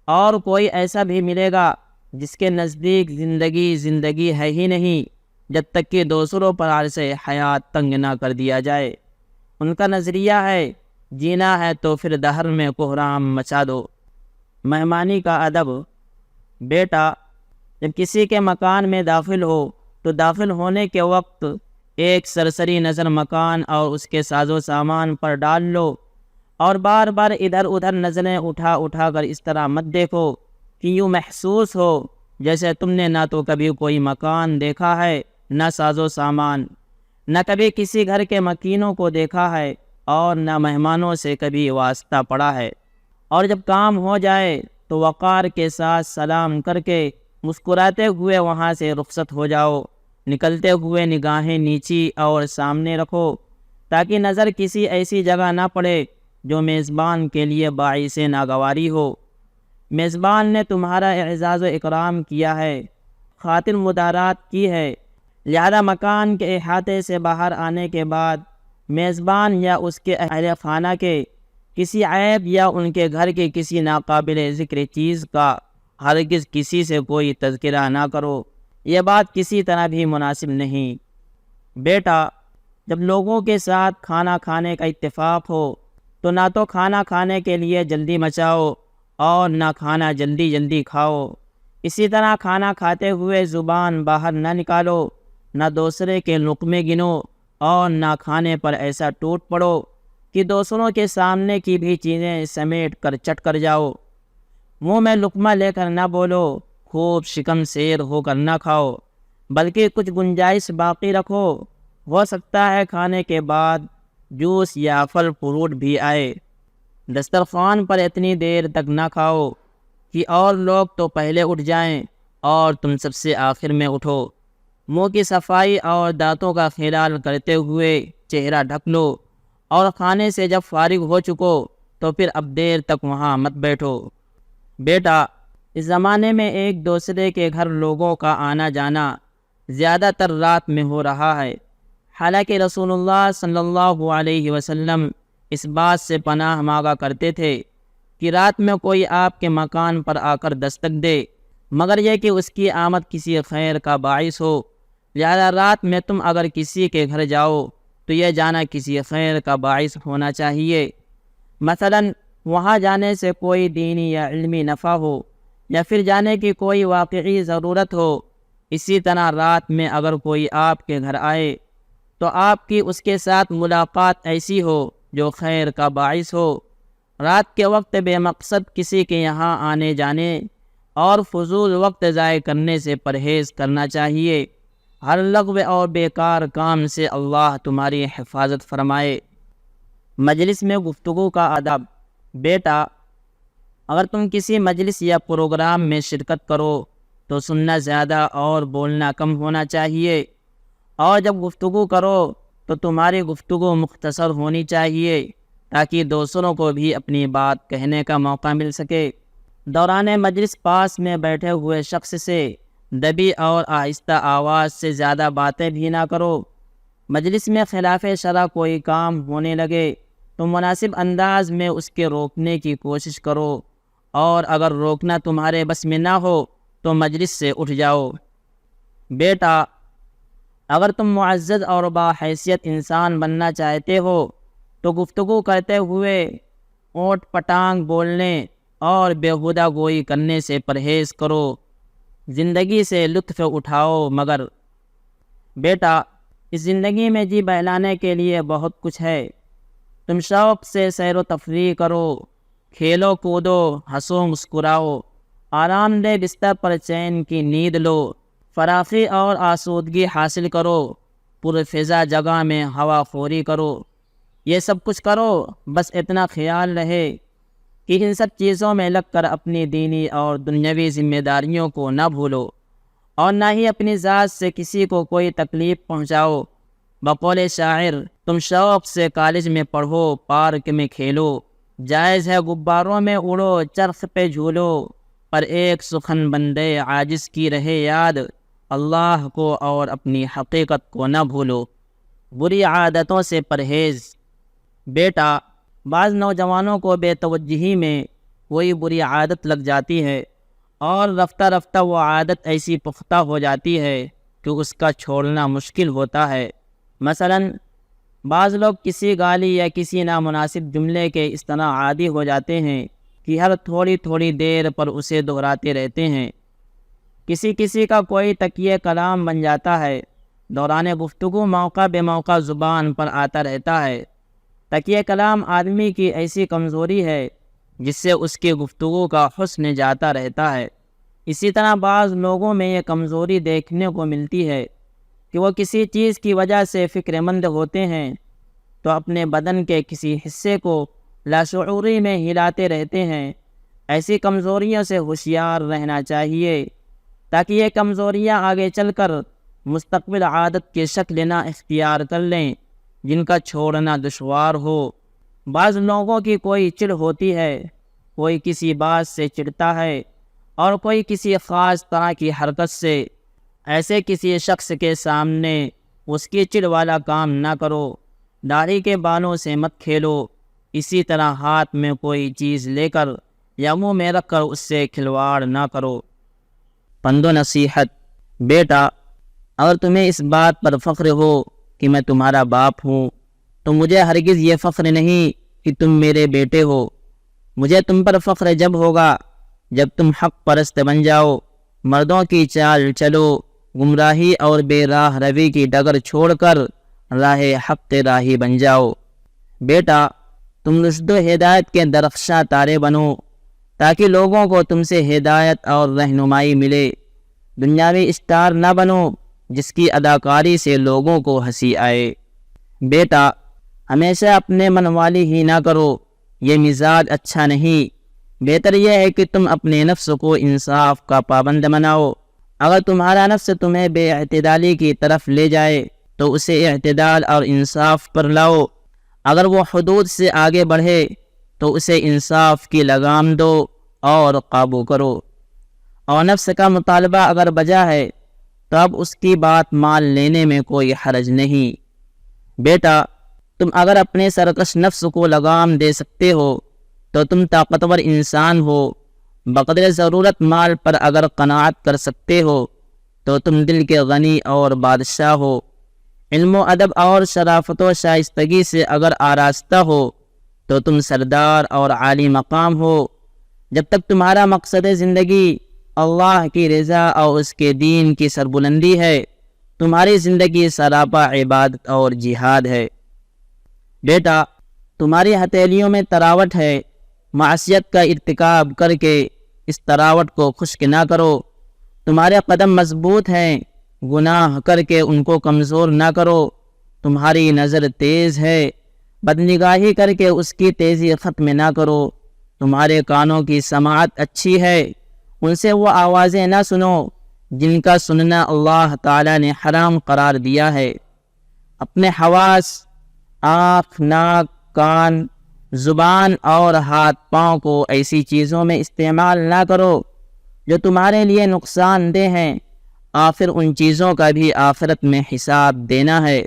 Speaker 2: اور کوئی ایسا بھی ملے گا جس کے نزدیک زندگی ہے ہی نہیں جب تک کہ دوسروں پر عرصہ حیات تنگ نہ کر دیا جائے۔ ان کا نظریہ ہے جینا ہے تو پھر دہر میں کوہرام مچا دو۔ مہمانی کا ادب۔ بیٹا جب کسی کے مکان میں داخل ہو تو داخل ہونے کے وقت ایک سرسری نظر مکان اور اس کے ساز و سامان پر ڈال لو، اور بار بار ادھر ادھر نظریں اٹھا کر اس طرح مت دیکھو کہ یوں محسوس ہو
Speaker 1: جیسے تم نے نہ تو کبھی کوئی مکان دیکھا ہے نہ ساز و سامان، نہ کبھی کسی گھر کے مکینوں کو دیکھا ہے اور نہ مہمانوں سے کبھی واسطہ پڑا ہے، اور جب کام ہو جائے تو وقار کے ساتھ سلام کر کے مسکراتے ہوئے وہاں سے رخصت ہو جاؤ، نکلتے ہوئے نگاہیں نیچی اور سامنے رکھو تاکہ نظر کسی ایسی جگہ نہ پڑے جو میزبان کے لیے باعث ناگواری ہو۔ میزبان نے تمہارا اعزاز و اکرام کیا ہے، خاطر مدارات کی ہے، لہذا مکان کے احاطے سے باہر آنے کے بعد میزبان یا اس کے اہل خانہ کے کسی عیب یا ان کے گھر کی کسی ناقابل ذکر چیز کا ہرگز کسی سے کوئی تذکرہ نہ کرو، یہ بات کسی طرح بھی مناسب نہیں۔ بیٹا، جب لوگوں کے ساتھ کھانا کھانے کا اتفاق ہو تو نہ تو کھانا کھانے کے لیے جلدی مچاؤ اور نہ کھانا جلدی جلدی کھاؤ، اسی طرح کھانا کھاتے ہوئے زبان باہر نہ نکالو، نہ دوسرے کے لقمے گنو اور نہ کھانے پر ایسا ٹوٹ پڑو کہ دوسروں کے سامنے کی بھی چیزیں سمیٹ کر چٹ کر جاؤ۔ منہ میں لقمہ لے کر نہ بولو، خوب شکم سیر ہو کر نہ کھاؤ، بلکہ کچھ گنجائش باقی رکھو، ہو سکتا ہے کھانے کے بعد جوس یا پھل فروٹ بھی آئے۔ دسترخوان پر اتنی دیر تک نہ کھاؤ کہ اور لوگ تو پہلے اٹھ جائیں اور تم سب سے آخر میں اٹھو۔ منہ کی صفائی اور دانتوں کا خیال کرتے ہوئے چہرہ ڈھک لو، اور کھانے سے جب فارغ ہو چکو تو پھر اب دیر تک وہاں مت بیٹھو۔ بیٹا، اس زمانے میں ایک دوسرے کے گھر لوگوں کا آنا جانا زیادہ تر رات میں ہو رہا ہے، حالانکہ رسول اللہ صلی اللہ علیہ وسلم اس بات سے پناہ مانگا کرتے تھے کہ رات میں کوئی آپ کے مکان پر آ کر دستک دے، مگر یہ کہ اس کی آمد کسی خیر کا باعث ہو، لہذا رات میں تم اگر کسی کے گھر جاؤ تو یہ جانا کسی خیر کا باعث ہونا چاہیے، مثلا وہاں جانے سے کوئی دینی یا علمی نفع ہو یا پھر جانے کی کوئی واقعی ضرورت ہو۔ اسی طرح رات میں اگر کوئی آپ کے گھر آئے تو آپ کی اس کے ساتھ ملاقات ایسی ہو جو خیر کا باعث ہو۔ رات کے وقت بے مقصد کسی کے یہاں آنے جانے اور فضول وقت ضائع کرنے سے پرہیز کرنا چاہیے۔ ہر لغو اور بیکار کام سے اللہ تمہاری حفاظت فرمائے۔ مجلس میں گفتگو کا آداب۔ بیٹا، اگر تم کسی مجلس یا پروگرام میں شرکت کرو تو سننا زیادہ اور بولنا کم ہونا چاہیے، اور جب گفتگو کرو تو تمہاری گفتگو مختصر ہونی چاہیے تاکہ دوسروں کو بھی اپنی بات کہنے کا موقع مل سکے۔ دوران مجلس پاس میں بیٹھے ہوئے شخص سے دبی اور آہستہ آواز سے زیادہ باتیں بھی نہ کرو۔ مجلس میں خلاف شرع کوئی کام ہونے لگے تو مناسب انداز میں اس کے روکنے کی کوشش کرو، اور اگر روکنا تمہارے بس میں نہ ہو تو مجلس سے اٹھ جاؤ۔ بیٹا، اگر تم معزز اور باحیثیت انسان بننا چاہتے ہو تو گفتگو کرتے ہوئے اوٹ پٹانگ بولنے اور بیہودہ گوئی کرنے سے پرہیز کرو، زندگی سے لطف اٹھاؤ۔ مگر بیٹا، اس زندگی میں جی بہلانے کے لیے بہت کچھ ہے، تم شوق سے سیر و تفریح کرو، کھیلو کودو، ہنسو مسکراؤ، آرام دہ بستر پر چین کی نیند لو، فراخی اور آسودگی حاصل کرو، پرفضا جگہ میں ہوا خوری کرو، یہ سب کچھ کرو، بس اتنا خیال رہے کہ ان سب چیزوں میں لگ کر اپنی دینی اور دنیاوی ذمہ داریوں کو نہ بھولو، اور نہ ہی اپنی ذات سے کسی کو کوئی تکلیف پہنچاؤ۔ بقول شاعر، تم شوق سے کالج میں پڑھو، پارک میں کھیلو، جائز ہے غباروں میں اڑو، چرخ پہ جھولو، پر ایک سخن بندے عاجز کی رہے یاد، اللہ کو اور اپنی حقیقت کو نہ بھولو۔ بری عادتوں سے پرہیز۔ بیٹا، بعض نوجوانوں کو بے توجہی میں کوئی بری عادت لگ جاتی ہے، اور رفتہ رفتہ وہ عادت ایسی پختہ ہو جاتی ہے کہ اس کا چھوڑنا مشکل ہوتا ہے۔ مثلا بعض لوگ کسی گالی یا کسی نامناسب جملے کے اس طرح عادی ہو جاتے ہیں کہ ہر تھوڑی تھوڑی دیر پر اسے دہراتے رہتے ہیں۔ کسی کا کوئی تکیہ کلام بن جاتا ہے، دوران گفتگو موقع بے موقع زبان پر آتا رہتا ہے۔ تکیہ کلام آدمی کی ایسی کمزوری ہے جس سے اس کی گفتگو کا حسن جاتا رہتا ہے۔
Speaker 2: اسی طرح بعض لوگوں میں یہ کمزوری دیکھنے کو ملتی ہے کہ وہ کسی چیز کی وجہ سے فکر مند ہوتے ہیں تو اپنے بدن کے کسی حصے کو لاشعوری میں ہلاتے رہتے ہیں۔ ایسی کمزوریوں سے ہوشیار رہنا چاہیے تاکہ یہ کمزوریاں آگے چل کر مستقبل عادت کی شکل نہ اختیار کر لیں جن کا چھوڑنا دشوار ہو۔ بعض لوگوں کی کوئی چڑ ہوتی ہے، کوئی کسی بات سے چڑھتا ہے اور کوئی کسی خاص طرح کی حرکت سے۔ ایسے کسی شخص کے سامنے اس کی چڑ والا کام نہ کرو، داڑھی کے بالوں سے مت کھیلو، اسی طرح ہاتھ میں کوئی چیز لے کر یا منہ میں رکھ کر اس سے کھلواڑ نہ کرو۔
Speaker 1: پند و نصیحت: بیٹا، اگر تمہیں اس بات پر فخر ہو کہ میں تمہارا باپ ہوں تو مجھے ہرگز یہ فخر نہیں کہ تم میرے بیٹے ہو۔ مجھے تم پر فخر جب ہوگا جب تم حق پرست بن جاؤ، مردوں کی چال چلو، گمراہی اور بے راہ روی کی ڈگر چھوڑ کر راہ حق راہی بن جاؤ۔ بیٹا، تم رشد و ہدایت کے درخشاں تارے بنو تاکہ لوگوں کو تم سے ہدایت اور رہنمائی ملے۔ دنیاوی اسٹار نہ بنو جس کی اداکاری سے لوگوں کو ہنسی آئے۔ بیٹا، ہمیشہ اپنے من والی ہی نہ کرو، یہ مزاج اچھا نہیں۔ بہتر یہ ہے کہ تم اپنے نفس کو انصاف کا پابند بناؤ۔ اگر تمہارا نفس تمہیں بے اعتدالی کی طرف لے جائے تو اسے اعتدال اور انصاف پر لاؤ۔ اگر وہ حدود سے آگے بڑھے تو اسے انصاف کی لگام دو اور قابو کرو۔ اور نفس کا مطالبہ اگر بجا ہے تو اب اس کی بات مان لینے میں کوئی حرج نہیں۔ بیٹا، تم اگر اپنے سرکش نفس کو لگام دے سکتے ہو تو تم طاقتور انسان ہو۔ بقدر ضرورت مال پر اگر قناعت کر سکتے ہو تو تم دل کے غنی اور بادشاہ ہو۔ علم و ادب اور شرافت و شائستگی سے اگر آراستہ ہو تو تم سردار اور عالی مقام ہو۔ جب تک تمہارا مقصد زندگی اللہ کی رضا اور اس کے دین کی سربلندی ہے، تمہاری زندگی سراپا عبادت اور جہاد ہے۔ بیٹا، تمہاری ہتھیلیوں میں تراوٹ ہے، معصیت کا ارتکاب کر کے اس تراوٹ کو خشک نہ کرو۔ تمہارے قدم مضبوط ہیں، گناہ کر کے ان کو کمزور نہ کرو۔ تمہاری نظر تیز ہے، بدنگاہی کر کے اس کی تیزی ختم نہ کرو۔ تمہارے کانوں کی سماعت اچھی ہے، ان سے وہ آوازیں نہ سنو جن کا سننا اللہ تعالیٰ نے حرام قرار دیا ہے۔ اپنے حواس، آنکھ، ناک، کان، زبان اور ہاتھ پاؤں کو ایسی چیزوں میں استعمال نہ کرو جو تمہارے لیے نقصان دہ ہیں، آخر ان چیزوں کا بھی آخرت میں حساب دینا ہے۔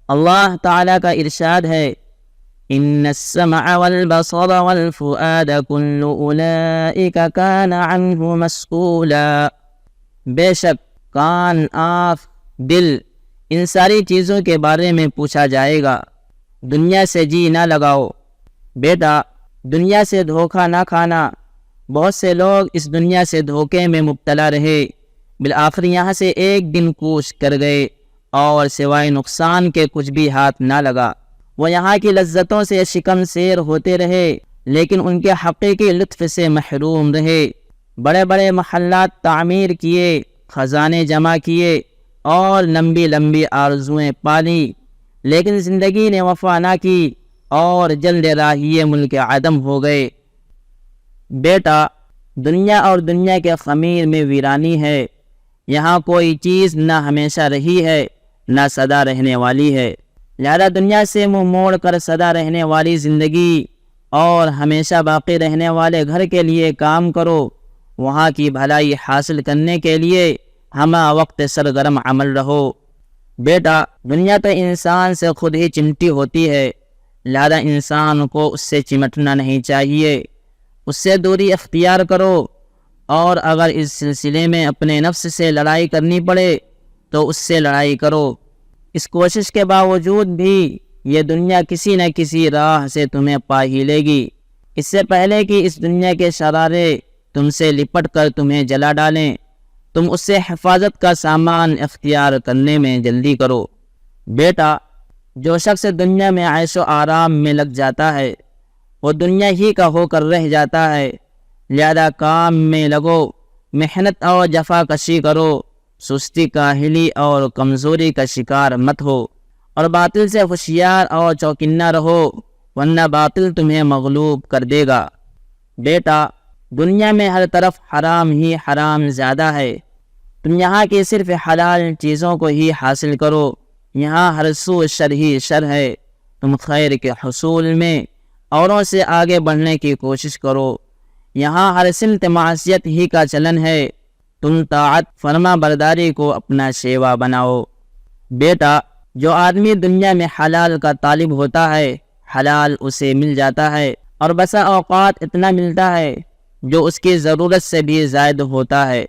Speaker 1: اللہ تعالیٰ کا ارشاد ہے، ان السمع والبصر والفؤاد كل اولئک کان عنہ مسئولا۔ بے شک کان، آنکھ، دل، ان ساری چیزوں کے بارے میں پوچھا جائے گا۔ دنیا سے جی نہ لگاؤ۔ بیٹا، دنیا سے دھوکہ نہ کھانا۔ بہت سے لوگ اس دنیا سے دھوکے میں مبتلا رہے، بالآخر یہاں سے ایک دن کوچ کر گئے اور سوائے نقصان کے کچھ بھی ہاتھ نہ لگا۔ وہ یہاں کی لذتوں سے شکم سیر ہوتے رہے لیکن ان کے حقیقی لطف سے محروم رہے۔ بڑے بڑے محلات تعمیر کیے، خزانے جمع کیے اور لمبی لمبی آرزوئیں پالی، لیکن زندگی نے وفا نہ کی اور جلد راہی ملک عدم ہو گئے۔ بیٹا، دنیا اور دنیا کے خمیر میں ویرانی ہے۔ یہاں کوئی چیز نہ ہمیشہ رہی ہے نہ سدا رہنے والی ہے، لہذا دنیا سے منہ موڑ کر سدا رہنے والی زندگی اور ہمیشہ باقی رہنے والے گھر کے لیے کام کرو۔ وہاں کی بھلائی حاصل کرنے کے لیے ہمہ وقت سرگرم عمل رہو۔ بیٹا، دنیا تو انسان سے خود ہی چمٹی ہوتی ہے، لہذا انسان کو اس سے چمٹنا نہیں چاہیے، اس سے دوری اختیار کرو، اور اگر اس سلسلے میں اپنے نفس سے لڑائی کرنی پڑے تو اس سے لڑائی کرو۔ اس کوشش کے باوجود بھی یہ دنیا کسی نہ کسی راہ سے تمہیں پا ہی لے گی۔ اس سے پہلے کہ اس دنیا کے شرارے تم سے لپٹ کر تمہیں جلا ڈالیں، تم اس سے حفاظت کا سامان اختیار کرنے میں جلدی کرو۔ بیٹا، جو شخص دنیا میں عیش و آرام میں لگ جاتا ہے وہ دنیا ہی کا ہو کر رہ جاتا ہے، لہذا کام میں لگو محنت اور جفا کشی کرو، سستی کاہلی اور کمزوری کا شکار مت ہو، اور باطل سے ہوشیار اور چوکنا رہو، ورنہ باطل تمہیں مغلوب کر دے گا۔ بیٹا، دنیا میں ہر طرف حرام ہی حرام زیادہ ہے، تم یہاں کی صرف حلال چیزوں کو ہی حاصل کرو، یہاں ہر سو شر ہی شر ہے، تم خیر کے حصول میں اوروں سے آگے بڑھنے کی کوشش کرو، یہاں ہر سمت معصیت ہی کا چلن ہے، تم طاعت فرما برداری کو اپنا شیوا بناؤ۔ بیٹا، جو آدمی دنیا میں حلال کا طالب ہوتا ہے، حلال اسے مل جاتا ہے، اور بسا اوقات اتنا ملتا ہے جو اس کی ضرورت سے بھی زائد ہوتا ہے۔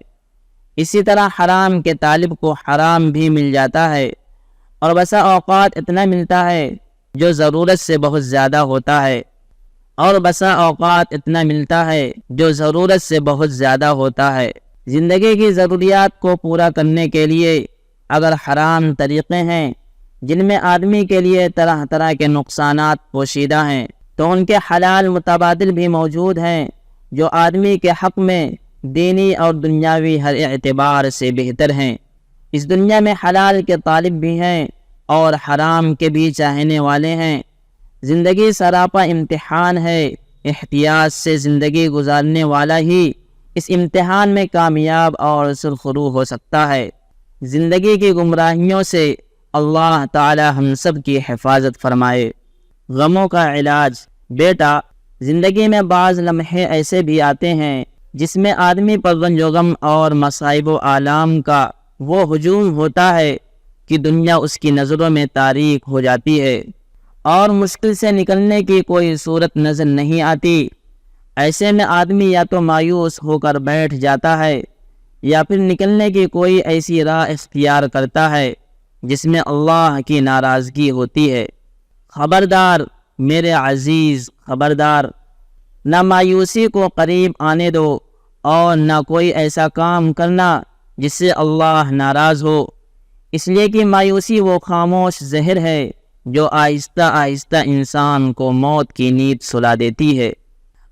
Speaker 1: اسی طرح حرام کے طالب کو حرام بھی مل جاتا ہے، اور بسا اوقات اتنا ملتا ہے جو ضرورت سے بہت زیادہ ہوتا ہے، اور بسا اوقات اتنا ملتا ہے جو ضرورت سے بہت زیادہ ہوتا ہے۔ زندگی کی ضروریات کو پورا کرنے کے لیے اگر حرام طریقے ہیں جن میں آدمی کے لیے طرح طرح کے نقصانات پوشیدہ ہیں، تو ان کے حلال متبادل بھی موجود ہیں جو آدمی کے حق میں دینی اور دنیاوی ہر اعتبار سے بہتر ہیں۔ اس دنیا میں حلال کے طالب بھی ہیں اور حرام کے بھی چاہنے والے ہیں۔ زندگی سراپا امتحان ہے، احتیاط سے زندگی گزارنے والا ہی اس امتحان میں کامیاب اور سرخرو ہو سکتا ہے۔ زندگی کی گمراہیوں سے اللہ تعالی ہم سب کی حفاظت فرمائے۔ غموں کا علاج۔ بیٹا، زندگی میں بعض لمحے ایسے بھی آتے ہیں جس میں آدمی پر رنج و غم اور مصائب و آلام کا وہ ہجوم ہوتا ہے کہ دنیا اس کی نظروں میں تاریک ہو جاتی ہے اور مشکل سے نکلنے کی کوئی صورت نظر نہیں آتی۔ ایسے میں آدمی یا تو مایوس ہو کر بیٹھ جاتا ہے یا پھر نکلنے کی کوئی ایسی راہ اختیار کرتا ہے جس میں اللہ کی ناراضگی ہوتی ہے۔ خبردار میرے عزیز، خبردار، نہ مایوسی کو قریب آنے دو اور نہ کوئی ایسا کام کرنا جس سے اللہ ناراض ہو، اس لیے کہ مایوسی وہ خاموش زہر ہے جو آہستہ آہستہ انسان کو موت کی نیند سلا دیتی ہے،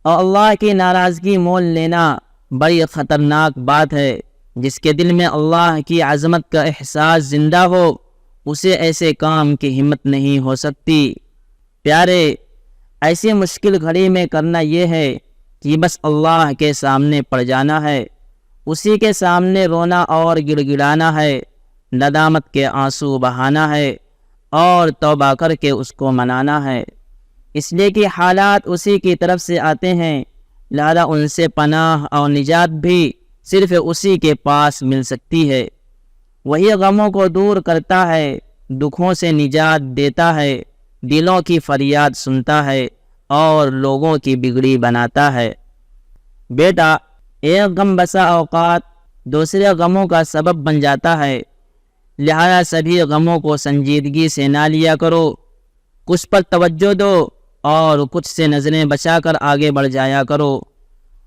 Speaker 1: اور اللہ کی ناراضگی مول لینا بڑی خطرناک بات ہے۔ جس کے دل میں اللہ کی عظمت کا احساس زندہ ہو، اسے ایسے کام کی ہمت نہیں ہو سکتی۔ پیارے، ایسی مشکل گھڑی میں کرنا یہ ہے کہ بس اللہ کے سامنے پڑ جانا ہے، اسی کے سامنے رونا اور گڑ گڑانا ہے، ندامت کے آنسو بہانا ہے اور توبہ کر کے اس کو منانا ہے، اس لیے کہ حالات اسی کی طرف سے آتے ہیں، لہذا ان سے پناہ اور نجات بھی صرف اسی کے پاس مل سکتی ہے۔ وہی غموں کو دور کرتا ہے، دکھوں سے نجات دیتا ہے، دلوں کی فریاد سنتا ہے اور لوگوں کی بگڑی بناتا ہے۔ بیٹا، ایک غم بسا اوقات دوسرے غموں کا سبب بن جاتا ہے، لہذا سبھی غموں کو سنجیدگی سے نہ لیا کرو، کچھ پر توجہ دو اور کچھ سے نظریں بچا کر آگے بڑھ جایا کرو۔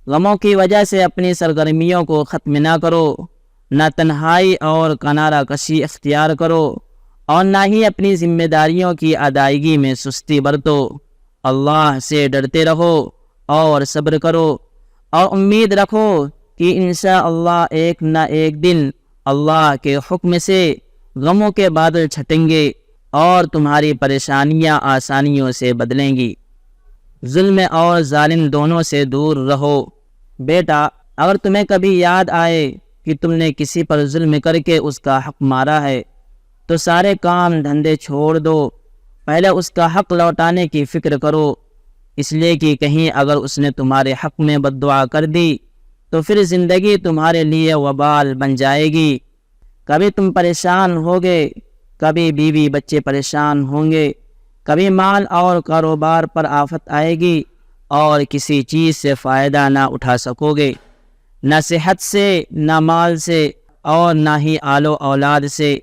Speaker 1: غموں کی وجہ سے اپنی سرگرمیوں کو ختم نہ کرو، نہ تنہائی اور کنارہ کشی اختیار کرو اور نہ ہی اپنی ذمہ داریوں کی ادائیگی میں سستی برتو۔ اللہ سے ڈرتے رہو اور صبر کرو اور امید رکھو کہ انشاءاللہ ایک نہ ایک دن اللہ کے حکم سے غموں کے بادل چھٹیں گے اور تمہاری پریشانیاں آسانیوں سے بدلیں گی۔ ظلم اور ظالم دونوں سے دور رہو۔ بیٹا، اگر تمہیں کبھی یاد آئے کہ تم نے کسی پر ظلم کر کے اس کا حق مارا ہے تو سارے کام دھندے چھوڑ دو، پہلے اس کا حق لوٹانے کی فکر کرو، اس لیے کہ کہیں اگر اس نے تمہارے حق میں بد دعا کر دی تو پھر زندگی تمہارے لیے وبال بن جائے گی۔ کبھی تم پریشان ہوگے، کبھی بیوی بچے پریشان ہوں گے، کبھی مال اور کاروبار پر آفت آئے گی اور کسی چیز سے فائدہ نہ اٹھا سکو گے، نہ صحت سے، نہ مال سے اور نہ ہی آل و اولاد سے۔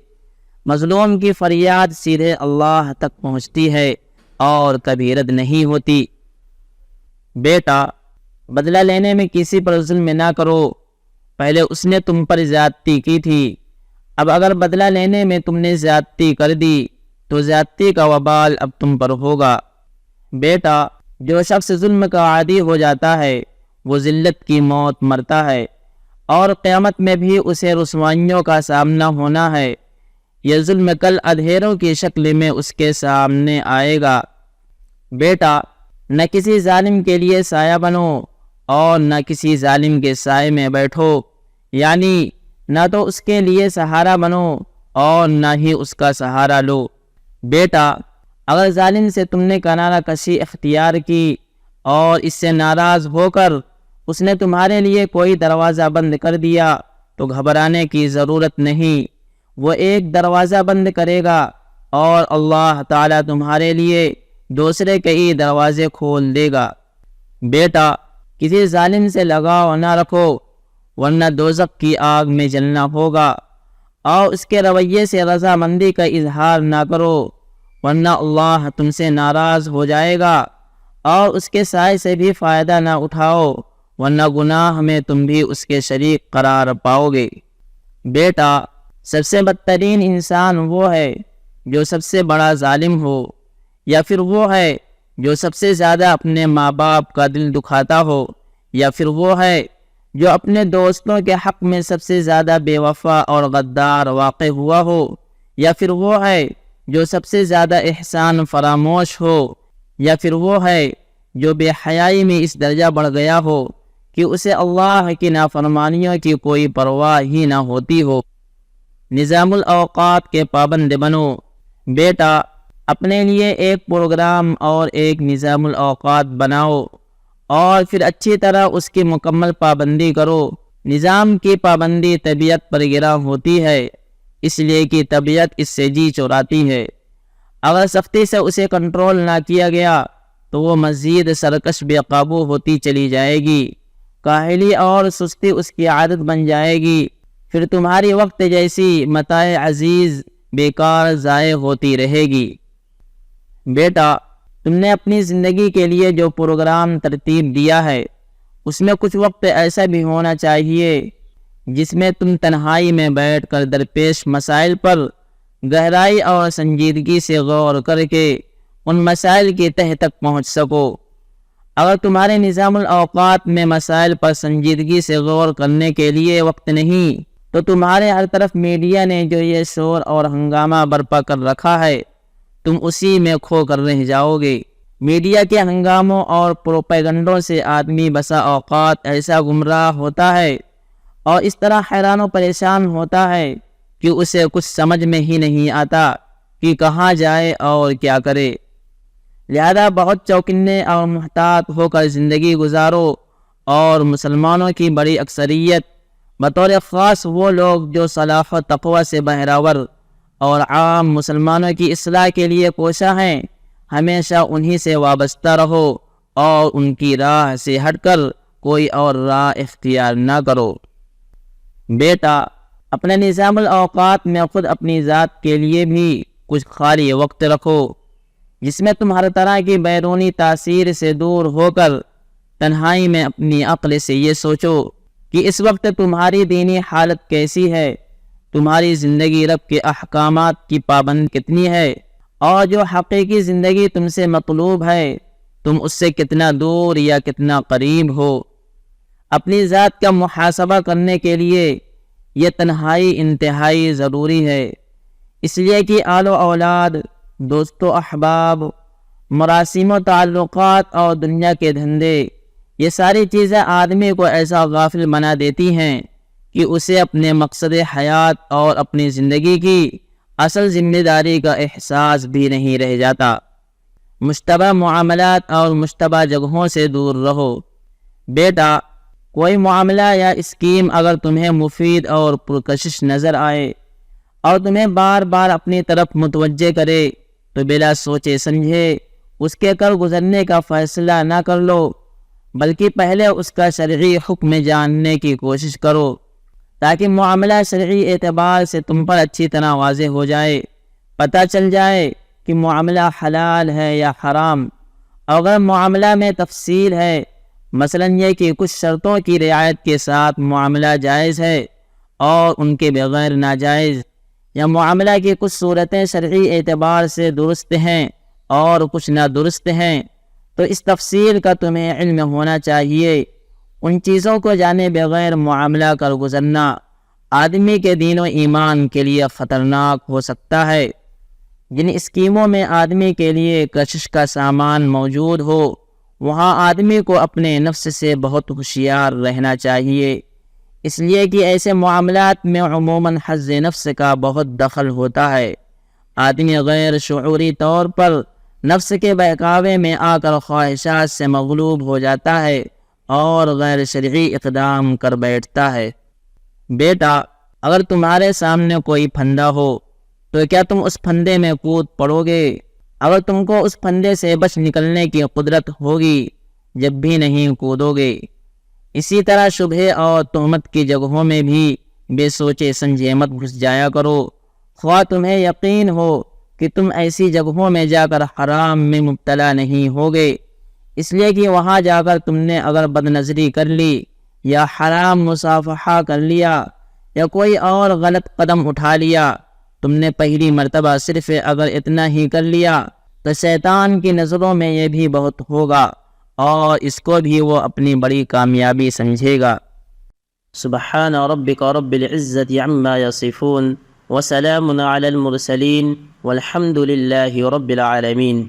Speaker 1: مظلوم کی فریاد سیدھے اللہ تک پہنچتی ہے اور کبھی رد نہیں ہوتی۔ بیٹا، بدلہ لینے میں کسی پر ظلم نہ کرو، پہلے اس نے تم پر زیادتی کی تھی، اب اگر بدلہ لینے میں تم نے زیادتی کر دی تو زیادتی کا وبال اب تم پر ہوگا۔ بیٹا، جو شخص ظلم کا عادی ہو جاتا ہے وہ ذلت کی موت مرتا ہے
Speaker 2: اور قیامت میں بھی اسے رسوائیوں کا سامنا ہونا ہے۔ یہ ظلم کل اندھیروں کی شکل میں اس کے سامنے آئے گا۔ بیٹا، نہ کسی ظالم کے لیے سایہ بنو اور نہ کسی ظالم کے سائے میں بیٹھو، یعنی نہ تو اس کے لیے سہارا بنو اور نہ ہی اس کا سہارا لو۔ بیٹا، اگر ظالم سے تم نے کنارہ کشی اختیار کی اور اس سے ناراض ہو کر اس نے تمہارے لیے کوئی دروازہ بند کر دیا تو گھبرانے کی ضرورت نہیں، وہ ایک دروازہ بند کرے گا اور اللہ تعالیٰ تمہارے لیے دوسرے کئی دروازے کھول دے گا۔ بیٹا، کسی ظالم سے لگاؤ نہ رکھو ورنہ دوزخ کی آگ میں جلنا ہوگا، اور اس کے رویے سے رضامندی کا اظہار نہ کرو ورنہ اللہ تم سے ناراض ہو جائے گا، اور اس کے سائے سے بھی فائدہ نہ اٹھاؤ ورنہ گناہ میں تم بھی اس کے شریک قرار پاؤ گے۔ بیٹا، سب سے بدترین انسان وہ ہے جو سب سے بڑا ظالم ہو، یا پھر وہ ہے جو سب سے زیادہ اپنے ماں باپ کا دل دکھاتا ہو، یا پھر وہ ہے جو اپنے دوستوں کے حق میں سب سے زیادہ بے وفا اور غدار واقع ہوا ہو، یا پھر وہ ہے جو سب سے زیادہ احسان فراموش ہو، یا پھر وہ ہے جو بے حیائی میں اس درجہ بڑھ گیا ہو کہ اسے اللہ کی نافرمانیوں کی کوئی پرواہ ہی نہ ہوتی ہو۔ نظام الاوقات کے پابند بنو۔ بیٹا، اپنے لیے ایک پروگرام اور ایک نظام الاوقات بناؤ اور پھر اچھی طرح اس کی مکمل پابندی کرو۔ نظام کی پابندی طبیعت پر گراں ہوتی ہے، اس لیے کہ طبیعت اس سے جی چراتی ہے۔ اگر سختی سے اسے کنٹرول نہ کیا گیا تو وہ مزید سرکش بے قابو ہوتی چلی جائے گی، کاہلی اور سستی اس کی عادت بن جائے گی، پھر تمہاری وقت جیسی متاع عزیز بیکار ضائع ہوتی رہے گی۔ بیٹا، تم نے اپنی زندگی کے لیے جو پروگرام ترتیب دیا ہے اس میں کچھ وقت ایسا بھی ہونا چاہیے جس میں تم تنہائی میں بیٹھ کر درپیش مسائل پر گہرائی اور سنجیدگی سے غور کر کے ان مسائل کی تہ تک پہنچ سکو۔ اگر تمہارے نظام الاوقات میں مسائل پر سنجیدگی سے غور کرنے کے لیے وقت نہیں تو تمہارے ہر طرف میڈیا نے جو یہ شور اور ہنگامہ برپا کر رکھا ہے تم اسی میں کھو کر رہ جاؤ گے۔ میڈیا کے ہنگاموں اور پروپیگنڈوں سے آدمی بسا اوقات ایسا گمراہ ہوتا ہے اور اس طرح حیران و پریشان ہوتا ہے کہ اسے کچھ سمجھ میں ہی نہیں آتا کہ کہاں جائے اور کیا کرے۔ لہذا بہت چوکنے اور محتاط ہو کر زندگی گزارو، اور مسلمانوں کی بڑی اکثریت بطور خاص وہ لوگ جو صلاح و تقوی سے بہراور اور عام مسلمانوں کی اصلاح کے لیے کوشاں ہیں، ہمیشہ انہی سے وابستہ رہو اور ان کی راہ سے ہٹ کر کوئی اور راہ اختیار نہ کرو۔ بیٹا، اپنے نظام الاوقات میں خود اپنی ذات کے لیے بھی کچھ خالی وقت رکھو جس میں تم ہر طرح کی بیرونی تاثیر سے دور ہو کر تنہائی میں اپنی عقل سے یہ سوچو کہ اس وقت تمہاری دینی حالت کیسی ہے، تمہاری زندگی رب کے احکامات کی پابند کتنی ہے، اور جو حقیقی زندگی تم سے مطلوب ہے تم اس سے کتنا دور یا کتنا قریب ہو۔ اپنی ذات کا محاسبہ کرنے کے لیے یہ تنہائی انتہائی ضروری ہے، اس لیے کہ آل و اولاد، دوست و احباب، مراسم و تعلقات اور دنیا کے دھندے، یہ ساری چیزیں آدمی کو ایسا غافل بنا دیتی ہیں کہ اسے اپنے مقصد حیات اور اپنی زندگی کی اصل ذمہ داری کا احساس بھی نہیں رہ جاتا۔ مشتبہ معاملات اور مشتبہ جگہوں سے دور رہو۔ بیٹا، کوئی معاملہ یا اسکیم اگر تمہیں مفید اور پرکشش نظر آئے اور تمہیں بار بار اپنی طرف متوجہ کرے تو بلا سوچے سمجھے اس کے کر گزرنے کا فیصلہ نہ کر لو، بلکہ پہلے اس کا شرعی حکم جاننے کی کوشش کرو تاکہ معاملہ شرعی اعتبار سے تم پر اچھی طرح واضح ہو جائے، پتہ چل جائے کہ معاملہ حلال ہے یا حرام۔ اگر معاملہ میں تفصیل ہے، مثلا یہ کہ کچھ شرطوں کی رعایت کے ساتھ معاملہ جائز ہے اور ان کے بغیر ناجائز، یا معاملہ کی کچھ صورتیں شرعی اعتبار سے درست ہیں اور کچھ نادرست ہیں، تو اس تفصیل کا تمہیں علم ہونا چاہیے۔ ان چیزوں کو جانے بغیر معاملہ کر گزرنا آدمی کے دین و ایمان کے لیے خطرناک ہو سکتا ہے۔ جن اسکیموں میں آدمی کے لیے کشش کا سامان موجود ہو، وہاں آدمی کو اپنے نفس سے بہت ہوشیار رہنا چاہیے، اس لیے کہ ایسے معاملات میں عموماً حظ نفس کا بہت دخل ہوتا ہے۔ آدمی غیر شعوری طور پر نفس کے بہکاوے میں آ کر خواہشات سے مغلوب ہو جاتا ہے اور غیر شرعی اقدام کر بیٹھتا ہے۔ بیٹا، اگر تمہارے سامنے کوئی پھندا ہو تو کیا تم اس پھندے میں کود پڑو گے؟ اگر تم کو اس پھندے سے بچ نکلنے کی قدرت ہوگی، جب بھی نہیں کودو گے۔ اسی طرح شبہے اور تہمت کی جگہوں میں بھی بے سوچے سمجھے مت گھس جایا کرو، خواہ تمہیں یقین ہو کہ تم ایسی جگہوں میں جا کر حرام میں مبتلا نہیں ہوگے، اس لیے کہ وہاں جا کر تم نے اگر بد نظری کر لی یا حرام مصافحہ کر لیا یا کوئی اور غلط قدم اٹھا لیا، تم نے پہلی مرتبہ صرف اگر اتنا ہی کر لیا تو شیطان کی نظروں میں یہ بھی بہت ہوگا اور اس کو بھی وہ اپنی بڑی کامیابی سمجھے گا۔
Speaker 1: سبحان ربک رب العزت عما یصفون وسلام علی المرسلین والحمد للہ رب العالمین۔